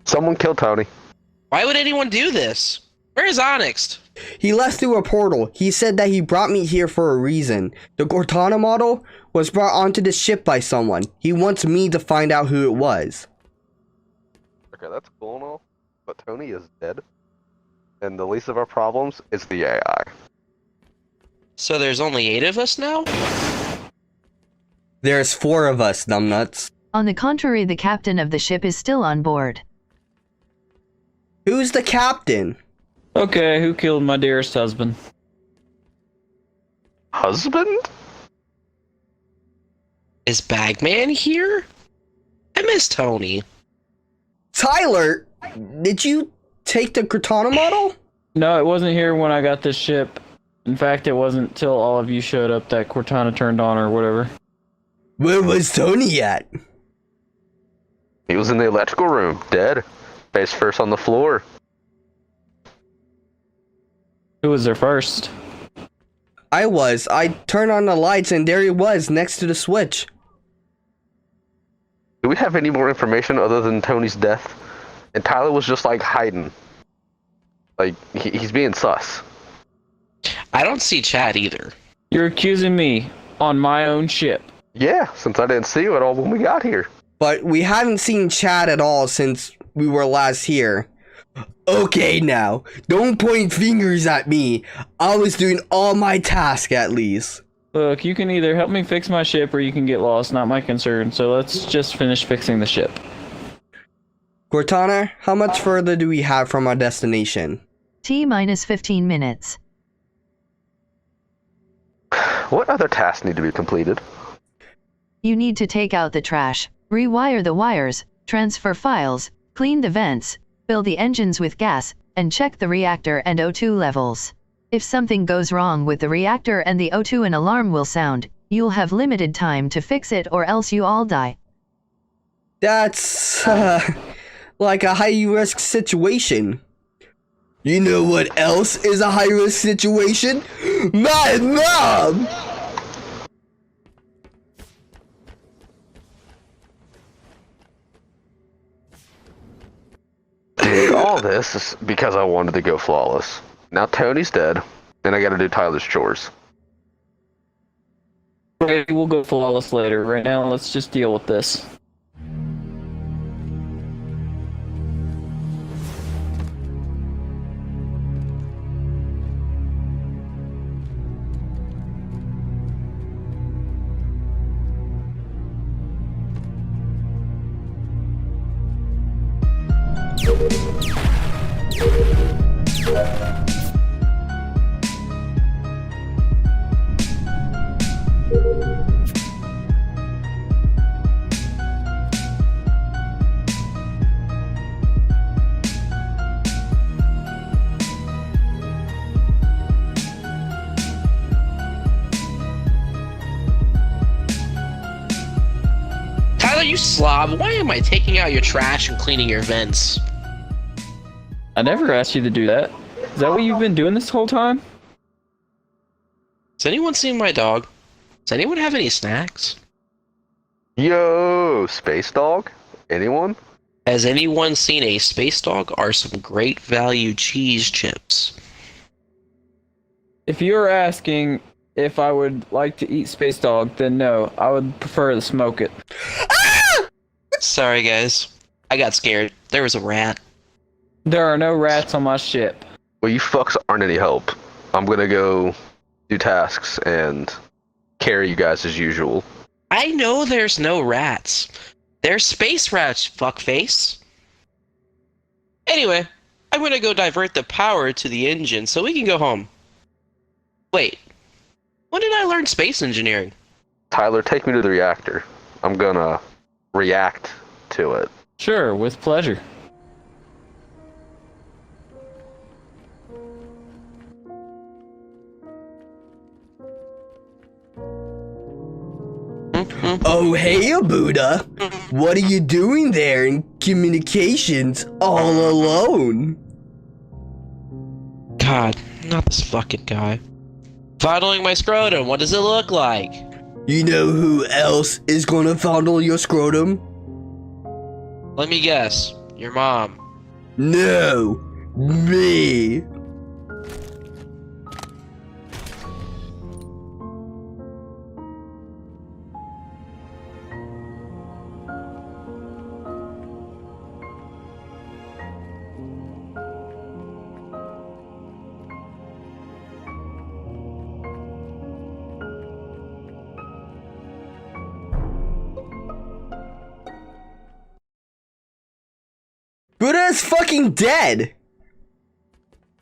Someone kill Tony. Why would anyone do this? Where is Onyx? He left through a portal. He said that he brought me here for a reason. The Cortana model was brought onto the ship by someone. He wants me to find out who it was. Okay, that's cool and all, but Tony is dead. And the least of our problems is the AI. So there's only 8 of us now? There's 4 of us, numbnuts. On the contrary, the captain of the ship is still on board. Who's the captain? Okay, who killed my dearest husband? Husband? Is Bagman here? I miss Tony. Tyler, did you take the Cortana model? No, it wasn't here when I got this ship. In fact, it wasn't till all of you showed up that Cortana turned on or whatever. Where was Tony at? He was in the electrical room, dead. Face first on the floor. Who was there first? I was. I turned on the lights and there he was, next to the switch. Do we have any more information other than Tony's death? And Tyler was just like hiding. Like, he's being sus. I don't see Chad either. You're accusing me on my own ship. Yeah, since I didn't see you at all when we got here. But we haven't seen Chad at all since we were last here. Okay now, don't point fingers at me. I was doing all my tasks at least. Look, you can either help me fix my ship or you can get lost, not my concern. So let's just finish fixing the ship. Cortana, how much further do we have from our destination? T-minus 15 minutes. What other tasks need to be completed? You need to take out the trash, rewire the wires, transfer files, clean the vents, fill the engines with gas, and check the reactor and O2 levels. If something goes wrong with the reactor and the O2, an alarm will sound. You'll have limited time to fix it or else you all die. That's, like a high-risk situation. You know what else is a high-risk situation? My mom! All this is because I wanted to go flawless. Now Tony's dead, and I gotta do Tyler's chores. We'll go flawless later. Right now, let's just deal with this. Tyler, you slob. Why am I taking out your trash and cleaning your vents? I never asked you to do that. Is that what you've been doing this whole time? Has anyone seen my dog? Does anyone have any snacks? Yo, space dog? Anyone? Has anyone seen a space dog or some great value cheese chips? If you're asking if I would like to eat space dog, then no. I would prefer to smoke it. Sorry, guys. I got scared. There was a rat. There are no rats on my ship. Well, you fucks aren't any help. I'm gonna go do tasks and carry you guys as usual. I know there's no rats. There's space rats, fuckface. Anyway, I'm gonna go divert the power to the engine so we can go home. Wait, when did I learn space engineering? Tyler, take me to the reactor. I'm gonna react to it. Sure, with pleasure. Oh, hey, Buddha. What are you doing there in communications all alone? God, not this fucking guy. Fondling my scrotum, what does it look like? You know who else is gonna fondle your scrotum? Let me guess. Your mom. No, me. Buddha's fucking dead!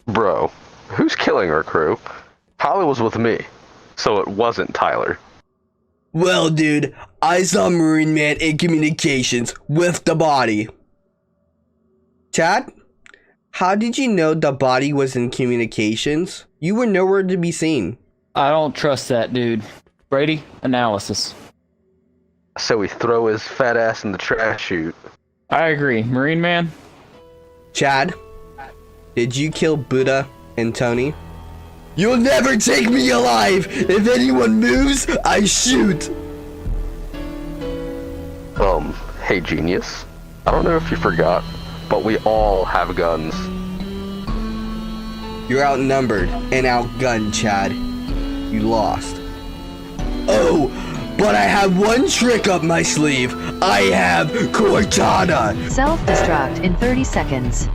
Bro, who's killing our crew? Tyler was with me, so it wasn't Tyler. Well, dude, I saw Marineman in communications with the body. Chad, how did you know the body was in communications? You were nowhere to be seen. I don't trust that dude. Brady, analysis. So we throw his fat ass in the trash chute. I agree. Marineman? Chad, did you kill Buddha and Tony? You'll never take me alive! If anyone moves, I shoot! Hey genius. I don't know if you forgot, but we all have guns. You're outnumbered and outgunned, Chad. You lost. Oh, but I have one trick up my sleeve. I have Cortana. Self-destruct in 30 seconds.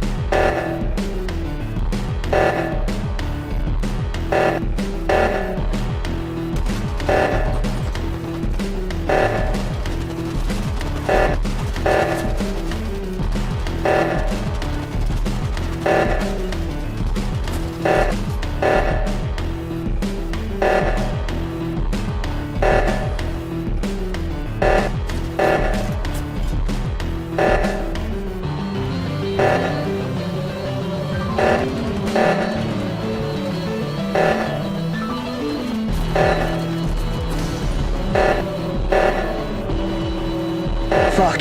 Fuck.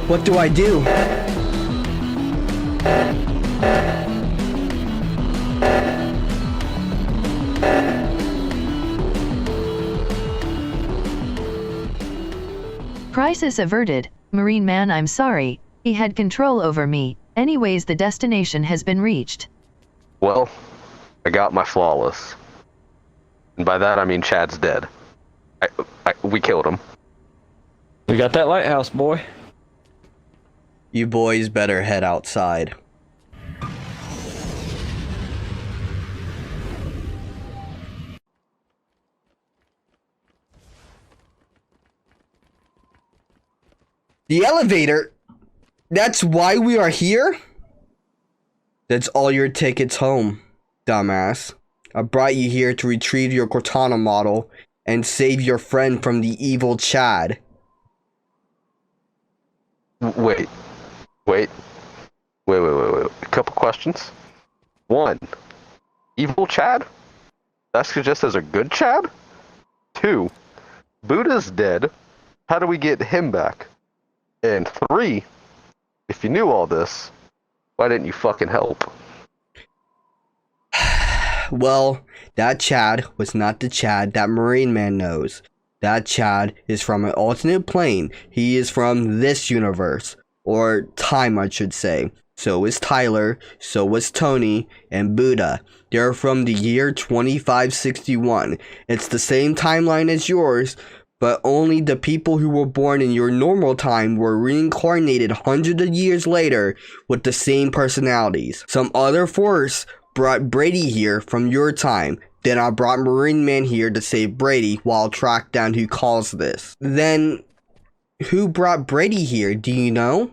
What do I do? Crisis averted. Marineman, I'm sorry. He had control over me. Anyways, the destination has been reached. Well, I got my flawless. And by that I mean Chad's dead. We killed him. We got that lighthouse, boy. You boys better head outside. The elevator? That's why we are here? That's all your tickets home, dumbass. I brought you here to retrieve your Cortana model and save your friend from the evil Chad. Wait. A couple questions. 1. Evil Chad? That's just as a good Chad? 2. Buddha's dead. How do we get him back? And 3. If you knew all this, why didn't you fucking help? Well, that Chad was not the Chad that Marineman knows. That Chad is from an alternate plane. He is from this universe. Or time, I should say. So is Tyler, so was Tony, and Buddha. They're from the year 2561. It's the same timeline as yours, but only the people who were born in your normal time were reincarnated hundreds of years later with the same personalities. Some other force brought Brady here from your time. Then I brought Marineman here to save Brady while I'll track down who caused this. Then, who brought Brady here, do you know?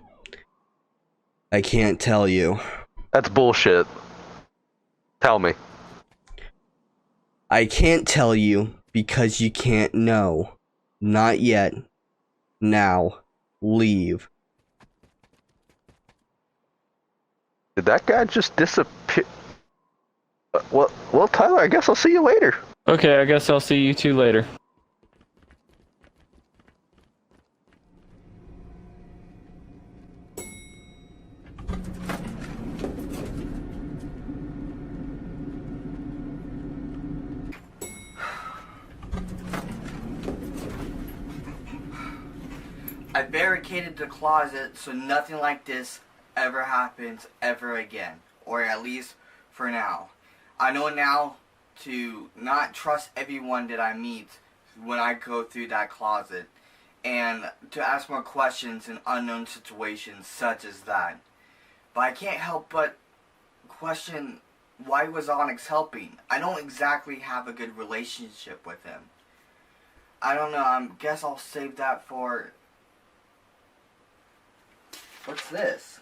I can't tell you. That's bullshit. Tell me. I can't tell you because you can't know. Not yet. Now, leave. Did that guy just disappear? Well, Tyler, I guess I'll see you later. Okay, I guess I'll see you two later. I barricaded the closet so nothing like this ever happens ever again. Or at least for now. I know now to not trust everyone that I meet when I go through that closet. And to ask more questions in unknown situations such as that. But I can't help but question, why was Onyx helping? I don't exactly have a good relationship with him. I don't know, I guess I'll save that for... What's this?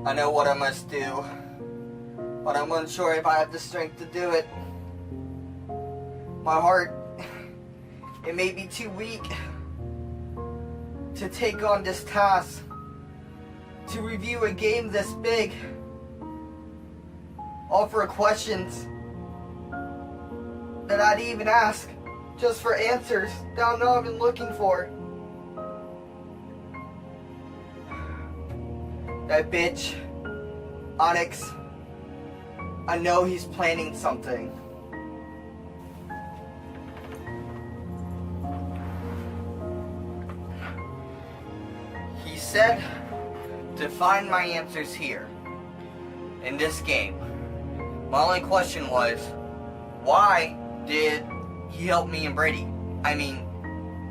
I know what I must do, but I'm unsure if I have the strength to do it. My heart, it may be too weak to take on this task, to review a game this big, offer questions that I'd even ask just for answers that I'm not even looking for. That bitch, Onyx, I know he's planning something. He said to find my answers here, in this game. My only question was, why did he help me and Brady? I mean,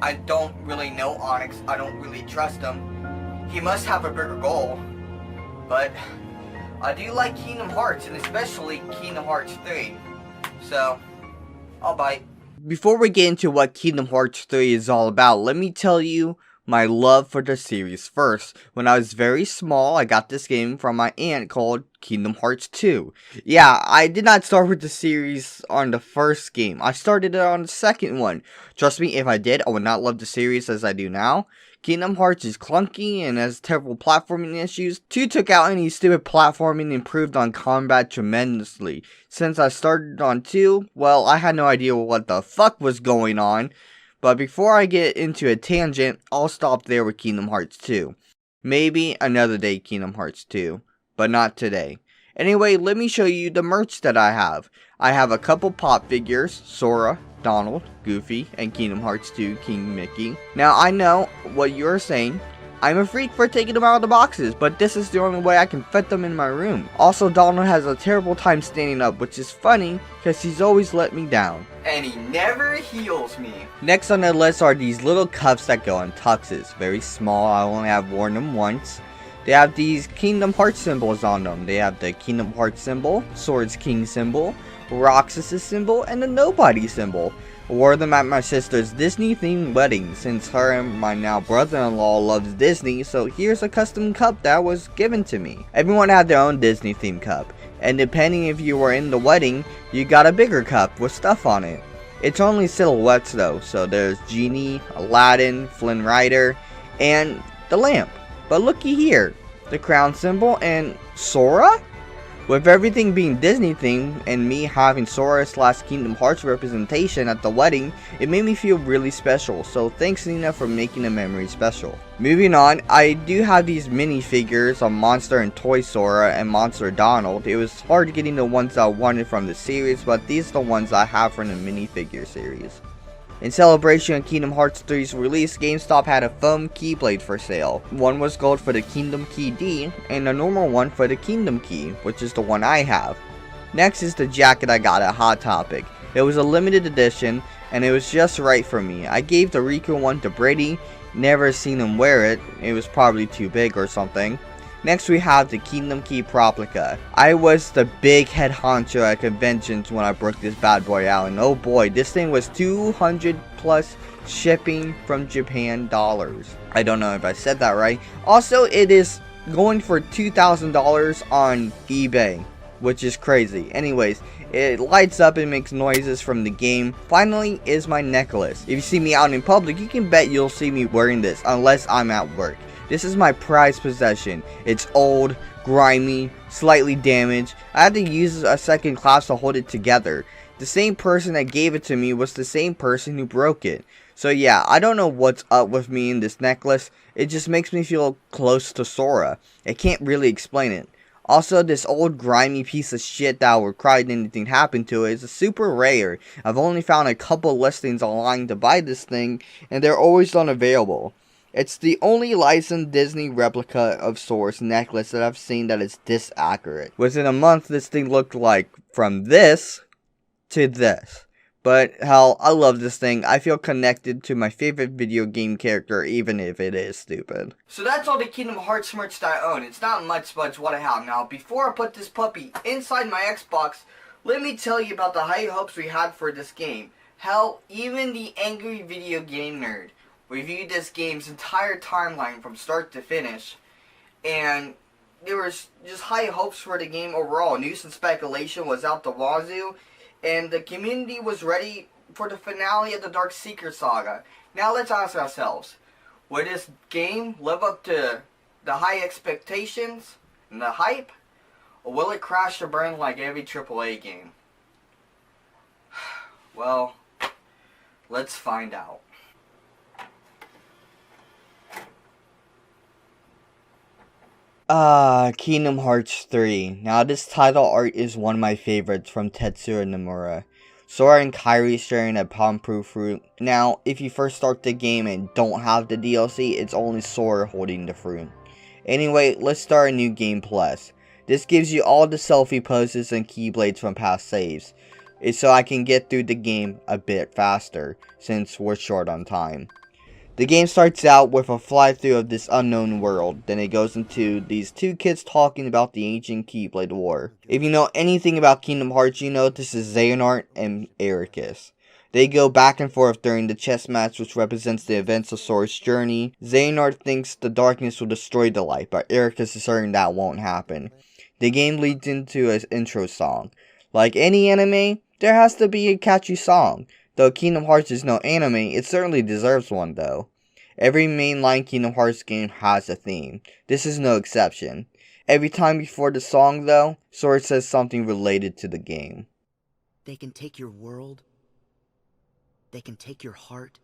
I don't really know Onyx, I don't really trust him. He must have a bigger goal. But I do like Kingdom Hearts, and especially Kingdom Hearts 3. So, I'll bite. Before we get into what Kingdom Hearts 3 is all about, let me tell you my love for the series. First, when I was very small, I got this game from my aunt called Kingdom Hearts 2. Yeah, I did not start with the series on the first game. I started it on the second one. Trust me, if I did, I would not love the series as I do now. Kingdom Hearts is clunky and has terrible platforming issues. 2 took out any stupid platforming and improved on combat tremendously. Since I started on 2, well, I had no idea what the fuck was going on. But before I get into a tangent, I'll stop there with Kingdom Hearts 2. Maybe another day Kingdom Hearts 2, but not today. Anyway, let me show you the merch that I have. I have a couple pop figures, Sora, Donald, Goofy, and Kingdom Hearts 2 King Mickey. Now I know what you're saying. I'm a freak for taking them out of the boxes, but this is the only way I can fit them in my room. Also, Donald has a terrible time standing up, which is funny, because he's always let me down. And he never heals me. Next on the list are these little cups that go in tuxes. Very small, I only have worn them once. They have these Kingdom Hearts symbols on them. They have the Kingdom Hearts symbol, Swords King symbol, Roxas' symbol, and the Nobody symbol. I wore them at my sister's Disney-themed wedding, since her and my now brother-in-law loves Disney, so here's a custom cup that was given to me. Everyone had their own Disney-themed cup, and depending if you were in the wedding, you got a bigger cup with stuff on it. It's only silhouettes though, so there's Genie, Aladdin, Flynn Rider, and the lamp. But looky here, the crown symbol and Sora? With everything being Disney themed and me having Sora / Kingdom Hearts representation at the wedding, it made me feel really special, so thanks Nina for making the memory special. Moving on, I do have these minifigures on Monster and Toy Sora and Monster Donald. It was hard getting the ones I wanted from the series, but these are the ones I have from the minifigure series. In celebration of Kingdom Hearts 3's release, GameStop had a foam keyblade for sale. One was gold for the Kingdom Key D, and a normal one for the Kingdom Key, which is the one I have. Next is the jacket I got at Hot Topic. It was a limited edition, and it was just right for me. I gave the Riku one to Brady, never seen him wear it, it was probably too big or something. Next we have the Kingdom Key Replica. I was the big head honcho at conventions when I broke this bad boy out, and oh boy, this thing was 200 plus shipping from Japan dollars. I don't know if I said that right. Also, it is going for $2,000 on eBay, which is crazy. Anyways, it lights up and makes noises from the game. Finally is my necklace. If you see me out in public, you can bet you'll see me wearing this unless I'm at work. This is my prized possession. It's old, grimy, slightly damaged. I had to use a second clasp to hold it together. The same person that gave it to me was the same person who broke it. So yeah, I don't know what's up with me in this necklace. It just makes me feel close to Sora. I can't really explain it. Also, this old grimy piece of shit that would cry if anything happened to it is super rare. I've only found a couple listings online to buy this thing, and they're always unavailable. It's the only licensed Disney replica of Sora's necklace that I've seen that is this accurate. Within a month, this thing looked like from this to this. But hell, I love this thing. I feel connected to my favorite video game character, even if it is stupid. So that's all the Kingdom Hearts merch that I own. It's not much, but it's what I have. Now, before I put this puppy inside my Xbox, let me tell you about the high hopes we had for this game. Hell, even the angry video game nerd reviewed this game's entire timeline from start to finish, and there was just high hopes for the game overall. News and speculation was out the wazoo, and the community was ready for the finale of the Dark Seeker saga. Now let's ask ourselves, will this game live up to the high expectations and the hype, or will it crash and burn like every AAA game? Well, let's find out. Kingdom Hearts 3. Now this title art is one of my favorites from Tetsuya Nomura. Sora and Kairi sharing a palm-proof fruit. Now, if you first start the game and don't have the DLC, it's only Sora holding the fruit. Anyway, let's start a new game plus. This gives you all the selfie poses and keyblades from past saves. It's so I can get through the game a bit faster, since we're short on time. The game starts out with a fly-through of this unknown world, then it goes into these two kids talking about the ancient Keyblade War. If you know anything about Kingdom Hearts, you know this is Xehanort and Ericus. They go back and forth during the chess match, which represents the events of Sora's journey. Xehanort thinks the darkness will destroy the light, but Eric is certain that won't happen. The game leads into an intro song. Like any anime, there has to be a catchy song. Though Kingdom Hearts is no anime, it certainly deserves one though. Every mainline Kingdom Hearts game has a theme. This is no exception. Every time before the song though, Sora says something related to the game. They can take your world. They can take your heart.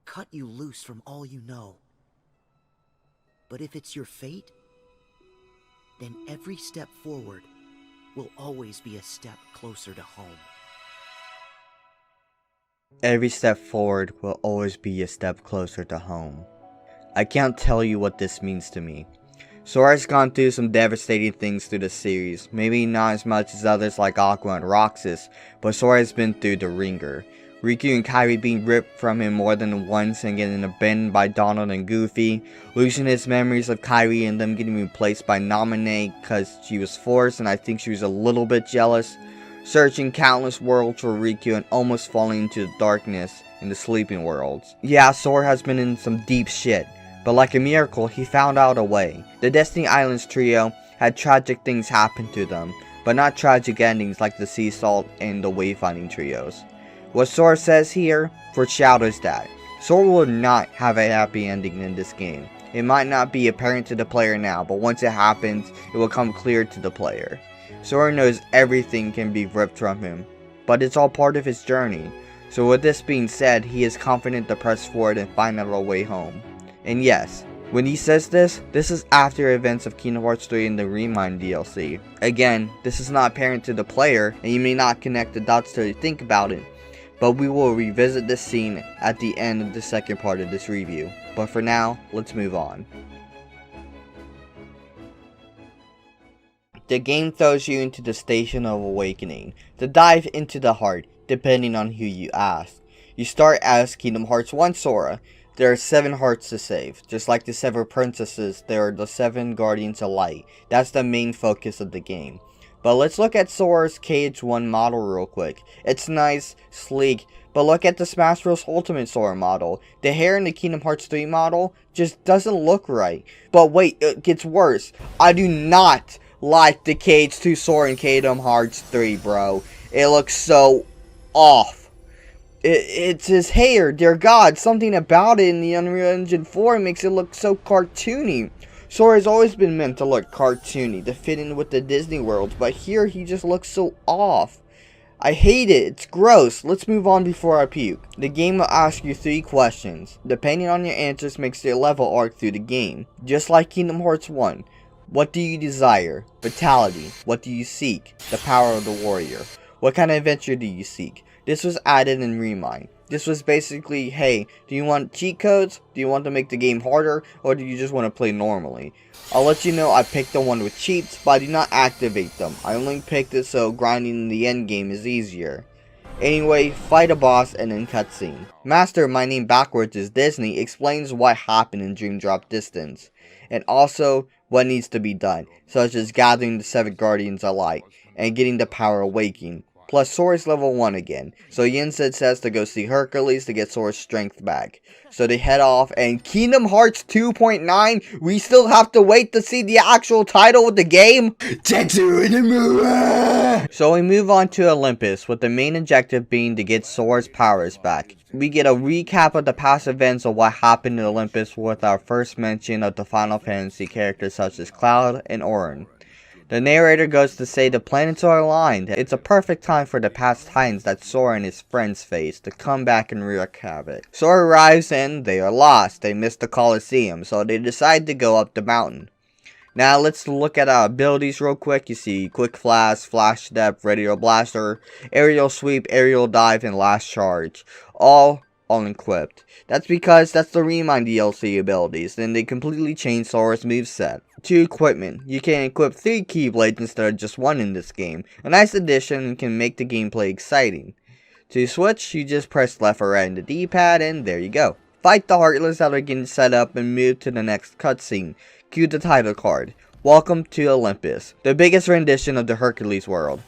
Cut you loose from all you know. But if it's your fate, then every step forward will always be a step closer to home. Every step forward will always be a step closer to home. I can't tell you what this means to me. Sora's gone through some devastating things through the series, maybe not as much as others like Aqua and Roxas, but Sora's been through the ringer. Riku and Kairi being ripped from him more than once and getting abandoned by Donald and Goofy, losing his memories of Kairi and them getting replaced by Naminé because she was forced and I think she was a little bit jealous, searching countless worlds for Riku and almost falling into the darkness in the sleeping worlds. Yeah, Sora has been in some deep shit, but like a miracle, he found out a way. The Destiny Islands trio had tragic things happen to them, but not tragic endings like the Sea Salt and the Wayfinding trios. What Sora says here foreshadows that. Sora will not have a happy ending in this game. It might not be apparent to the player now, but once it happens, it will come clear to the player. Sora knows everything can be ripped from him, but it's all part of his journey. So with this being said, he is confident to press forward and find out a way home. And yes, when he says this is after events of Kingdom Hearts 3 and the Remind DLC. Again, this is not apparent to the player, and you may not connect the dots till you think about it. But we will revisit this scene at the end of the second part of this review. But for now, let's move on. The game throws you into the Station of Awakening, to dive into the heart, depending on who you ask. You start as Kingdom Hearts 1 Sora. There are 7 hearts to save. Just like the 7 princesses, there are the 7 guardians of light. That's the main focus of the game. But let's look at Sora's KH1 model real quick. It's nice, sleek, but look at the Smash Bros. Ultimate Sora model. The hair in the Kingdom Hearts 3 model just doesn't look right. But wait, it gets worse. I do not like the KH2 Sora in Kingdom Hearts 3, bro. It looks so off. It's his hair, dear God. Something about it in the Unreal Engine 4 makes it look so cartoony. Sora has always been meant to look cartoony, to fit in with the Disney world, but here he just looks so off. I hate it, it's gross. Let's move on before I puke. The game will ask you 3 questions. Depending on your answers makes the level arc through the game. Just like Kingdom Hearts 1. What do you desire? Vitality. What do you seek? The power of the warrior. What kind of adventure do you seek? This was added in Remind. This was basically, hey, do you want cheat codes? Do you want to make the game harder? Or do you just want to play normally? I'll let you know I picked the one with cheats, but I do not activate them. I only picked it so grinding in the end game is easier. Anyway, fight a boss and then cutscene. Master, my name backwards is Disney, explains what happened in Dream Drop Distance. And also, what needs to be done, such as gathering the 7 Guardians of Light, and getting the Power Awakening. Plus, Sora's level 1 again, so Yensid says to go see Hercules to get Sora's strength back. So they head off, and Kingdom Hearts 2.9, we still have to wait to see the actual title of the game? Tetsu in the movie! So we move on to Olympus, with the main objective being to get Sora's powers back. We get a recap of the past events of what happened in Olympus with our first mention of the Final Fantasy characters such as Cloud and Auron. The narrator goes to say the planets are aligned. It's a perfect time for the past titans that Sora and his friends face to come back and wreak havoc. Sora arrives and they are lost. They missed the Colosseum, so they decide to go up the mountain. Now let's look at our abilities real quick. You see Quick Flash, Flash Step, Radio Blaster, Aerial Sweep, Aerial Dive, and Last Charge. All unequipped. That's because that's the Remind DLC abilities, then they completely changed Sora's moveset. To equipment, you can equip 3 Keyblades instead of just 1 in this game. A nice addition and can make the gameplay exciting. To switch, you just press left or right in the D-pad and there you go. Fight the Heartless that are getting set up and move to the next cutscene. Cue the title card. Welcome to Olympus, the biggest rendition of the Hercules world.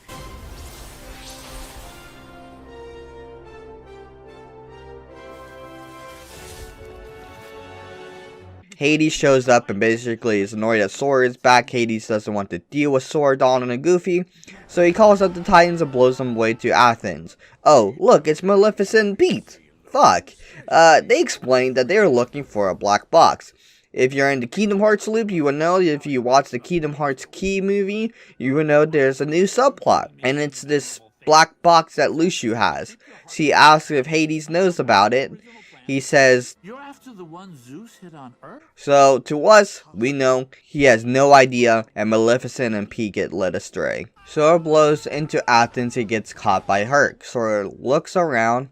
Hades shows up and basically is annoyed that Sora is back. Hades doesn't want to deal with Sora, Donald, and Goofy, so he calls up the Titans and blows them away to Athens. Oh, look, it's Maleficent and Pete. Fuck. They explained that they are looking for a black box. If you're in the Kingdom Hearts loop, you will know, if you watch the Kingdom Hearts Skii movie, you will know there's a new subplot, and it's this black box that Lucio has. She asks if Hades knows about it. He says, You're after the one Zeus hit on Earth? so to us, we know he has no idea, and Maleficent and Pete get led astray. Sora blows into Athens and gets caught by Herc. Sora looks around,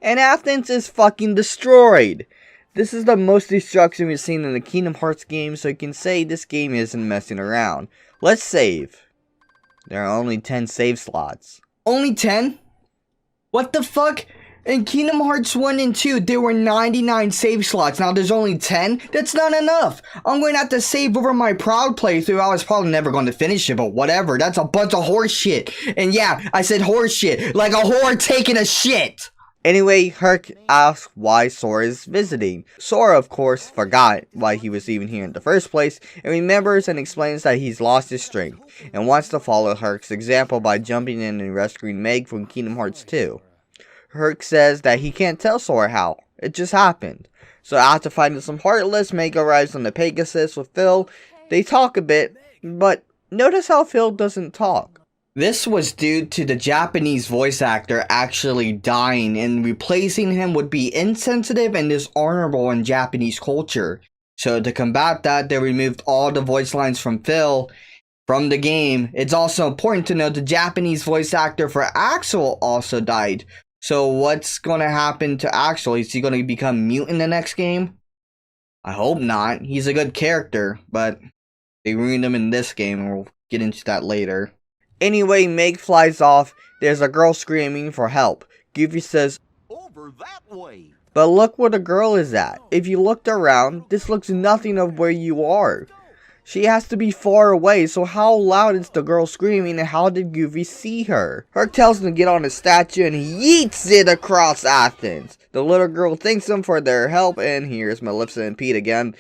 and Athens is fucking destroyed. This is the most destruction we've seen in the Kingdom Hearts game, so you can say this game isn't messing around. Let's save. There are only 10 save slots. Only 10? What the fuck? In Kingdom Hearts 1 and 2, there were 99 save slots. Now there's only 10? That's not enough. I'm going to have to save over my Proud playthrough. I was probably never going to finish it, but whatever. That's a bunch of horse shit. And yeah, I said horse shit. Like a whore taking a shit. Anyway, Herc asks why Sora is visiting. Sora, of course, forgot why he was even here in the first place, and remembers and explains that he's lost his strength, and wants to follow Herc's example by jumping in and rescuing Meg from Kingdom Hearts 2. Herc says that he can't tell Sora how. It just happened. So after finding some Heartless, Meg arrives on the Pegasus with Phil. They talk a bit, but notice how Phil doesn't talk. This was due to the Japanese voice actor actually dying, and replacing him would be insensitive and dishonorable in Japanese culture. So to combat that, they removed all the voice lines from Phil from the game. It's also important to note the Japanese voice actor for Axel also died. So what's going to happen to Axel? Is he going to become mute in the next game? I hope not. He's a good character, but they ruined him in this game, and we'll get into that later. Anyway, Meg flies off. There's a girl screaming for help. Goofy says, Over that way. but look where the girl is at. If you looked around, this looks nothing of where you are. She has to be far away, so how loud is the girl screaming, and how did Goofy see her? Herc tells him to get on a statue and he yeets it across Athens. The little girl thanks them for their help, and here's Maleficent and Pete again.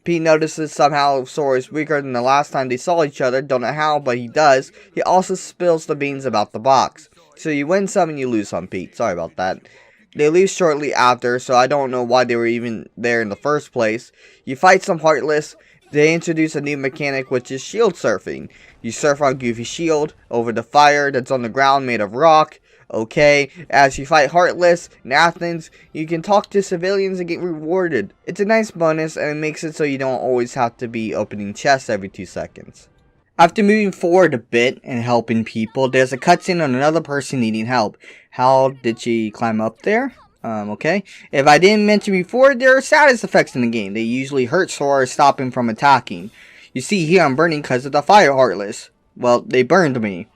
Pete notices somehow Sora is weaker than the last time they saw each other. Don't know how, but he does. He also spills the beans about the box. So you win some and you lose some, Pete. Sorry about that. They leave shortly after, so I don't know why they were even there in the first place. You fight some Heartless. They introduce a new mechanic, which is shield surfing. You surf on Goofy's shield over the fire that's on the ground made of rock. Okay, as you fight Heartless in Athens, you can talk to civilians and get rewarded. It's a nice bonus, and it makes it so you don't always have to be opening chests every 2 seconds. After moving forward a bit and helping people, there's a cutscene on another person needing help. How did she climb up there? Okay. If I didn't mention before, there are status effects in the game. They usually hurt Sora or stop him from attacking. You see here I'm burning because of the fire Heartless. Well, they burned me.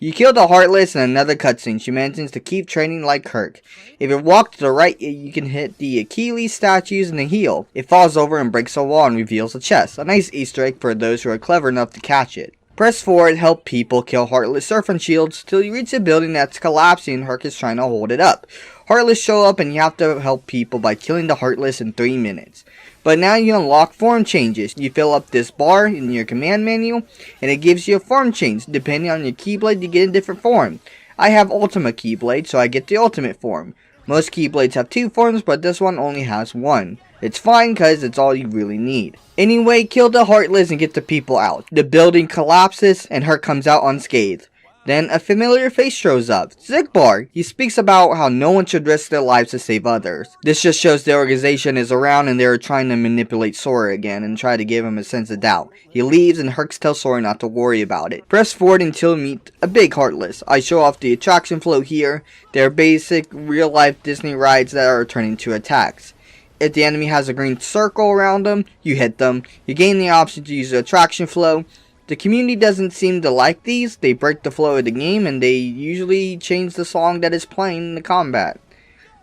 You kill the Heartless in another cutscene. She mentions to keep training like Herc. If you walk to the right, you can hit the Achilles statues and the heel. It falls over and breaks a wall and reveals a chest. A nice Easter egg for those who are clever enough to catch it. Press forward, help people kill Heartless surf on shields till you reach a building that's collapsing and Herc is trying to hold it up. Heartless show up and you have to help people by killing the Heartless in 3 minutes. But now you unlock form changes. You fill up this bar in your command menu and it gives you a form change. Depending on your Keyblade, you get a different form. I have Ultimate Keyblade, so I get the Ultimate form. Most Keyblades have 2 forms, but this one only has 1. It's fine because it's all you really need. Anyway, kill the Heartless and get the people out. The building collapses and Herc comes out unscathed. Then a familiar face shows up. Zigbar. He speaks about how no one should risk their lives to save others. This just shows the organization is around and they're trying to manipulate Sora again and try to give him a sense of doubt. He leaves and Herc tells Sora not to worry about it. Press forward until you meet a big Heartless. I show off the attraction flow here. They're basic real-life Disney rides that are turning into attacks. If the enemy has a green circle around them, you hit them. You gain the option to use the attraction flow. The community doesn't seem to like these. They break the flow of the game and they usually change the song that is playing in the combat.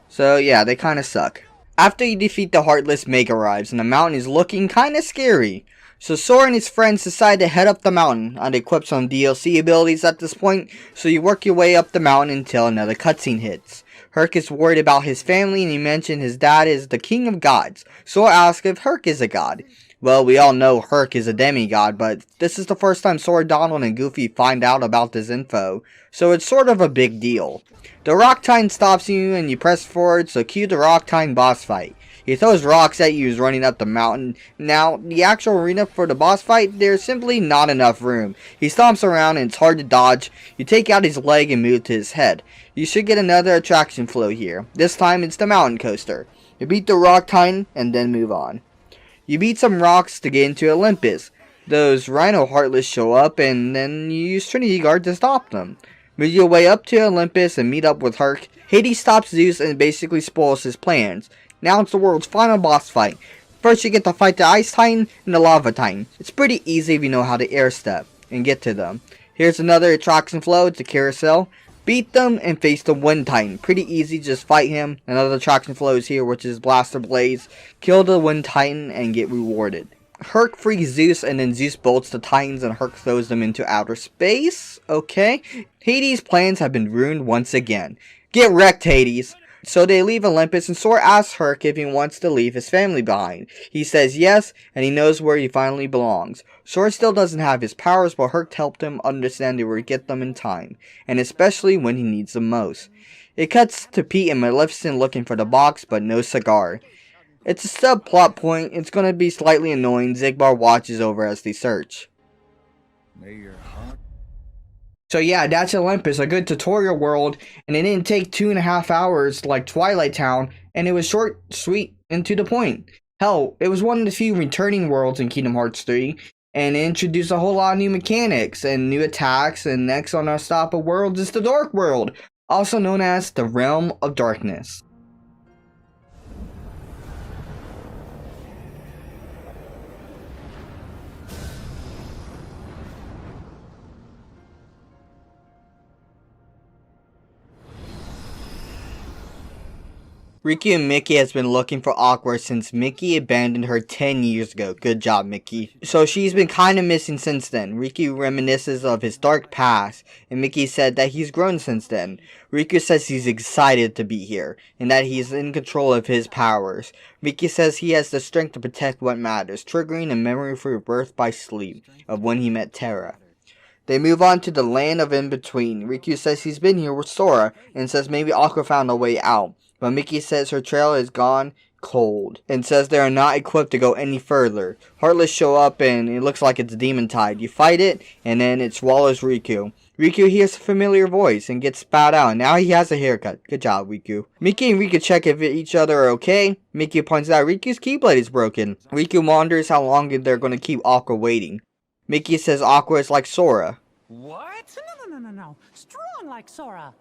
So yeah, they kinda suck. After you defeat the Heartless, Meg arrives and the mountain is looking kinda scary. So Sora and his friends decide to head up the mountain, and equip some DLC abilities at this point, so you work your way up the mountain until another cutscene hits. Herc is worried about his family, and he mentioned his dad is the king of gods. Sora asks if Herc is a god. Well, we all know Herc is a demigod, but this is the first time Sora, Donald, and Goofy find out about this info, so it's sort of a big deal. The Rock Titan stops you, and you press forward, so cue the Rock Titan boss fight. He throws rocks at you as running up the mountain. Now, the actual arena for the boss fight, there's simply not enough room. He stomps around and it's hard to dodge. You take out his leg and move to his head. You should get another attraction flow here. This time it's the mountain coaster. You beat the Rock Titan and then move on. You beat some rocks to get into Olympus. Those Rhino Heartless show up and then you use Trinity Guard to stop them. Move your way up to Olympus and meet up with Herc. Hades stops Zeus and basically spoils his plans. Now it's the world's final boss fight. First you get to fight the Ice Titan and the Lava Titan. It's pretty easy if you know how to air step and get to them. Here's another attraction flow, it's a carousel. Beat them and face the Wind Titan. Pretty easy, just fight him. Another attraction flow is here, which is Blaster Blaze. Kill the Wind Titan and get rewarded. Herc frees Zeus and then Zeus bolts the Titans and Herc throws them into outer space. Okay. Hades' plans have been ruined once again. Get wrecked, Hades. So they leave Olympus and Sora asks Herc if he wants to leave his family behind. He says yes, and he knows where he finally belongs. Sora still doesn't have his powers, but Herc helped him understand where to get them in time, and especially when he needs them most. It cuts to Pete and Maleficent looking for the box, but no cigar. It's a subplot point, it's gonna be slightly annoying. Zigbar watches over as they search. So yeah, that's Olympus, a good tutorial world, and it didn't take 2.5 hours like Twilight Town, and it was short, sweet, and to the point. Hell, it was one of the few returning worlds in Kingdom Hearts 3, and it introduced a whole lot of new mechanics and new attacks, and next on our stop of worlds is the Dark World, also known as the Realm of Darkness. Riku and Mickey has been looking for Aqua since Mickey abandoned her 10 years ago. Good job, Mickey. So she's been kinda missing since then. Riku reminisces of his dark past, and Mickey said that he's grown since then. Riku says he's excited to be here, and that he's in control of his powers. Mickey says he has the strength to protect what matters, triggering a memory for rebirth by sleep of when he met Terra. They move on to the land of in-between. Riku says he's been here with Sora, and says maybe Aqua found a way out. But Mickey says her trail is gone cold, and says they are not equipped to go any further. Heartless show up and it looks like it's Demon Tide. You fight it, and then it swallows Riku. Riku hears a familiar voice and gets spat out, and now he has a haircut. Good job, Riku. Mickey and Riku check if each other are okay. Mickey points out Riku's Keyblade is broken. Riku wonders how long they're going to keep Aqua waiting. Mickey says Aqua is like Sora. What? No. Strong like Sora.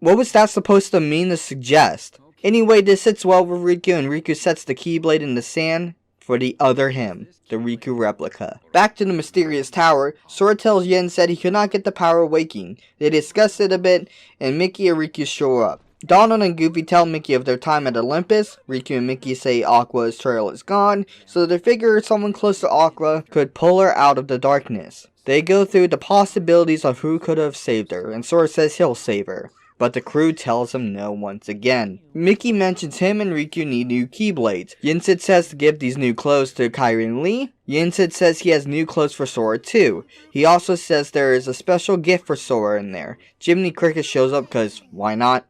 What was that supposed to mean to suggest? Anyway, this sits well with Riku, and Riku sets the Keyblade in the sand for the other him, the Riku replica. Back to the mysterious tower, Sora tells Yen said he could not get the power of waking. They discuss it a bit, and Mickey and Riku show up. Donald and Goofy tell Mickey of their time at Olympus. Riku and Mickey say Aqua's trail is gone, so they figure someone close to Aqua could pull her out of the darkness. They go through the possibilities of who could have saved her, and Sora says he'll save her. But the crew tells him no once again. Mickey mentions him and Riku need new Keyblades. Yinsid says to give these new clothes to Kairi and Lee. Yinsid says he has new clothes for Sora too. He also says there is a special gift for Sora in there. Jiminy Cricket shows up because why not?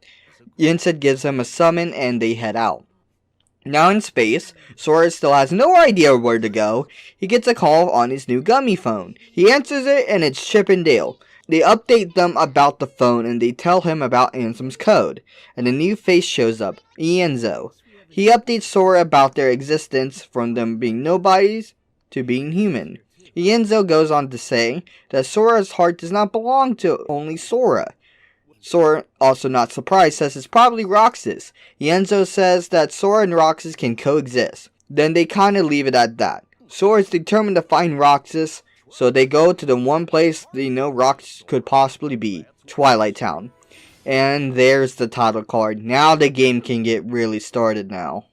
Yinsid gives him a summon and they head out. Now in space, Sora still has no idea where to go. He gets a call on his new gummy phone. He answers it and it's Chip and Dale. They update them about the phone and they tell him about Ansem's code. And a new face shows up, Ienzo. He updates Sora about their existence from them being nobodies to being human. Ienzo goes on to say that Sora's heart does not belong to only Sora. Sora, also not surprised, says it's probably Roxas. Ienzo says that Sora and Roxas can coexist. Then they kinda leave it at that. Sora is determined to find Roxas, so they go to the one place they know Roxas could possibly be, Twilight Town. And there's the title card. Now the game can get really started now.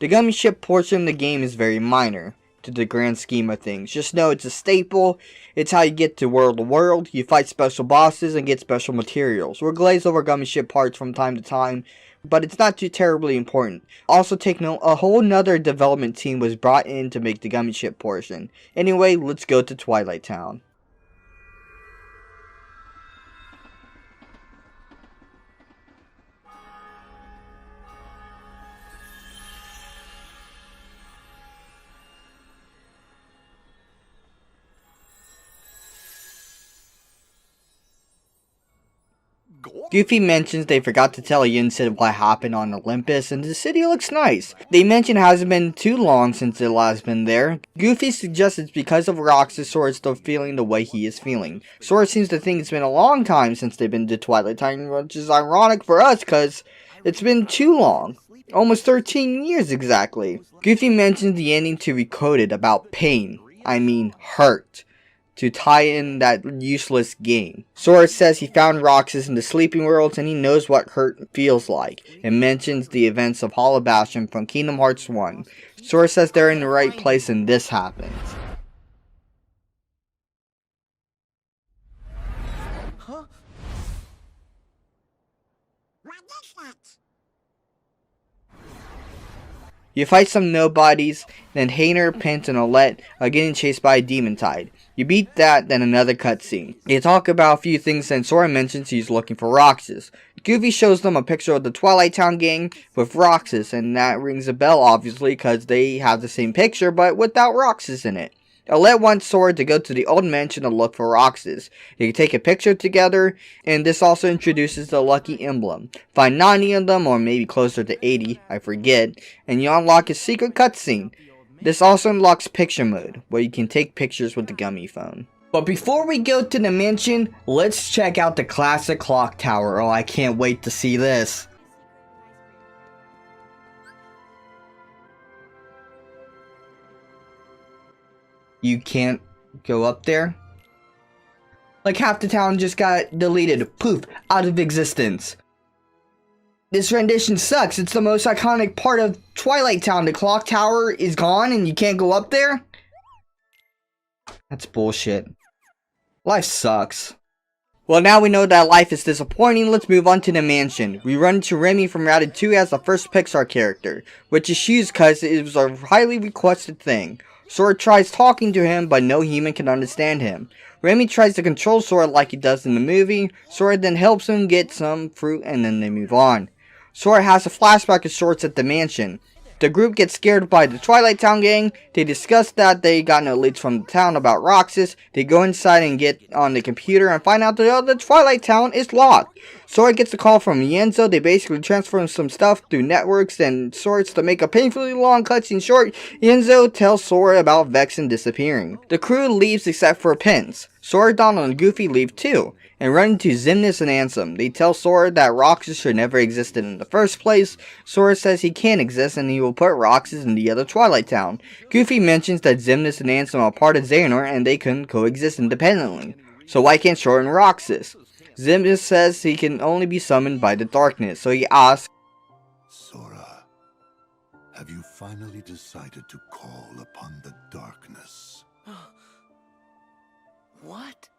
The gummy ship portion of the game is very minor to the grand scheme of things. Just know it's a staple. It's how you get to world to world. You fight special bosses and get special materials. We'll glaze over gummy ship parts from time to time, but it's not too terribly important. Also take note, a whole nother development team was brought in to make the gummy ship portion. Anyway, let's go to Twilight Town. Goofy mentions they forgot to tell Yen-Sid what happened on Olympus, and the city looks nice. They mention it hasn't been too long since it last been there. Goofy suggests it's because of Roxas Sora is still feeling the way he is feeling. Sora seems to think it's been a long time since they've been to Twilight Town, which is ironic for us because it's been too long. Almost 13 years exactly. Goofy mentions the ending to be coded about pain, I mean hurt, to tie in that useless game. Sora says he found Roxas in the sleeping worlds and he knows what hurt feels like, and mentions the events of Hollow Bastion from Kingdom Hearts 1. Sora says they're in the right place and this happens. Huh? What is that? You fight some nobodies, then Hayner, Pent, and Alot are getting chased by a demon tide. You beat that, then another cutscene. They talk about a few things, and Sora mentions he's looking for Roxas. Goofy shows them a picture of the Twilight Town gang with Roxas, and that rings a bell obviously because they have the same picture but without Roxas in it. Alot wants Sora to go to the old mansion to look for Roxas. They can take a picture together, and this also introduces the lucky emblem. Find 90 of them, or maybe closer to 80, I forget, and you unlock a secret cutscene. This also unlocks picture mode, where you can take pictures with the gummy phone. But before we go to the mansion, let's check out the classic clock tower. Oh, I can't wait to see this. You can't go up there? Like half the town just got deleted, poof, out of existence. This rendition sucks. It's the most iconic part of Twilight Town. The clock tower is gone and you can't go up there? That's bullshit. Life sucks. Well, now we know that life is disappointing, let's move on to the mansion. We run into Remy from Route 2 as the first Pixar character, which is huge because it was a highly requested thing. Sora tries talking to him, but no human can understand him. Remy tries to control Sora like he does in the movie. Sora then helps him get some fruit and then they move on. Sora has a flashback of sorts at the mansion. The group gets scared by the Twilight Town gang. They discuss that they got no leads from the town about Roxas. They go inside and get on the computer and find out that the Twilight Town is locked. Sora gets a call from Yenzo. They basically transfer some stuff through networks and sorts to make a painfully long cutscene short. Yenzo tells Sora about Vexen disappearing. The crew leaves except for Pence. Sora, Donald, and Goofy leave too, and run into Xemnas and Ansem. They tell Sora that Roxas should never existed in the first place. Sora says he can't exist and he will put Roxas in the other Twilight Town. Goofy mentions that Xemnas and Ansem are part of Xehanort and they couldn't coexist independently. So why can't Sora and Roxas? Xemnas says he can only be summoned by the darkness, so he asks, Sora, have you finally decided to call upon the darkness? What?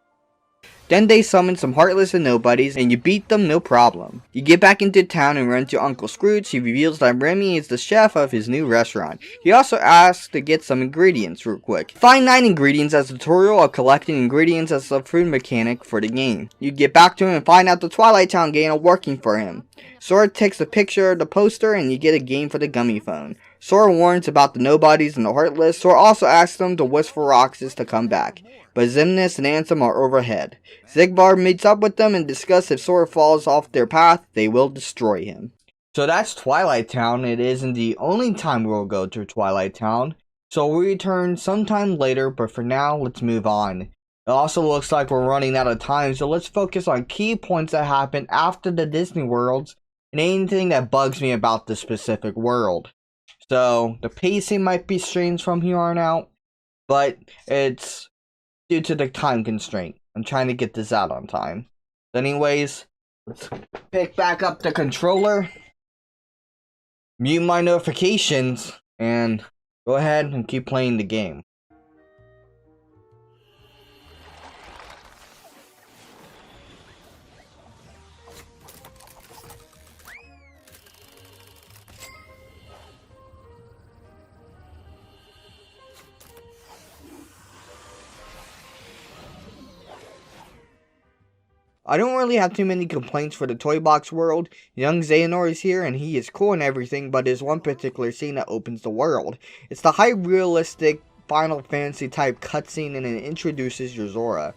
Then they summon some heartless and nobodies, and you beat them no problem. You get back into town and run into Uncle Scrooge. He reveals that Remy is the chef of his new restaurant. He also asks to get some ingredients real quick. Find 9 ingredients as a tutorial of collecting ingredients as a food mechanic for the game. You get back to him and find out the Twilight Town gang are working for him. Sora takes a picture of the poster and you get a game for the gummy phone. Sora warns about the nobodies and the heartless. Sora also asks them to wish for Roxas to come back, but Xemnas and Ansem are overhead. Xigbar meets up with them and discusses if Sora falls off their path, they will destroy him. So that's Twilight Town. It isn't the only time we'll go to Twilight Town, so we'll return sometime later, but for now, let's move on. It also looks like we're running out of time, so let's focus on key points that happen after the Disney Worlds and anything that bugs me about the specific world. So, the pacing might be strange from here on out, but it's due to the time constraint. I'm trying to get this out on time. Anyways, let's pick back up the controller. mute my notifications, and go ahead and keep playing the game. I don't really have too many complaints for the Toy Box world. Young Xehanort is here and he is cool and everything, but there's one particular scene that opens the world. It's the high realistic Final Fantasy type cutscene and it introduces your Zora.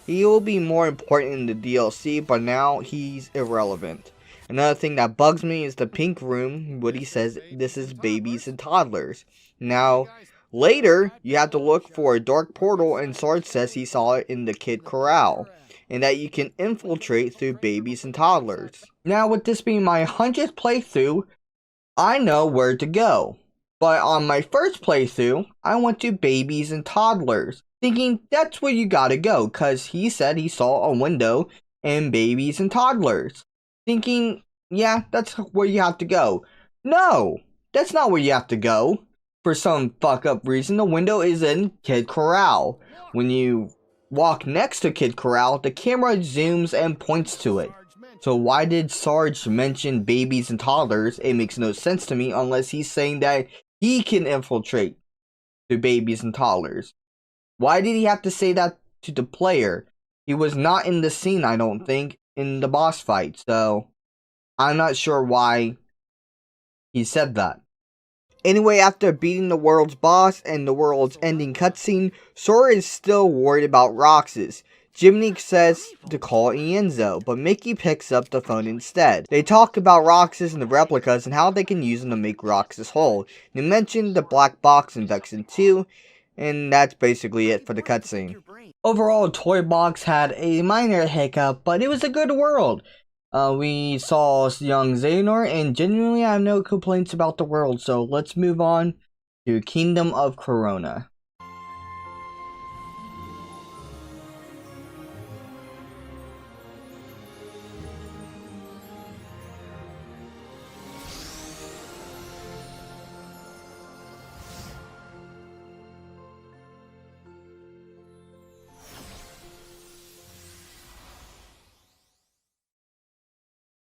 He will be more important in the DLC, but now he's irrelevant. Another thing that bugs me is the pink room. Woody says this is babies and toddlers. Now, later, you have to look for a dark portal and Sword says he saw it in the kid corral, and that you can infiltrate through babies and toddlers. Now, with this being my 100th playthrough, I know where to go. But on my first playthrough, I went to babies and toddlers, thinking that's where you gotta go, cause he said he saw a window in babies and toddlers. Thinking, yeah, that's where you have to go. No, that's not where you have to go. For some fuck up reason, the window is in Kid Corral. When you walk next to Kid Corral, the camera zooms and points to it. So why did Sarge mention babies and toddlers? It makes no sense to me unless he's saying that he can infiltrate the babies and toddlers. Why did he have to say that to the player? He was not in the scene, I don't think, in the boss fight. So I'm not sure why he said that. Anyway, after beating the world's boss and the world's ending cutscene, Sora is still worried about Roxas. Jiminy says to call Ienzo, but Mickey picks up the phone instead. They talk about Roxas and the replicas and how they can use them to make Roxas whole. They mention the black box in Vexen 2, and that's basically it for the cutscene. Overall, Toy Box had a minor hiccup, but it was a good world. We saw young Xehanort, and genuinely I have no complaints about the world, so let's move on to Kingdom of Corona.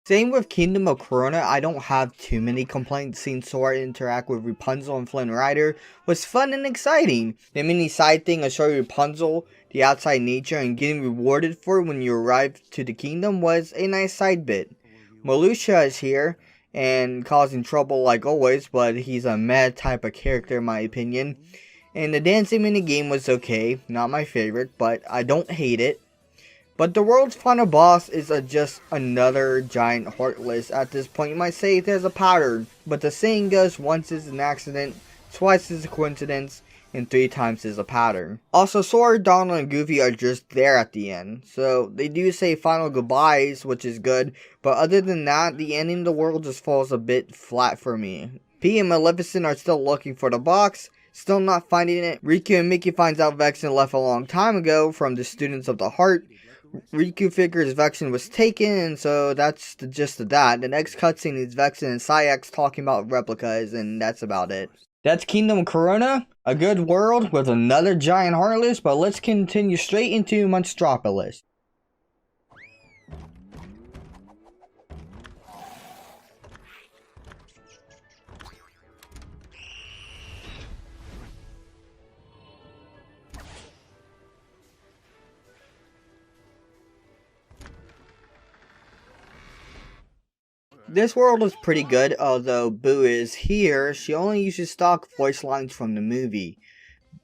Same with Kingdom of Corona, I don't have too many complaints. Seeing Sora interact with Rapunzel and Flynn Rider was fun and exciting. The mini side thing of showing Rapunzel the outside nature and getting rewarded for it when you arrive to the kingdom was a nice side bit. Malusha is here and causing trouble like always, but he's a mad type of character in my opinion. And the dancing mini game was okay, not my favorite, but I don't hate it. But the world's final boss is just another giant heartless. At this point you might say there's a pattern, but the saying goes once is an accident, twice is a coincidence, and 3 times is a pattern. Also, Sora, Donald, and Goofy are just there at the end, so they do say final goodbyes, which is good, but other than that, the ending of the world just falls a bit flat for me. P and Maleficent are still looking for the box, still not finding it. Riku and Mickey finds out Vexen left a long time ago from the Students of the Heart. Riku figures Vexen was taken, so that's the gist of that. The next cutscene is Vexen and Saïx talking about replicas, and that's about it. That's Kingdom Corona, a good world with another giant heartless, but let's continue straight into Monstropolis. This world is pretty good, although Boo is here, she only uses stock voice lines from the movie.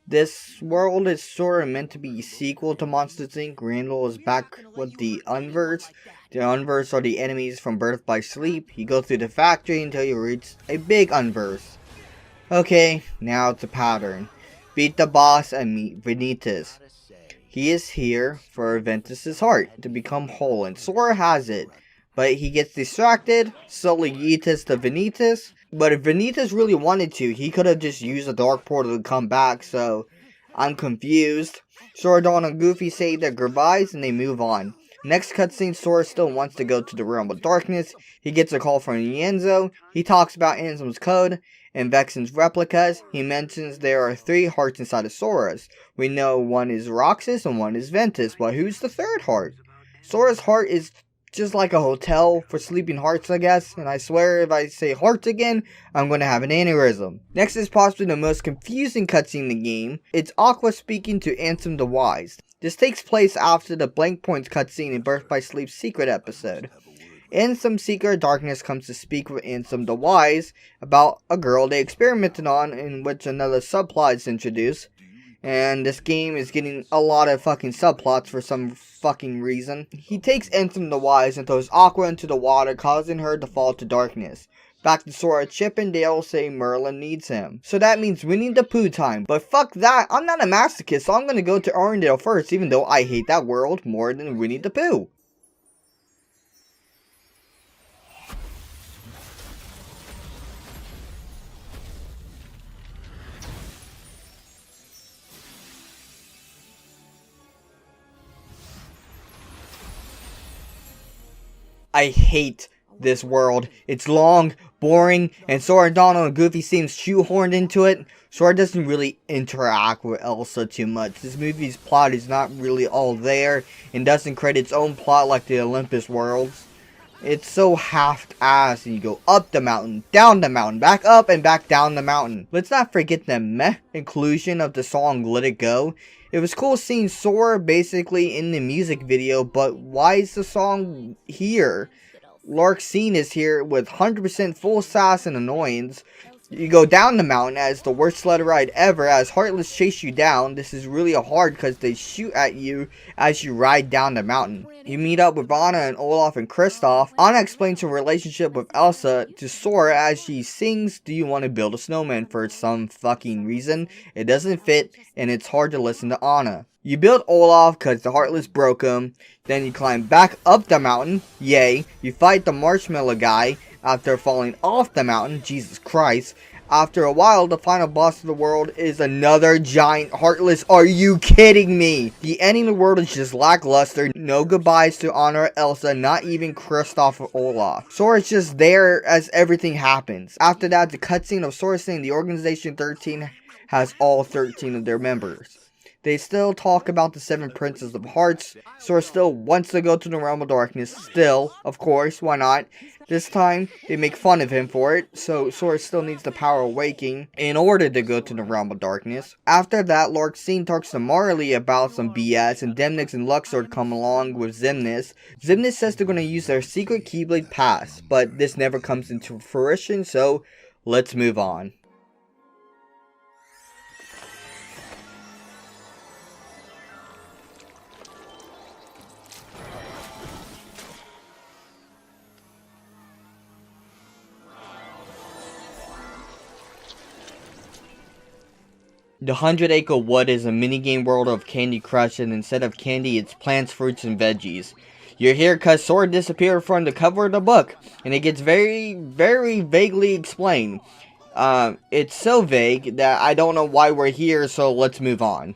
This world is sort of meant to be a sequel to Monsters Inc. Randall is back with the Unverse. The Unverse are the enemies from Birth by Sleep. You go through the factory until you reach a big Unverse. Okay, now it's a pattern. Beat the boss and meet Vanitas. He is here for Ventus's heart to become whole, and Sora has it. But he gets distracted, slowly yeetus to Vanitas. But if Vanitas really wanted to, he could have just used a dark portal to come back, so I'm confused. Sora, Donald, and Goofy say their goodbyes and they move on. Next cutscene, Sora still wants to go to the realm of darkness. He gets a call from Yenzo. He talks about Ansem's code and Vexen's replicas. He mentions there are 3 hearts inside of Sora's. We know one is Roxas and one is Ventus, but who's the 3rd heart? Sora's heart is just like a hotel for sleeping hearts, I guess, and I swear if I say hearts again, I'm gonna have an aneurysm. Next is possibly the most confusing cutscene in the game. It's Aqua speaking to Ansem the Wise. This takes place after the Blank Points cutscene in Birth by Sleep's secret episode. Ansem, Seeker of Darkness, comes to speak with Ansem the Wise about a girl they experimented on, in which another subplot is introduced. And this game is getting a lot of fucking subplots for some fucking reason. He takes Ansem the Wise and throws Aqua into the water, causing her to fall to darkness. Back to Sora, Chip and Dale say Merlin needs him. So that means Winnie the Pooh time. But fuck that, I'm not a masochist, so I'm gonna go to Arendelle first, even though I hate that world more than Winnie the Pooh. I hate this world. It's long, boring, and Sora, Donald, and Goofy seems shoehorned into it. Sora doesn't really interact with Elsa too much. This movie's plot is not really all there, and doesn't create its own plot like the Olympus worlds. It's so half-assed, and you go up the mountain, down the mountain, back up, and back down the mountain. Let's not forget the meh inclusion of the song Let It Go. It was cool seeing Sora basically in the music video, but why is the song here? Larxene is here with 100% full sass and annoyance. You go down the mountain as the worst sled ride ever as Heartless chase you down. This is really hard because they shoot at you as you ride down the mountain. You meet up with Anna and Olaf and Kristoff. Anna explains her relationship with Elsa to Sora as she sings Do You Want to Build a Snowman for some fucking reason. It doesn't fit and it's hard to listen to Anna. You build Olaf because the Heartless broke him. Then you climb back up the mountain. Yay. You fight the marshmallow guy after falling off the mountain. Jesus Christ. After a while, the final boss of the world is another giant Heartless. Are you kidding me? The ending of the world is just lackluster. No goodbyes to Anna or Elsa, not even Kristoff or Olaf. Sora's just there as everything happens. After that, the cutscene of Sora saying the Organization 13 has all 13 of their members. They still talk about the 7 Princes of Hearts. Sora still wants to go to the Realm of Darkness. Still, of course, why not? This time, they make fun of him for it, so Sora still needs the power of waking in order to go to the Realm of Darkness. After that, Larxene talks to Marley about some BS, and Demnix and Luxord come along with Xemnas. Xemnas says they're going to use their secret Keyblade pass, but this never comes into fruition, so let's move on. The 100 Acre Wood is a minigame world of Candy Crush, and instead of candy, it's plants, fruits, and veggies. You're here because Sora disappeared from the cover of the book, and it gets very, very vaguely explained. It's so vague that I don't know why we're here, so let's move on.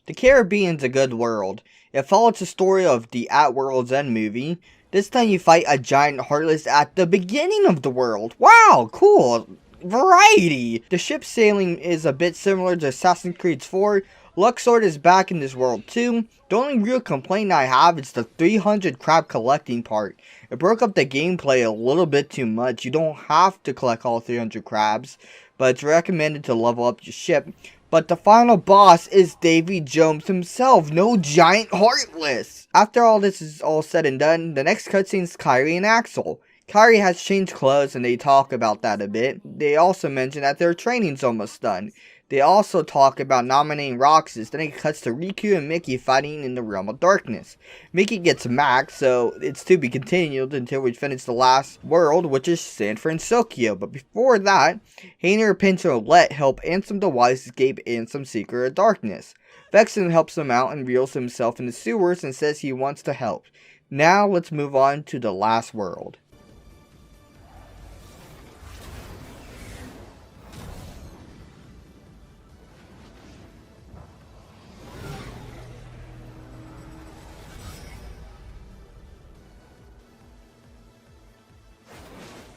The Caribbean's a good world. It follows the story of the At World's End movie. This time you fight a giant Heartless at the beginning of the world. Wow, cool. Variety. The ship sailing is a bit similar to Assassin's Creed 4. Luxord is back in this world too. The only real complaint I have is the 300 crab collecting part. It broke up the gameplay a little bit too much. You don't have to collect all 300 crabs, but it's recommended to level up your ship. But the final boss is Davy Jones himself, no giant Heartless. After all this is all said and done, the next cutscene is Kairi and Axel. Kairi has changed clothes and they talk about that a bit. They also mention that their training's almost done. They also talk about nominating Roxas, then it cuts to Riku and Mickey fighting in the Realm of Darkness. Mickey gets maxed, so it's to be continued until we finish the last world, which is San Francisco. But before that, Hayner, Pinch, and Alot help Ansem the Wise escape Ansem Secret of Darkness. Vexen helps him out and reveals himself in the sewers and says he wants to help. Now let's move on to the last world.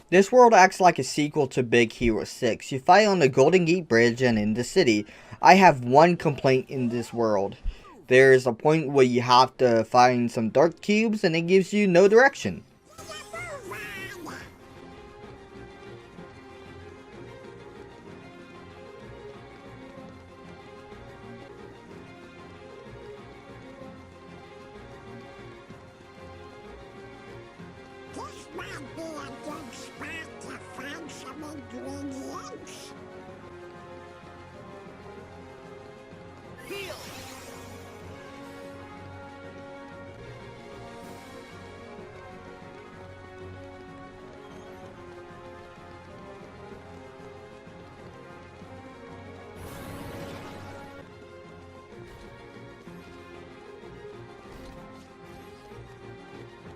This world acts like a sequel to Big Hero 6. You fight on the Golden Gate Bridge and in the city. I have one complaint in this world. There's a point where you have to find some dark cubes and it gives you no direction.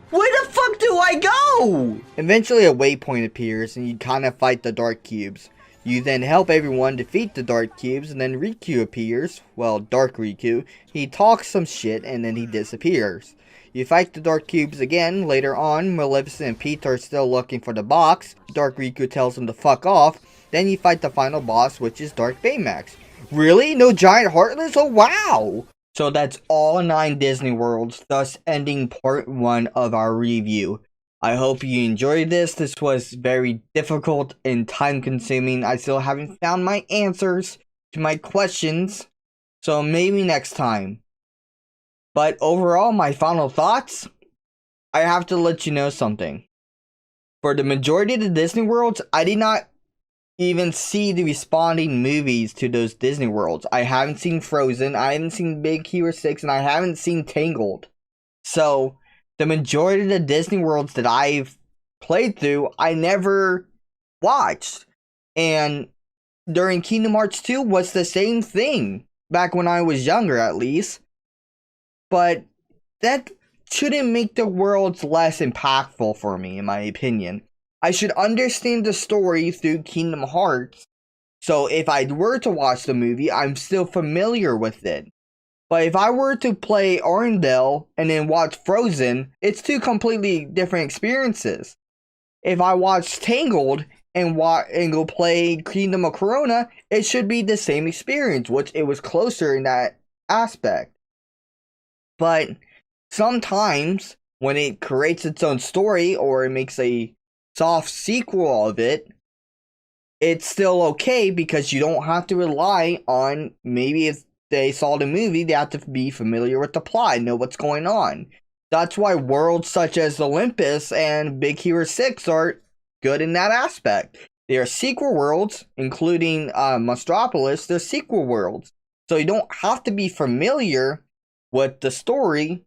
Where the fuck do I go? Eventually a waypoint appears and you kind of fight the dark cubes. You then help everyone defeat the dark cubes and then Riku appears. Well, Dark Riku. He talks some shit and then he disappears. You fight the dark cubes again. Later on, Maleficent and Pete are still looking for the box. Dark Riku tells them to fuck off. Then you fight the final boss, which is Dark Baymax. Really? No giant heartless? Oh wow! So that's all 9 Disney Worlds, thus ending part 1 of our review. I hope you enjoyed this. This was very difficult and time consuming. I still haven't found my answers to my questions, so maybe next time. But overall, my final thoughts, I have to let you know something. For the majority of the Disney Worlds, I did not even see the responding movies to those Disney Worlds. I haven't seen Frozen, I haven't seen Big Hero 6, and I haven't seen Tangled. So, the majority of the Disney Worlds that I've played through, I never watched. And during Kingdom Hearts 2 was the same thing, back when I was younger at least. But that shouldn't make the worlds less impactful for me, in my opinion. I should understand the story through Kingdom Hearts, so if I were to watch the movie, I'm still familiar with it. But if I were to play Arendelle and then watch Frozen, it's 2 completely different experiences. If I watch Tangled and go play Kingdom of Corona, it should be the same experience, which it was closer in that aspect. But sometimes, when it creates its own story, or it makes a soft sequel of it, it's still okay because you don't have to rely on, maybe if they saw the movie, they have to be familiar with the plot, know what's going on. That's why worlds such as Olympus and Big Hero 6 are good in that aspect. They are sequel worlds, including Monstropolis, they're sequel worlds. So you don't have to be familiar with the story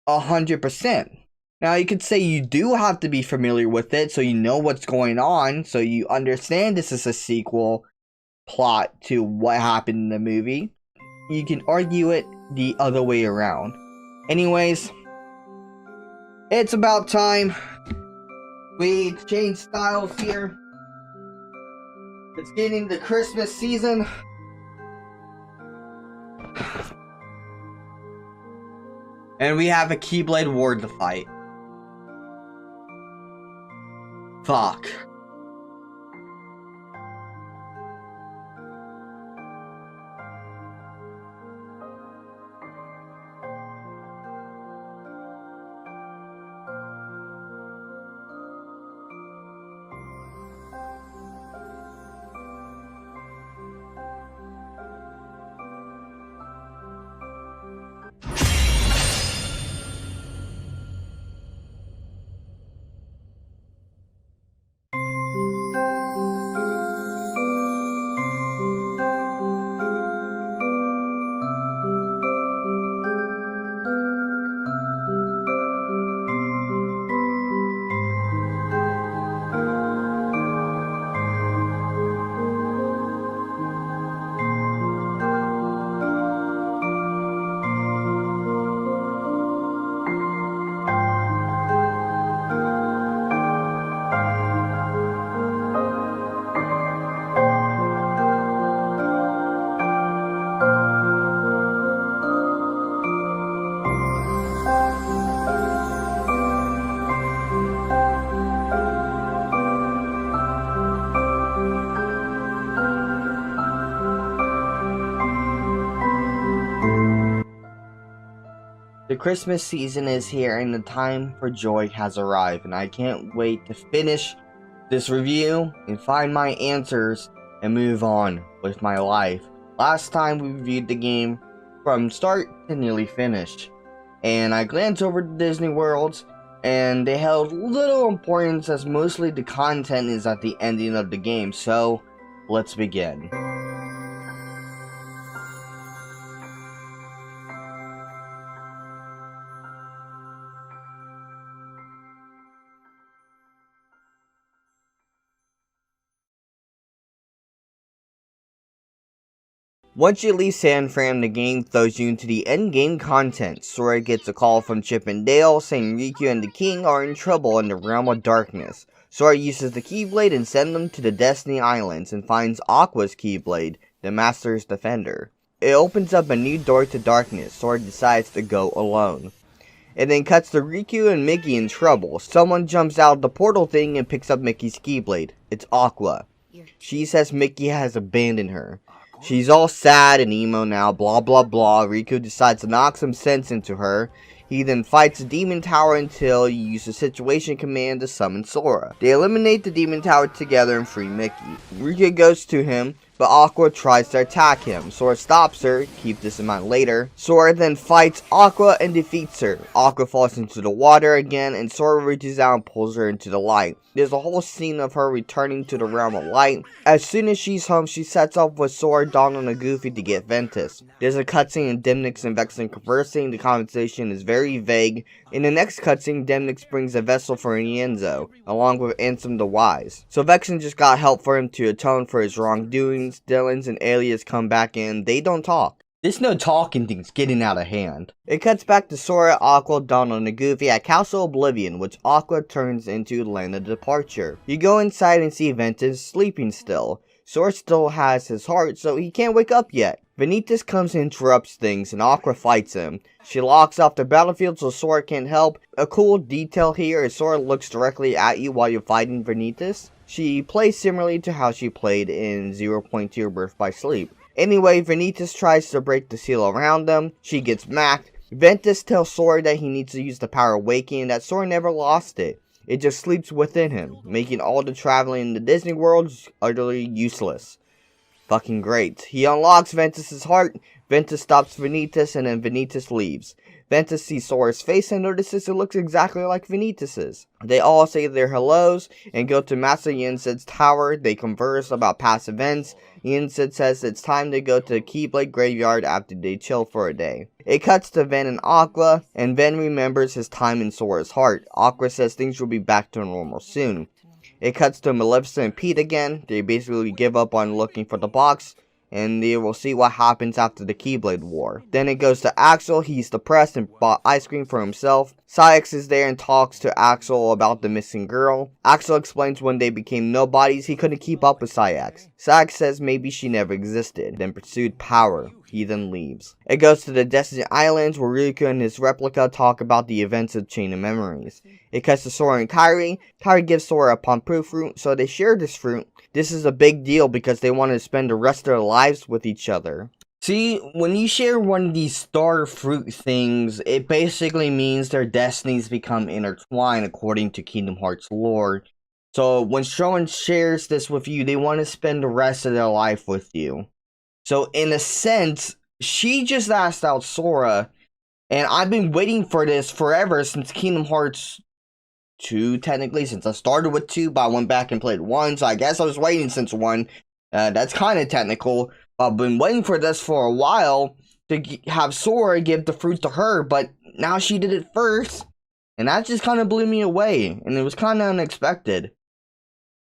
100%. Now, you could say you do have to be familiar with it, so you know what's going on, so you understand this is a sequel plot to what happened in the movie. You can argue it the other way around. Anyways, it's about time we change styles here. It's getting the Christmas season. And we have a Keyblade War to fight. Fuck. The Christmas season is here and the time for joy has arrived, and I can't wait to finish this review and find my answers and move on with my life. Last time we reviewed the game from start to nearly finish, and I glanced over the Disney worlds and they held little importance as mostly the content is at the ending of the game, so let's begin. Once you leave San Fran, the game throws you into the endgame content. Sora gets a call from Chip and Dale saying Riku and the King are in trouble in the realm of darkness. Sora uses the Keyblade and sends them to the Destiny Islands and finds Aqua's Keyblade, the Master's Defender. It opens up a new door to darkness. Sora decides to go alone. It then cuts to Riku and Mickey in trouble. Someone jumps out of the portal thing and picks up Mickey's Keyblade. It's Aqua. She says Mickey has abandoned her. She's all sad and emo now, blah blah blah. Riku decides to knock some sense into her. He then fights the Demon Tower until you use the Situation Command to summon Sora. They eliminate the Demon Tower together and free Mickey. Riku goes to him, but Aqua tries to attack him. Sora stops her, keep this in mind later. Sora then fights Aqua and defeats her. Aqua falls into the water again, and Sora reaches out and pulls her into the light. There's a whole scene of her returning to the realm of light. As soon as she's home, she sets off with Sora, Donald, and Goofy to get Ventus. There's a cutscene of Demnix and Vexen conversing. The conversation is very vague. In the next cutscene, Demnix brings a vessel for Ienzo, along with Ansem the Wise. So Vexen just got help for him to atone for his wrongdoings. Dylan's and Alias come back in. They don't talk. There's no talking, things getting out of hand. It cuts back to Sora, Aqua, Donald, and Goofy at Castle Oblivion, which Aqua turns into Land of Departure. You go inside and see Ventus sleeping still. Sora still has his heart, so he can't wake up yet. Vanitas comes and interrupts things, and Aqua fights him. She locks off the battlefield so Sora can't help. A cool detail here is Sora looks directly at you while you're fighting Vanitas. She plays similarly to how she played in 0.2 Birth by Sleep. Anyway, Vanitas tries to break the seal around them. She gets macked. Ventus tells Sora that he needs to use the power of waking and that Sora never lost it. It just sleeps within him, making all the traveling in the Disney world utterly useless. Fucking great. He unlocks Ventus's heart. Ventus stops Vanitas and then Vanitas leaves. Ventus sees Sora's face and notices it looks exactly like Vanitas's. They all say their hellos and go to Master Yensid's tower. They converse about past events. Yensid says it's time to go to the Keyblade graveyard after they chill for a day. It cuts to Ven and Aqua, and Ven remembers his time in Sora's heart. Aqua says things will be back to normal soon. It cuts to Maleficent and Pete again. They basically give up on looking for the box, and they will see what happens after the Keyblade War. Then it goes to Axel. He's depressed and bought ice cream for himself. Saïx is there and talks to Axel about the missing girl. Axel explains when they became nobodies, he couldn't keep up with Saïx. Saïx says maybe she never existed, then pursued power. He then leaves. It goes to the Destiny Islands where Riku and his replica talk about the events of Chain of Memories. It cuts to Sora and Kairi. Kairi gives Sora a Pompu fruit, so they share this fruit. This is a big deal because they want to spend the rest of their lives with each other. See, when you share one of these star fruit things, it basically means their destinies become intertwined according to Kingdom Hearts lore. So when someone shares this with you, they want to spend the rest of their life with you. So in a sense, she just asked out Sora, and I've been waiting for this forever since Kingdom Hearts 2, technically, since I started with 2, but I went back and played 1, so I guess I was waiting since 1. That's kind of technical. I've been waiting for this for a while to have Sora give the fruit to her, but now she did it first, and that just kind of blew me away, and it was kind of unexpected.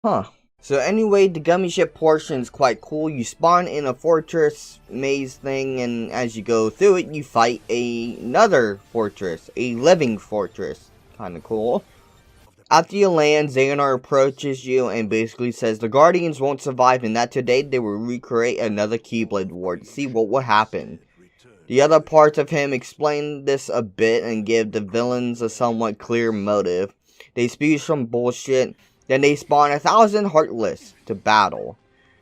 Huh. So anyway, the gummy ship portion is quite cool. You spawn in a fortress maze thing, and as you go through it, you fight another fortress, a living fortress. Kind of cool. After you land, Xehanort approaches you and basically says the Guardians won't survive and that today they will recreate another Keyblade War to see what will happen. The other parts of him explain this a bit and give the villains a somewhat clear motive. They spew some bullshit, then they spawn 1,000 Heartless to battle.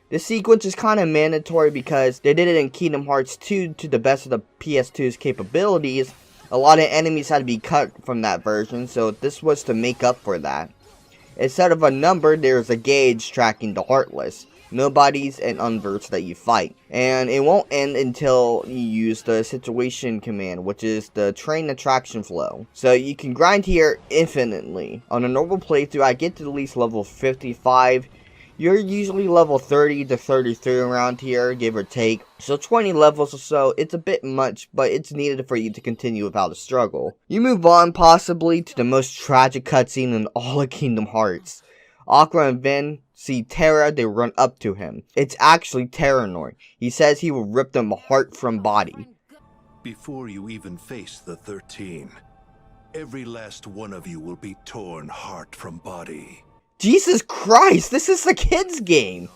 This sequence is kind of mandatory because they did it in Kingdom Hearts 2 to the best of the PS2's capabilities, A lot of enemies had to be cut from that version, so this was to make up for that. Instead of a number, there's a gauge tracking the Heartless, nobodies, and unverts that you fight. And it won't end until you use the situation command, which is the train attraction flow. So you can grind here infinitely. On a normal playthrough, I get to at least level 55. You're usually level 30 to 33 around here, give or take. So 20 levels or so, it's a bit much, but it's needed for you to continue without a struggle. You move on possibly to the most tragic cutscene in all of Kingdom Hearts. Aqua and Ven see Terra, they run up to him. It's actually Terranor. He says he will rip them heart from body. Before you even face the 13, every last one of you will be torn heart from body. Jesus Christ, this is a kid's game.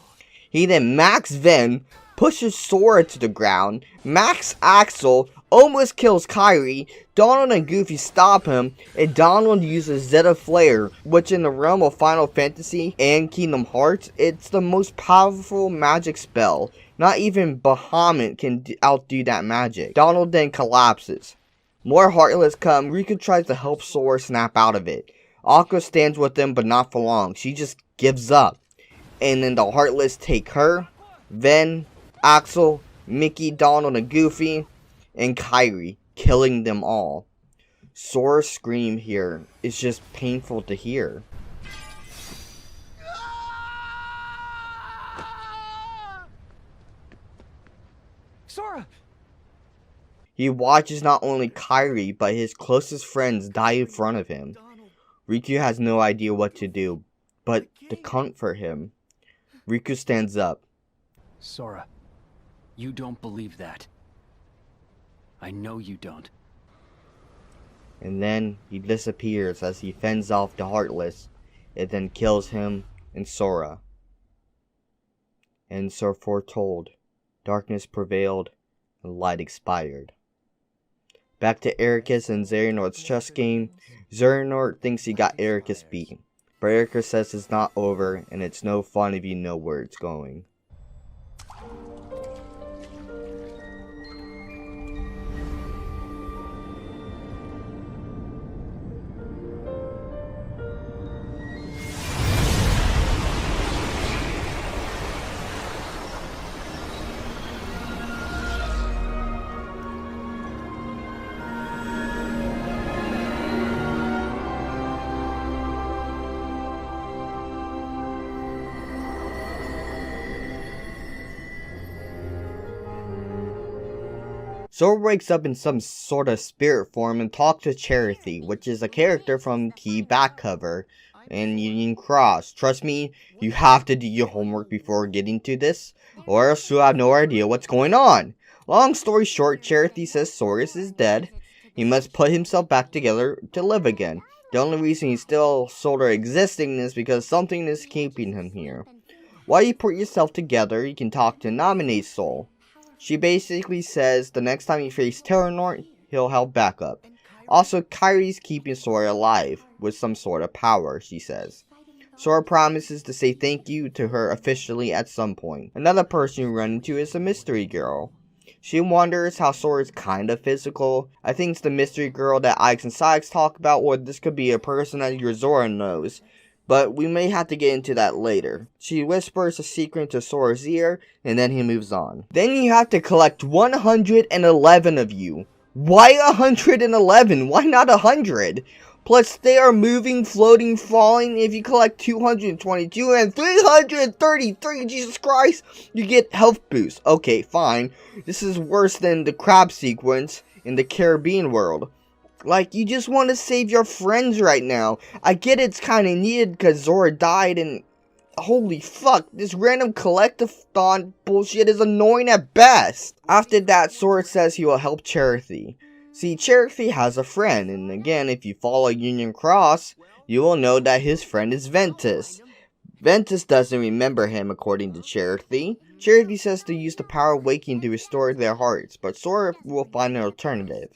He then Max Ven, pushes Sora to the ground, Max Axel almost kills Kairi, Donald and Goofy stop him, and Donald uses Zeta Flare, which in the realm of Final Fantasy and Kingdom Hearts, it's the most powerful magic spell. Not even Bahamut can outdo that magic. Donald then collapses. More Heartless come, Riku tries to help Sora snap out of it. Aqua stands with them, but not for long. She just gives up. And then the Heartless take her, Ven, Axel, Mickey, Donald, and Goofy, and Kairi, killing them all. Sora's scream here is just painful to hear. Sora! He watches not only Kairi, but his closest friends die in front of him. Riku has no idea what to do, but to comfort him, Riku stands up. Sora, you don't believe that. I know you don't. And then he disappears as he fends off the Heartless. It then kills him and Sora. And so foretold, darkness prevailed and light expired. Back to Ericus and Xehanort's chess game. Xehanort thinks he got Ericus beat, but Ericus says it's not over and it's no fun if you know where it's going. Sora wakes up in some sort of spirit form and talks to Charity, which is a character from Key back cover and Union Cross. Trust me, you have to do your homework before getting to this, or else you'll have no idea what's going on. Long story short, Charity says Sora is dead. He must put himself back together to live again. The only reason he's still sort of existing is because something is keeping him here. While you put yourself together, you can talk to Nominate Soul. She basically says the next time you face Terranor, he'll help back up. Also, Kairi's keeping Sora alive with some sort of power, she says. Sora promises to say thank you to her officially at some point. Another person you run into is a mystery girl. She wonders how Sora's kind of physical. I think it's the mystery girl that Ike's and Sykes talk about, or this could be a person that your Zora knows. But we may have to get into that later. She whispers a secret to Sora's ear, and then he moves on. Then you have to collect 111 of you. Why 111? Why not 100? Plus, they are moving, floating, falling. If you collect 222 and 333, Jesus Christ, you get health boost. Okay, fine. This is worse than the crab sequence in the Caribbean world. Like, you just want to save your friends right now. I get it's kind of needed because Zora died and... Holy fuck, this random collectathon bullshit is annoying at best. After that, Sora says he will help Charity. See, Charity has a friend, and again, if you follow Union Cross, you will know that his friend is Ventus. Ventus doesn't remember him according to Charity. Charity says to use the power of waking to restore their hearts, but Sora will find an alternative.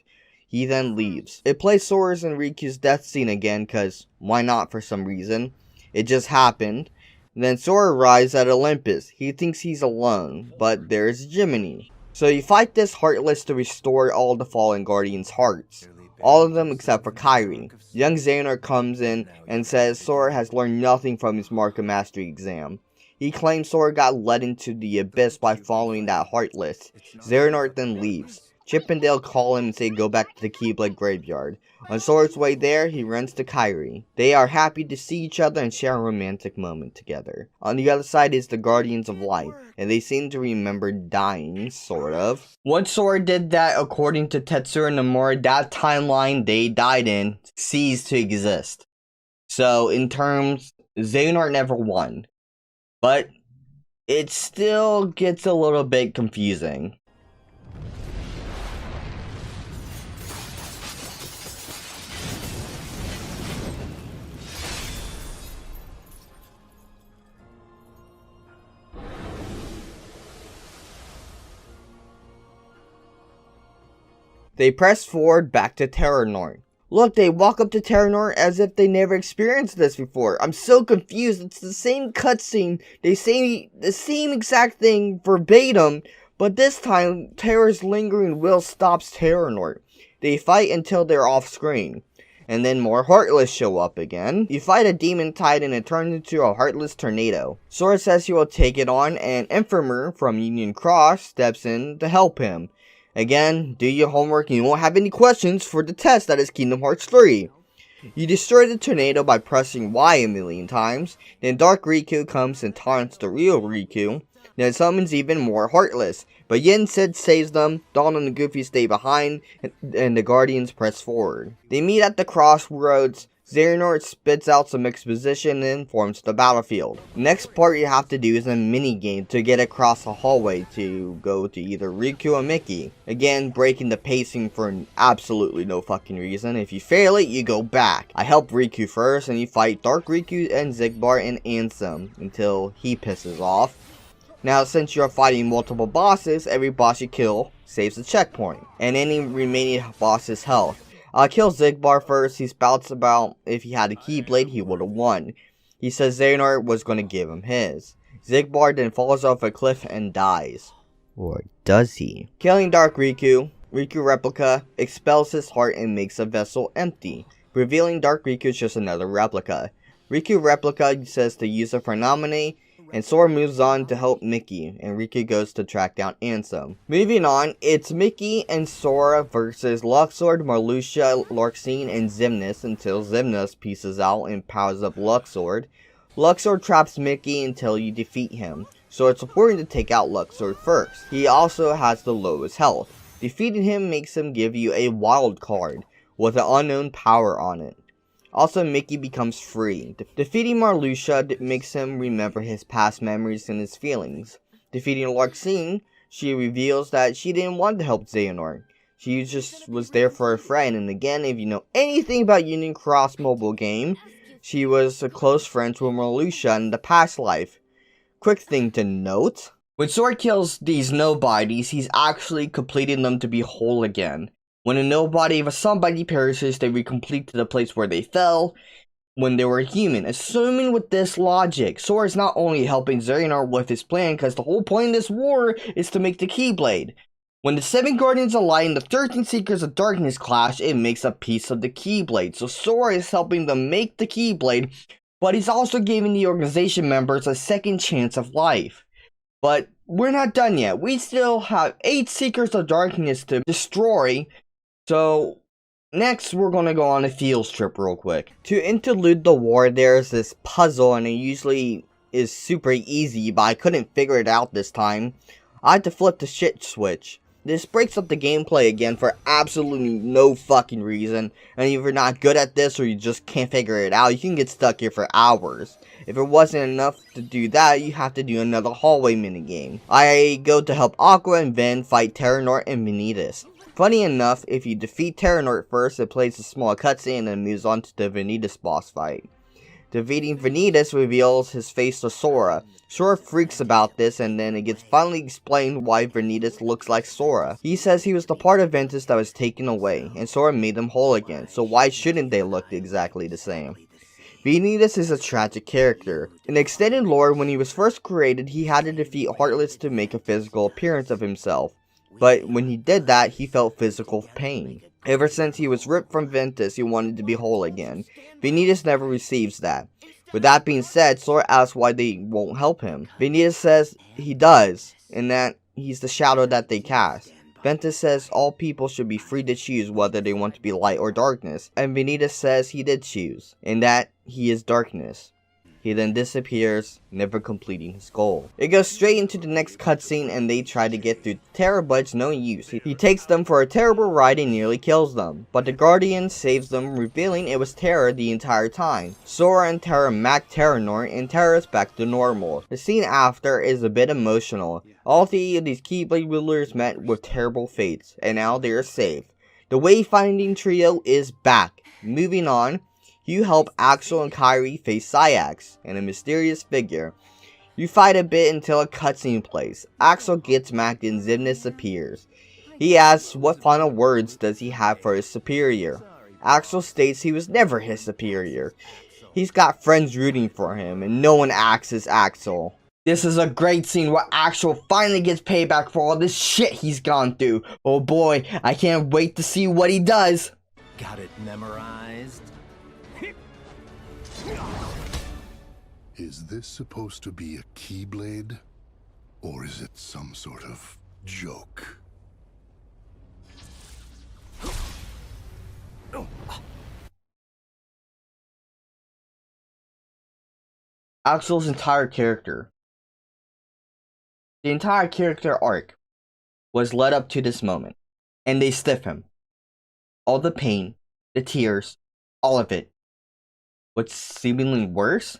He then leaves. It plays Sora's and Riku's death scene again, cause why not for some reason. It just happened. Then Sora arrives at Olympus. He thinks he's alone, but there's Jiminy. So you fight this Heartless to restore all the fallen Guardians' hearts. all of them except for Kyrie. Young Xehanort comes in and says Sora has learned nothing from his Mark of Mastery exam. He claims Sora got led into the abyss by following that Heartless. Xehanort then leaves. Chip and Dale call him and say go back to the Keyblade graveyard. On Sora's way there, he runs to Kyrie. They are happy to see each other and share a romantic moment together. On the other side is the Guardians of Light, and they seem to remember dying, sort of. Once Sora did that, according to Tetsuya Nomura, that timeline they died in ceased to exist. So, in terms, Xehanort never won. But, it still gets a little bit confusing. They press forward back to Terranort. Look, they walk up to Terranort as if they never experienced this before. I'm so confused. It's the same cutscene. They say the same exact thing verbatim, but this time, Terra's lingering will stops Terranort. They fight until they're off screen. And then more Heartless show up again. You fight a Demon Titan and it turns into a Heartless tornado. Sora says he will take it on, and Informer from Union Cross steps in to help him. Again, do your homework and you won't have any questions for the test that is Kingdom Hearts 3. You destroy the tornado by pressing Y a million times, then Dark Riku comes and taunts the real Riku, then summons even more Heartless, but Yen Sid saves them, Donald and Goofy stay behind, and the Guardians press forward. They meet at the crossroads. Xehanort spits out some exposition and informs the battlefield. Next part you have to do is a mini game to get across the hallway to go to either Riku or Mickey. Again, breaking the pacing for absolutely no fucking reason. If you fail it, you go back. I help Riku first and you fight Dark Riku and Xigbar and Ansem until he pisses off. Now, since you're fighting multiple bosses, every boss you kill saves a checkpoint, and any remaining boss's health. I'll kill Xigbar first. He spouts about if he had a Keyblade, he would have won. He says Xehanort was going to give him his. Xigbar then falls off a cliff and dies. Or does he? Killing Dark Riku, Riku Replica expels his heart and makes a vessel empty, revealing Dark Riku is just another replica. Riku Replica says to use it for nominate, and Sora moves on to help Mickey, and Riku goes to track down Ansem. Moving on, it's Mickey and Sora versus Luxord, Marluxia, Larxene, and Xemnas until Xemnas pieces out and powers up Luxord. Luxord traps Mickey until you defeat him, so it's important to take out Luxord first. He also has the lowest health. Defeating him makes him give you a wild card with an unknown power on it. Also, Mickey becomes free. Defeating Marluxia makes him remember his past memories and his feelings. Defeating Larxene, she reveals that she didn't want to help Xehanort. She just was there for a friend, and again, if you know anything about Union Cross mobile game, she was a close friend with Marluxia in the past life. Quick thing to note, when Sora kills these nobodies, he's actually completing them to be whole again. When a nobody of a somebody perishes, they recomplete to the place where they fell when they were human. Assuming with this logic, Sora is not only helping Xehanort with his plan, because the whole point of this war is to make the Keyblade. When the 7 Guardians of Light and the 13 Seekers of Darkness clash, it makes a piece of the Keyblade. So Sora is helping them make the Keyblade, but he's also giving the organization members a second chance of life. But we're not done yet. We still have 8 Seekers of Darkness to destroy. So, next we're going to go on a field trip real quick. To interlude the war, there's this puzzle, and it usually is super easy, but I couldn't figure it out this time. I had to flip the shit switch. This breaks up the gameplay again for absolutely no fucking reason, and if you're not good at this or you just can't figure it out, you can get stuck here for hours. If it wasn't enough to do that, you have to do another hallway minigame. I go to help Aqua and Ven fight Terranort and Vanitas. Funny enough, if you defeat Terranort first, it plays a small cutscene and then moves on to the Vanitas boss fight. Defeating Vanitas reveals his face to Sora. Sora freaks about this, and then it gets finally explained why Vanitas looks like Sora. He says he was the part of Ventus that was taken away, and Sora made them whole again, so why shouldn't they look exactly the same? Vanitas is a tragic character. In the extended lore, when he was first created, he had to defeat Heartless to make a physical appearance of himself. But when he did that, he felt physical pain. Ever since he was ripped from Ventus, he wanted to be whole again. Vanitas never receives that. With that being said, Sora asks why they won't help him. Vanitas says he does, and that he's the shadow that they cast. Ventus says all people should be free to choose whether they want to be light or darkness, and Vanitas says he did choose, and that he is darkness. He then disappears, never completing his goal. It goes straight into the next cutscene and they try to get through Terra, but it's no use. He takes them for a terrible ride and nearly kills them, but the Guardian saves them, revealing it was Terra the entire time. Sora and Terra mac Terranort and Terra is back to normal. The scene after is a bit emotional. All three of these Keyblade rulers met with terrible fates, and now they are safe. The Wayfinding trio is back. Moving on, you help Axel and Kairi face Sayax and a mysterious figure. You fight a bit until a cutscene plays. Axel gets smacked and Xemnas appears. He asks what final words does he have for his superior. Axel states he was never his superior. He's got friends rooting for him and no one acts as Axel. This is a great scene where Axel finally gets payback for all this shit he's gone through. Oh boy, I can't wait to see what he does. Got it memorized? Is this supposed to be a Keyblade? Or is it some sort of joke? Axel's entire character. The entire character arc was led up to this moment, and they stiff him. All the pain, the tears, all of it. What's seemingly worse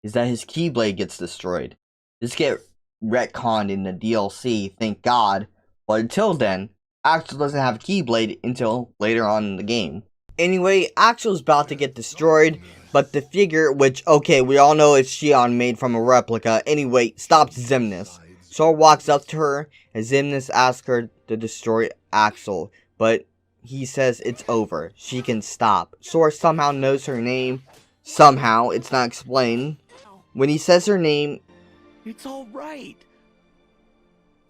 is that his Keyblade gets destroyed. This gets retconned in the DLC, thank God, but until then, Axel doesn't have a Keyblade until later on in the game. Anyway, Axel's about to get destroyed, but the figure, which, okay, we all know it's Xion made from a replica, anyway, stops Xemnas. Sora walks up to her, and Xemnas asks her to destroy Axel, but he says it's over, she can stop. Sora somehow knows her name, somehow, it's not explained. When he says her name, It's all right.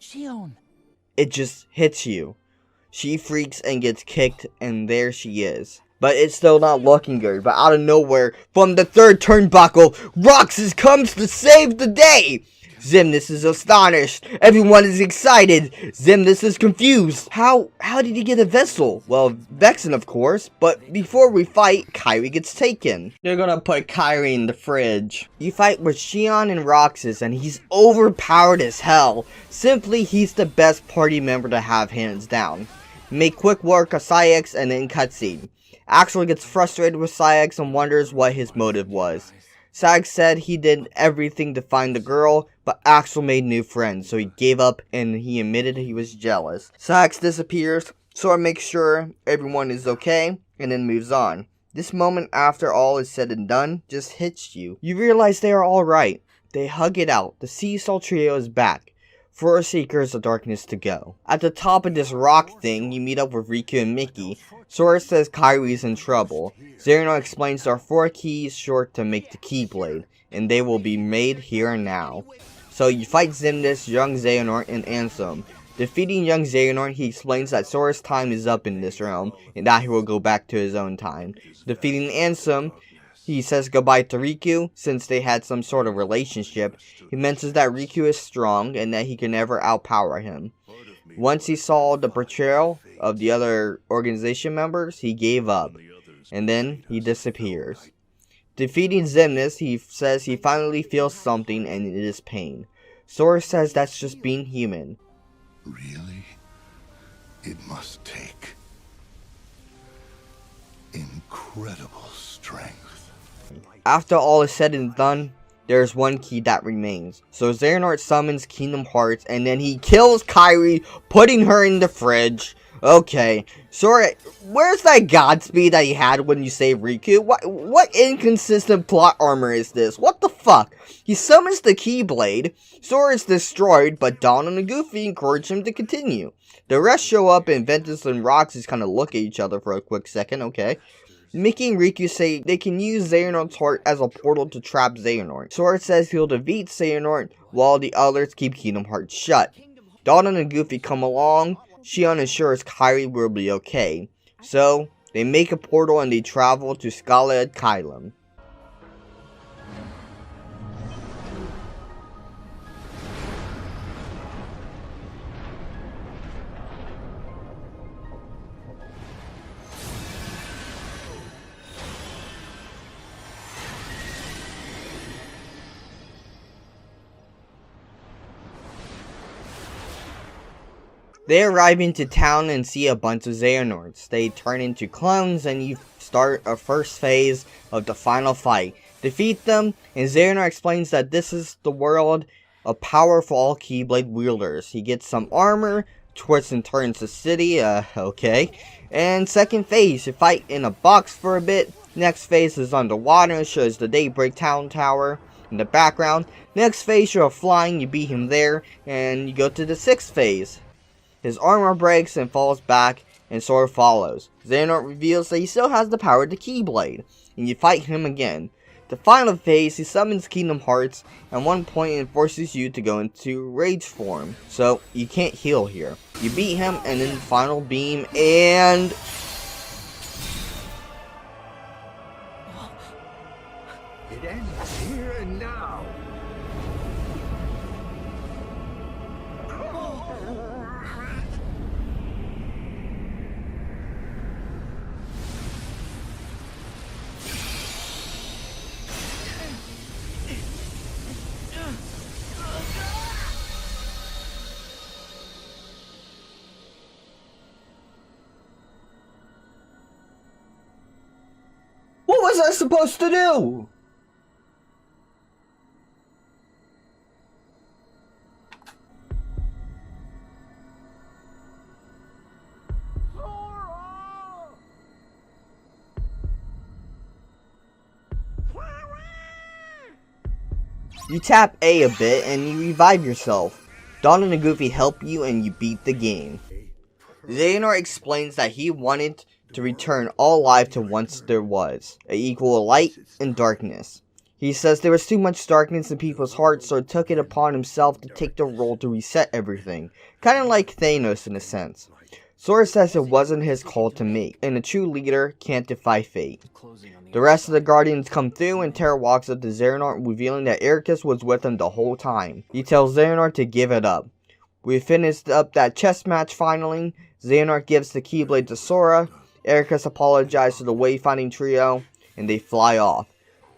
Xion. It just hits you. She freaks and gets kicked, and there she is. But it's still not looking good. But out of nowhere, from the third turnbuckle, Roxas comes to save the day! Xemnas is astonished. Everyone is excited. Xemnas is confused. How did he get a vessel? Well, Vexen, of course. But before we fight, Kairi gets taken. They're gonna put Kairi in the fridge. You fight with Xion and Roxas, and he's overpowered as hell. Simply, he's the best party member to have hands down. Make quick work of Sayax and then cutscene. Axel gets frustrated with Sayax and wonders what his motive was. Sayax said he did everything to find the girl, but Axel made new friends, so he gave up and he admitted he was jealous. Sayax disappears, Sora makes sure everyone is okay, and then moves on. This moment after all is said and done just hits you. You realize they are alright. They hug it out. The Seesaw Trio is back. For our Seekers of Darkness to go. At the top of this rock thing, you meet up with Riku and Mickey. Sora says Kairi's in trouble. Xehanort explains there are 4 keys short to make the Keyblade, and they will be made here and now. So you fight Xemnas, young Xehanort, and Ansem. Defeating young Xehanort, he explains that Sora's time is up in this realm, and that he will go back to his own time. Defeating Ansem, he says goodbye to Riku, since they had some sort of relationship. He mentions that Riku is strong, and that he can never outpower him. Once he saw the betrayal of the other organization members, he gave up, and then he disappears. Defeating Xemnas, he says he finally feels something, and it is pain. Sora says that's just being human. Really? It must take incredible strength. After all is said and done, there's one key that remains. So Xehanort summons Kingdom Hearts, and then he kills Kairi, putting her in the fridge. Okay, Sora, where's that Godspeed that he had when you saved Riku? What inconsistent plot armor is this? What the fuck? He summons the Keyblade, Sora is destroyed, but Donald and Goofy encourage him to continue. The rest show up, and Ventus and Roxas kind of look at each other for a quick second, okay. Mickey and Riku say they can use Xehanort's heart as a portal to trap Xehanort. Sora says he'll defeat Xehanort, while the others keep Kingdom Hearts shut. Donald and Goofy come along. Xion ensures Kairi will be okay. So, they make a portal and they travel to Skii. They arrive into town and see a bunch of Xehanorts. They turn into clones and you start a first phase of the final fight. Defeat them, and Xehanort explains that this is the world of power for all Keyblade wielders. He gets some armor, twists and turns the city, okay. And second phase, you fight in a box for a bit. Next phase is underwater, shows the Daybreak Town Tower in the background. Next phase, you're flying, you beat him there, and you go to the sixth phase. His armor breaks and falls back, and Sora follows. Xehanort reveals that he still has the power to Keyblade, and you fight him again. The final phase, he summons Kingdom Hearts, at one point it forces you to go into Rage form, so you can't heal here. You beat him, and then final beam, and... It ends here and now. What was I supposed to do? You tap A a bit and you revive yourself. Donald and Goofy help you and you beat the game. Xehanort explains that he wanted to return all life to once there was, a equal of light and darkness. He says there was too much darkness in people's hearts, so he took it upon himself to take the role to reset everything. Kinda like Thanos in a sense. Sora says it wasn't his call to make, and a true leader can't defy fate. The rest of the Guardians come through and Terra walks up to Xehanort, revealing that Ericus was with him the whole time. He tells Xehanort to give it up. We finished up that chess match finally. Xehanort gives the Keyblade to Sora. Ericus apologizes to the Wayfinding trio, and they fly off.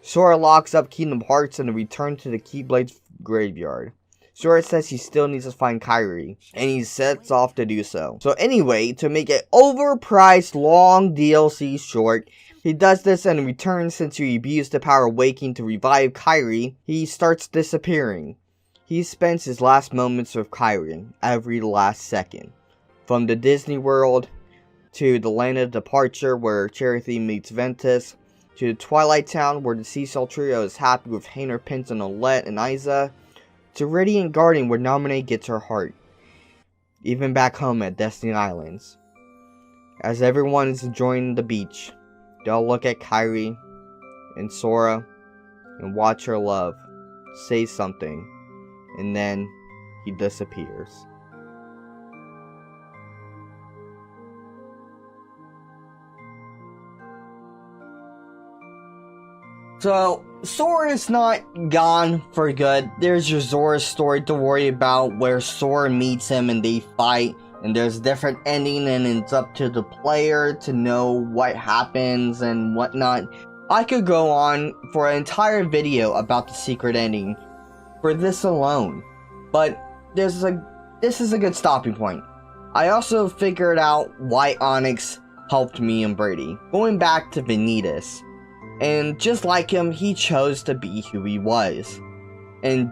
Sora locks up Kingdom Hearts and returns to the Keyblade's graveyard. Sora says he still needs to find Kairi, and he sets off to do so. So anyway, to make an overpriced long DLC short, he does this and in return, since he abused the power of waking to revive Kairi, he starts disappearing. He spends his last moments with Kairi, every last second. From the Disney World, to the Land of Departure where Cherokee meets Ventus, to the Twilight Town where the Seesaw Trio is happy with Hayner, Pence, and Alot and Isa, to Radiant Garden where Naminé gets her heart, even back home at Destiny Islands. As everyone is enjoying the beach, they'll look at Kairi and Sora and watch her love, say something, and then he disappears. So, Sora is not gone for good. There's your Zora's story to worry about where Sora meets him and they fight. And there's a different ending and it's up to the player to know what happens and whatnot. I could go on for an entire video about the secret ending for this alone. But this is a good stopping point. I also figured out why Onyx helped me and Brady. Going back to Vanitas. And just like him, he chose to be who he was. And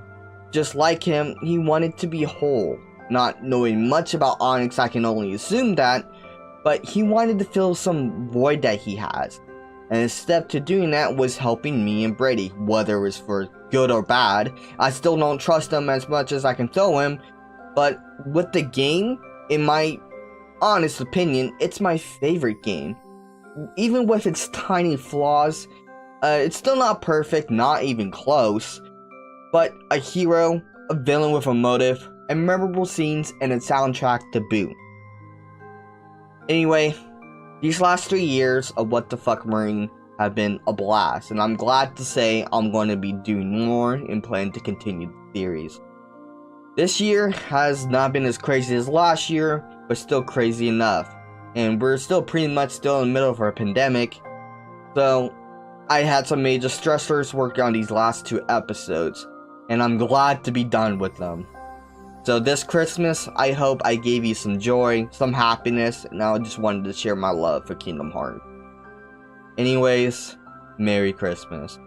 just like him, he wanted to be whole. Not knowing much about Onyx, I can only assume that. But he wanted to fill some void that he has. And his step to doing that was helping me and Brady. Whether it was for good or bad, I still don't trust him as much as I can throw him. But with the game, in my honest opinion, it's my favorite game. Even with its tiny flaws, it's still not perfect, not even close, but a hero, a villain with a motive, and memorable scenes and a soundtrack to boot. Anyway, These last 3 years of WTF Marine have been a blast, and I'm glad to say I'm going to be doing more and plan to continue the series. This year has not been as crazy as last year, but still crazy enough. And we're still pretty much still in the middle of our pandemic, so I had some major stressors working on these last 2 episodes, and I'm glad to be done with them. So this Christmas, I hope I gave you some joy, some happiness, and I just wanted to share my love for Kingdom Hearts. Anyways, Merry Christmas.